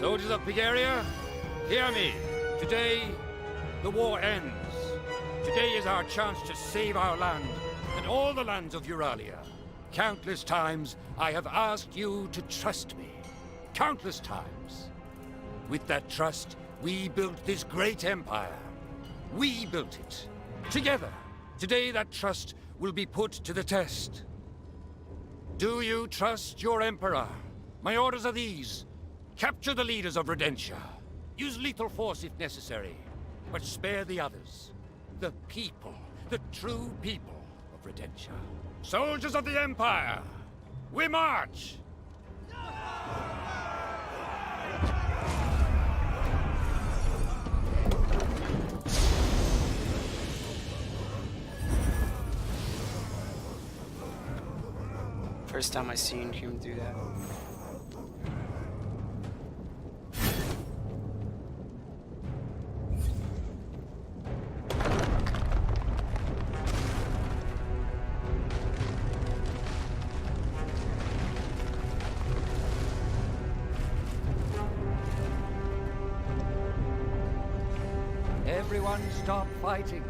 Soldiers of Bulgaria, hear me. Today, the war ends. Today is our chance to save our land and all the lands of Euralia. Countless times I have asked you to trust me. Countless times. With that trust, we built this great empire. We built it. Together. Today that trust will be put to the test. Do you trust your Emperor? My orders are these. Capture the leaders of Redentia. Use lethal force if necessary. But spare the others. The people. The true people of Redentia. Soldiers of the Empire! We march! First time I seen him do that. Everyone stop fighting.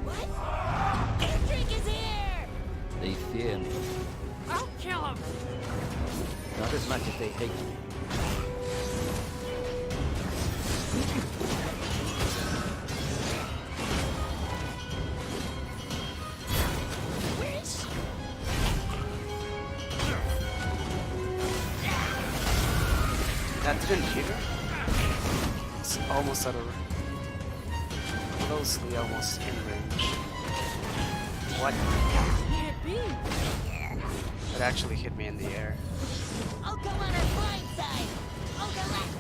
What? Indrik is here! They fear me. I'll kill him! Not as much as they hate me. Where is she? That didn't hit her? It's almost out of... closely almost in range. What? Can't be. It actually hit me in the air. I'll go on her blind side. I'll go left.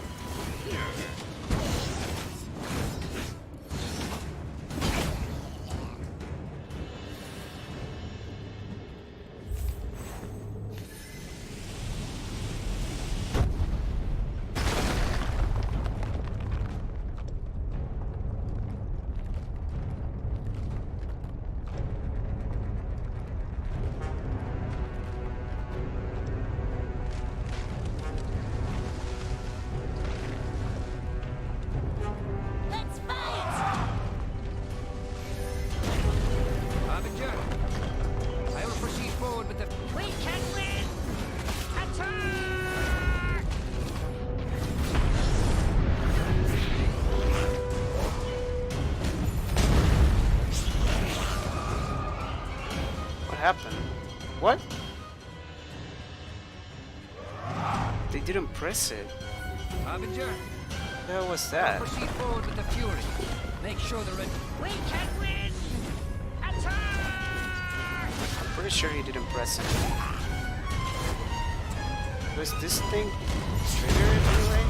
Let's fight! Harbinger, I will proceed forward with the... We can win! Attack! What happened? What? They didn't press it. Harbinger, What the hell was that? proceed forward with the Fury. Make sure the red... We can win! Attack! I'm pretty sure he didn't press it. Was this thing triggered anyway?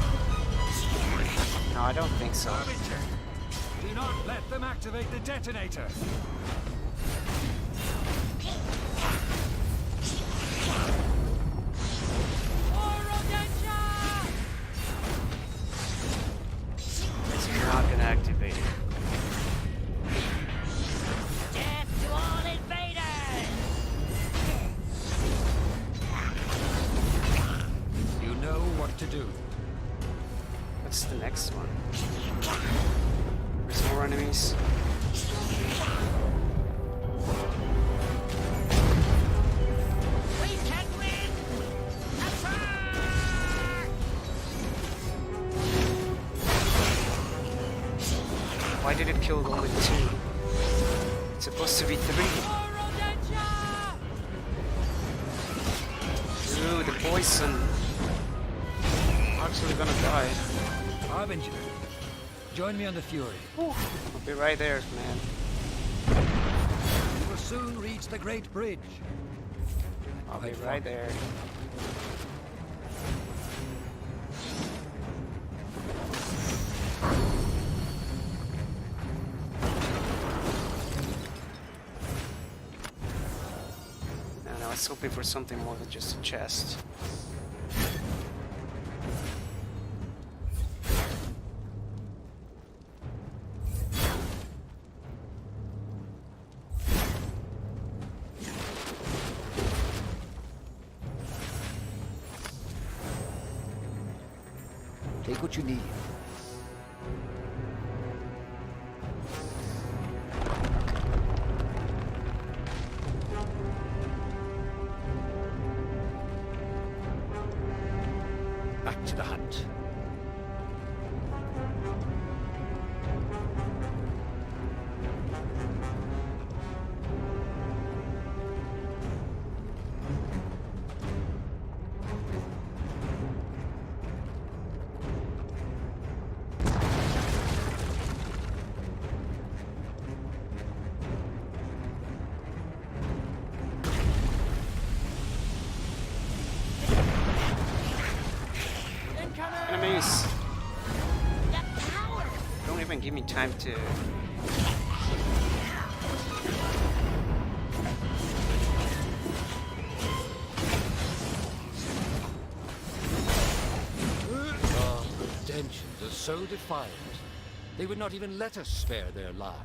No, I don't think so. Harbinger, do not let them activate the detonator. Guess you're not gonna activate it. Death to all invaders! You know what to do. What's the next one? There's more enemies. We can win! Attack! Why did it kill only 2? It's supposed to be 3. Ooh, the poison. I'm actually gonna die. Harbinger, join me on the Fury. I'll be right there, man. We will soon reach the Great Bridge. I'll be Fight for right me. there. And I was hoping for something more than just a chest. Take what you need. Back to the hunt. Enemies! Don't even give me time to... Our intentions are so defiant, they would not even let us spare their lives.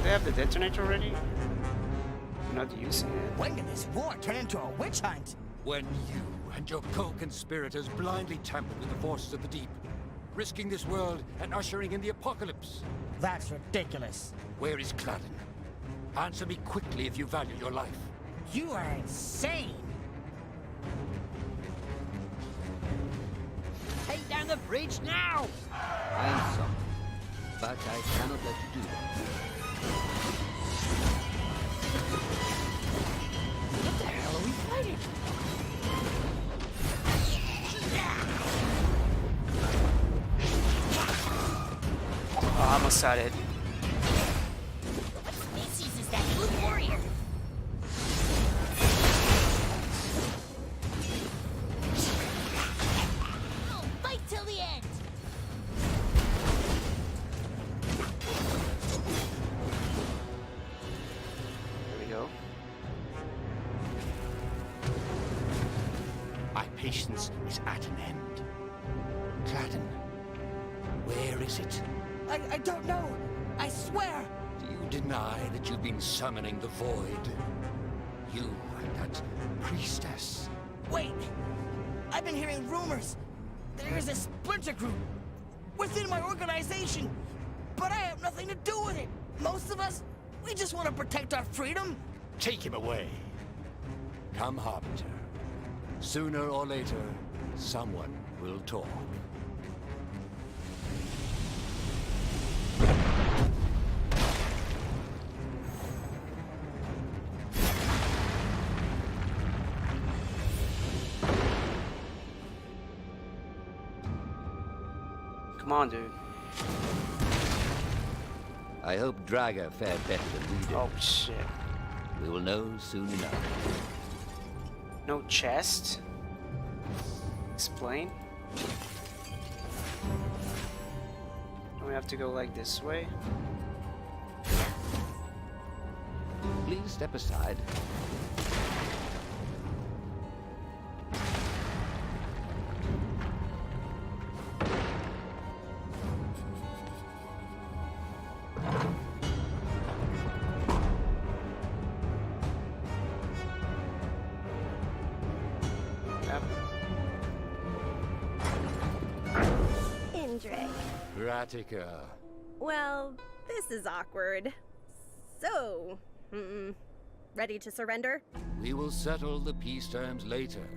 They have the detonator already? I'm not using it. When did this war turn into a witch hunt? When you and your co-conspirators blindly tampered with the forces of the deep, risking this world and ushering in the apocalypse. That's ridiculous. Where is Cladden? Answer me quickly if you value your life. You are insane. Take down the bridge now! I am sorry, but I cannot let you do that. What the hell are we fighting? Oh, I almost had it. What species is that blue warrior? I'll fight till the end. There we go. My patience is at an end. Cladden, where is it? I don't know. I swear. Do you deny that you've been summoning the void? You and that priestess. Wait. I've been hearing rumors. There is a splinter group within my organization, but I have nothing to do with it. Most of us, we just want to protect our freedom. Take him away. Come, Harbinger. Sooner or later, someone will talk. Come on, dude. I hope Draga fared better than we did. Oh, shit. We will know soon enough. No chest? Explain? Do we have to go like this way? Please step aside. Yep. Indrik. Ratika. Well, this is awkward. So, ready to surrender? We will settle the peace terms later.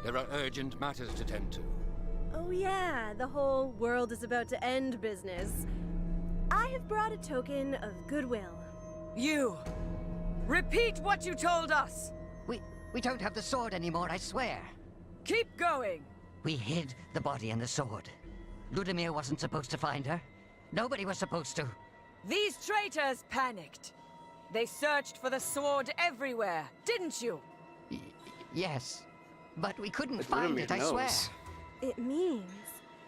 There are urgent matters to tend to. Oh yeah, the whole world is about to end business. I have brought a token of goodwill. You! Repeat what you told us! We don't have the sword anymore, I swear. Keep going! We hid the body and the sword. Ludimir wasn't supposed to find her. Nobody was supposed to. These traitors panicked. They searched for the sword everywhere, didn't you? Yes. But we couldn't But find Ludimir it, I swear. knows. it means?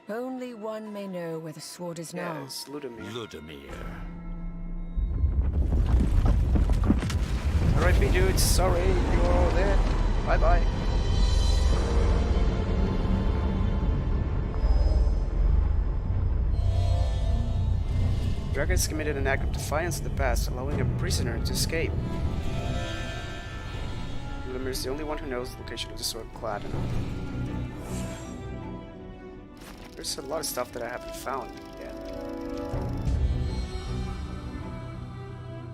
Only one may know where the sword is now. Yes, Ludamir. Ludamir. R.I.P. dudes, sorry, you're all dead. Bye bye. Dragons committed an act of defiance in the past, allowing a prisoner to escape. Ludamir is the only one who knows the location of the sword clad. There's a lot of stuff that I haven't found yet.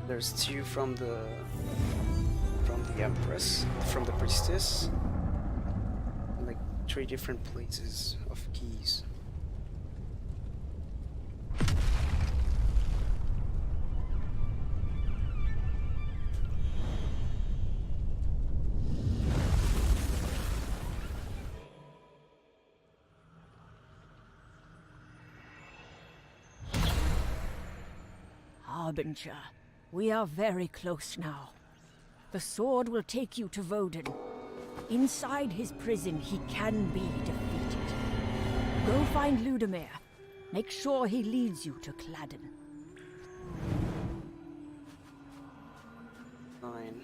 There's 2 from the Empress, from the Priestess, and like 3 different places of keys. Harbinger, we are very close now. The sword will take you to Voden. Inside his prison, he can be defeated. Go find Ludamir. Make sure he leads you to Cladden. 9.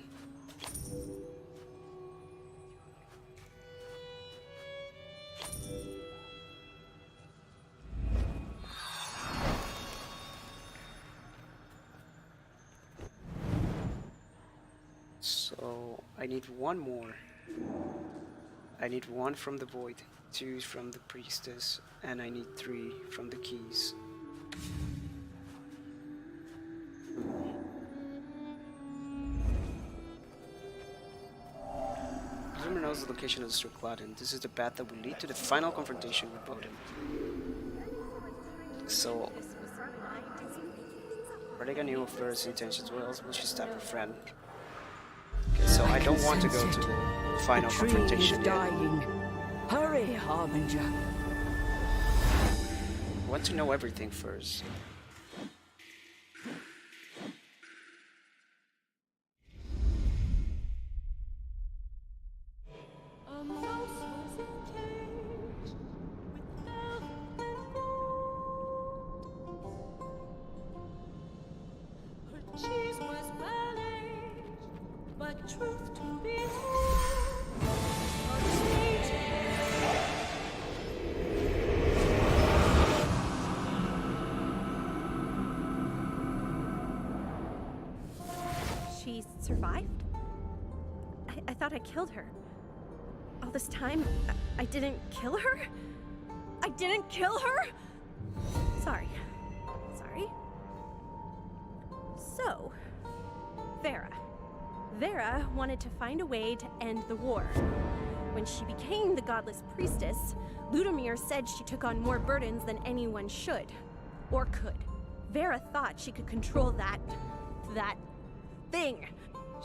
So I need 1 more. I need 1 from the Void, 2 from the Priestess, and I need 3 from the keys. Zoomer knows the location of the Sword Cladden. This is the path that will lead to the final confrontation with Voden. So Radega knew of Vera's intentions, what else will she stab her friend? Okay, so I don't want to go to the final confrontation yet. Dying. Hurry, Harbinger. I want to know everything first. She survived? I thought I killed her. All this time, I didn't kill her? I didn't kill her? Sorry. Sorry. So, Vera. Vera wanted to find a way to end the war. When she became the Godless Priestess, Ludamir said she took on more burdens than anyone should. Or could. Vera thought she could control that thing.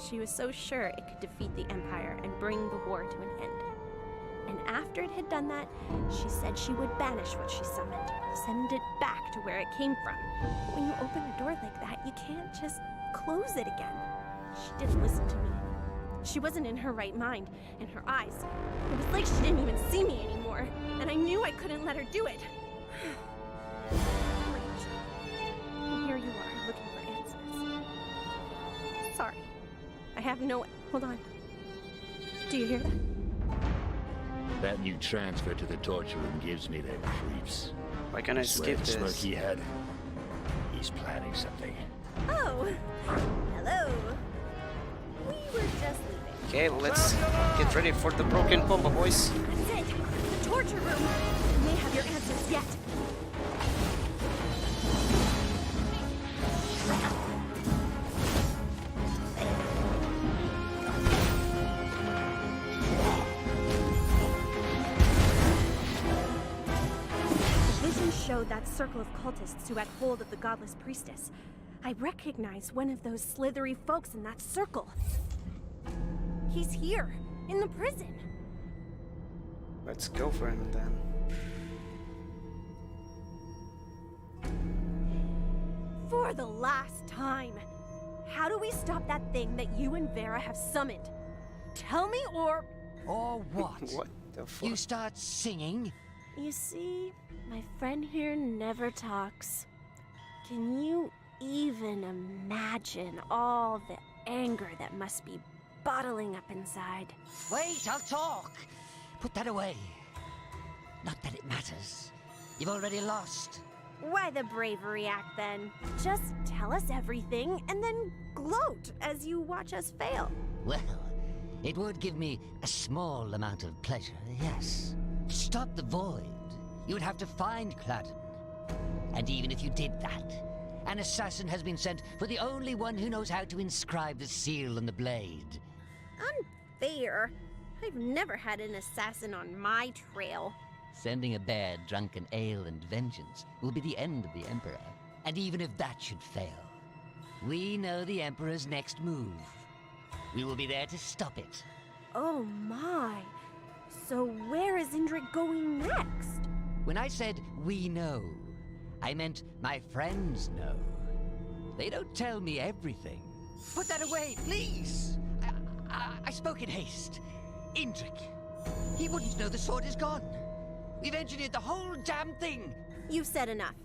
She was so sure it could defeat the Empire and bring the war to an end. And after it had done that, she said she would banish what she summoned, send it back to where it came from. But when you open a door like that, you can't just close it again. She didn't listen to me. She wasn't in her right mind, and her eyes. It was like she didn't even see me anymore, and I knew I couldn't let her do it. And here you are, looking for answers. Sorry. I have no... Hold on. Do you hear that? That new transfer to the torture room gives me the creeps. Why can't I Swear skip the smirk this? he had. He's planning something. Oh! Hello! We were just leaving. Okay, let's get ready for the broken bomba, boys. That's it! The torture room! You may have your answers yet. Showed that circle of cultists who had hold of the Godless Priestess. I recognize one of those slithery folks in that circle. He's here, in the prison. Let's go for him then. For the last time, how do we stop that thing that you and Vera have summoned? Tell me or... Or what? What the fuck? You start singing, You see, my friend here never talks. Can you even imagine all the anger that must be bottling up inside? Wait, I'll talk. Put that away. Not that it matters. You've already lost. Why the bravery act then? Just tell us everything and then gloat as you watch us fail. Well, it would give me a small amount of pleasure, yes. To stop the void, you would have to find Cladden. And even if you did that, an assassin has been sent for the only one who knows how to inscribe the seal on the blade. Unfair. I've never had an assassin on my trail. Sending a bear drunk in ale and vengeance will be the end of the Emperor. And even if that should fail, we know the Emperor's next move. We will be there to stop it. Oh my. So where is Indrik going next? When I said we know, I meant my friends know. They don't tell me everything. Put that away, please! I spoke in haste. Indrik. He wouldn't know the sword is gone. We've engineered the whole damn thing. You've said enough.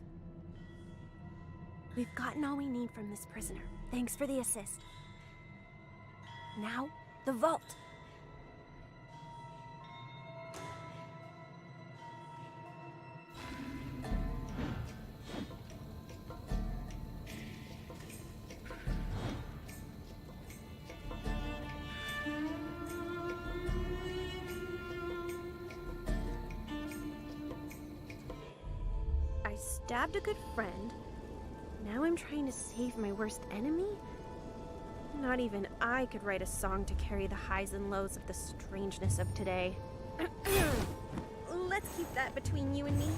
We've gotten all we need from this prisoner. Thanks for the assist. Now, the vault. I stabbed a good friend. Now I'm trying to save my worst enemy? Not even I could write a song to carry the highs and lows of the strangeness of today. Let's keep that between you and me.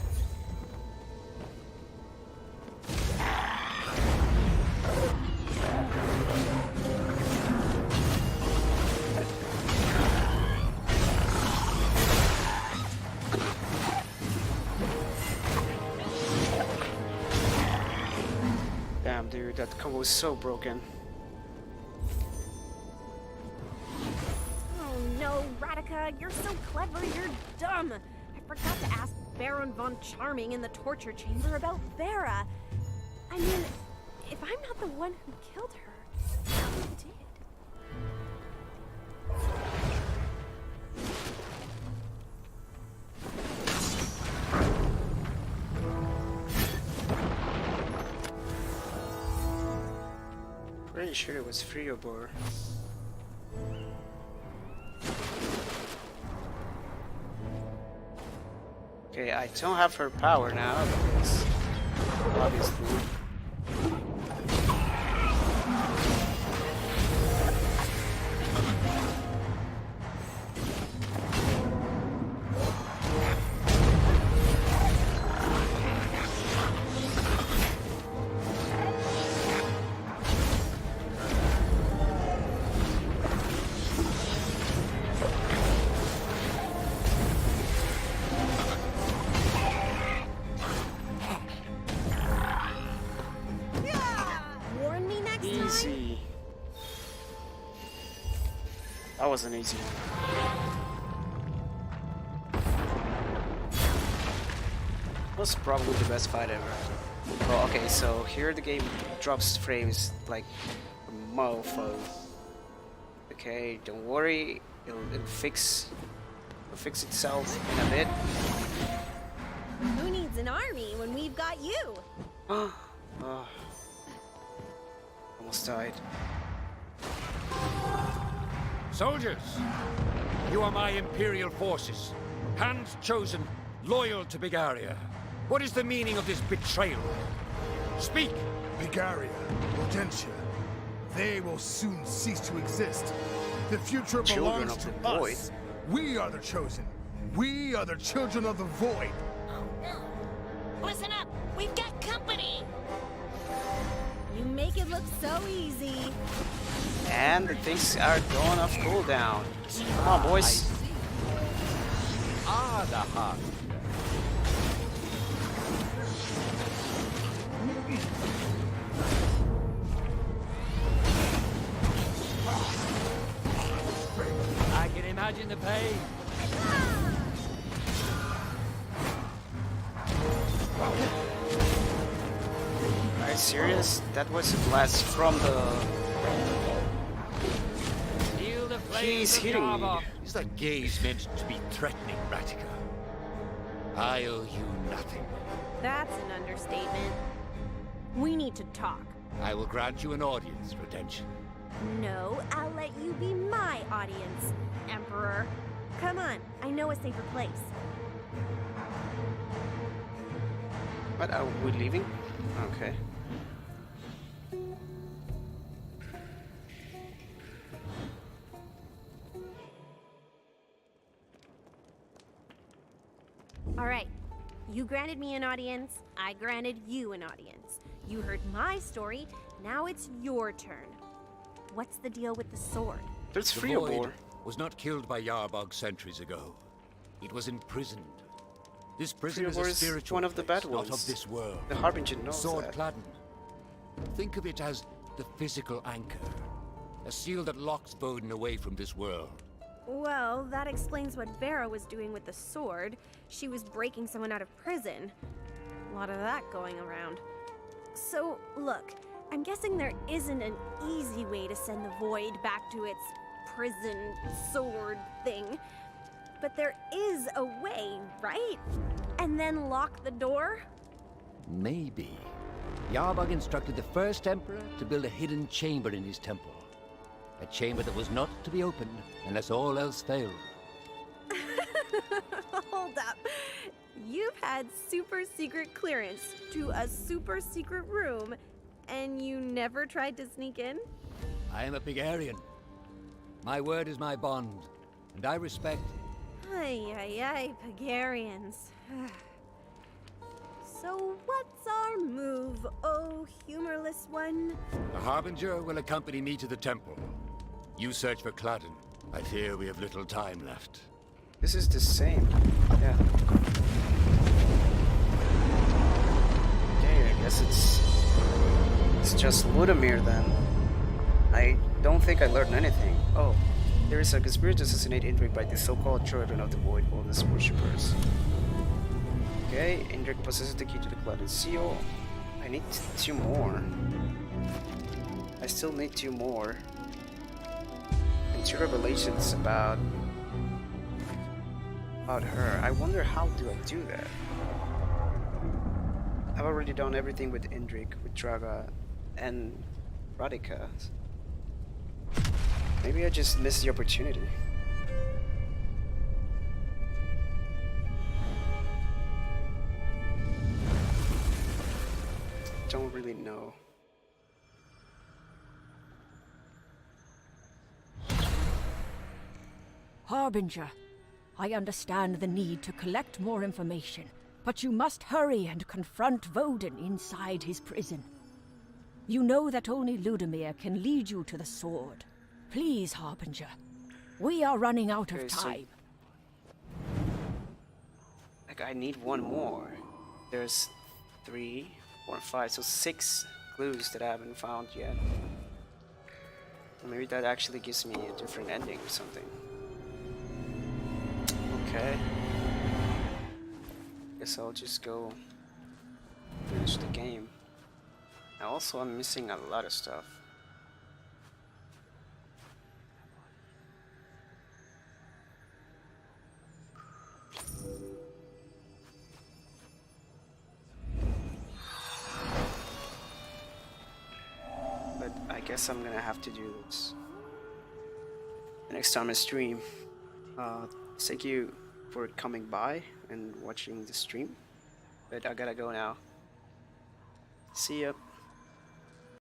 Damn, dude, that combo was so broken. Oh no, Radika, you're so clever, you're dumb. I forgot to ask Baron von Charming in the torture chamber about Vera. I mean, if I'm not the one who killed her, who did? Pretty sure it was Friobor. Okay, I don't have her power now, because obviously. Warn me next time. Easy. That was an easy one. Was probably the best fight ever. Well, okay, so here the game drops frames like a mofo. Okay, don't worry, it'll fix itself in a bit. Who needs an army when we've got you? Oh, almost died. Soldiers, you are my Imperial forces. Hands chosen, loyal to Bigaria. What is the meaning of this betrayal? Speak! Bigaria, Rodentia, they will soon cease to exist. The future Children belongs of to the Void. us. We are the chosen. We are the children of the Void. Oh no! Listen up! We've got company! You make it look so easy. And the things are going off cooldown. Come on, boys. Ah, the heart. I can imagine the pain. serious? That was a blast from the... He's hitting me. Is that gaze meant to be threatening, Ratika? I owe you nothing. That's an understatement. We need to talk. I will grant you an audience, Redemption. No, I'll let you be my audience, Emperor. Come on, I know a safer place. What, are we leaving? Okay. Alright, you granted me an audience, I granted you an audience. You heard my story, now it's your turn. What's the deal with the sword? There's The three of Void more. was not killed by Yarbog centuries ago. It was imprisoned. This prison is Freeborn a is spiritual one of the bad place, not ones. of this world. The Harbinger knows Sword that. Cladden. Think of it as the physical anchor. A seal that locks Voden away from this world. Well, that explains what Vera was doing with the sword. She was breaking someone out of prison. A lot of that going around. So, look, I'm guessing there isn't an easy way to send the Void back to its prison sword thing. But there is a way, right? And then lock the door? Maybe. Yarbog instructed the first Emperor to build a hidden chamber in his temple. A chamber that was not to be opened unless all else failed. Hold up. You've had super secret clearance to a super secret room, and you never tried to sneak in? I am a Pigarian. My word is my bond, and I respect... Ay, Pagarians. So what's our move, oh humorless one? The Harbinger will accompany me to the temple. You search for Cladden. I fear we have little time left. This is the same. Yeah. Okay, I guess it's just Ludimir then. I don't think I learned anything. Oh, there is a conspiracy to assassinate Indrik by the so-called children of the Void Wellness worshippers. Okay, Indrik possesses the key to the Clouded Seal. I need 2 more. I still need 2 more. And 2 revelations about her. I wonder how do I do that? I've already done everything with Indrik, with Draga, and Radika. Maybe I just missed the opportunity. Don't really know. Harbinger, I understand the need to collect more information, but you must hurry and confront Voden inside his prison. You know that only Ludimir can lead you to the sword. Please, Harbinger. We are running out of time. Like, I need 1 more. There's 3, 4, 5, so 6 clues that I haven't found yet. Or maybe that actually gives me a different ending or something. Okay. Guess I'll just go finish the game. And also, I'm missing a lot of stuff. But I guess I'm gonna have to do this the next time I stream. Thank you for coming by and watching the stream. But I gotta go now. See ya.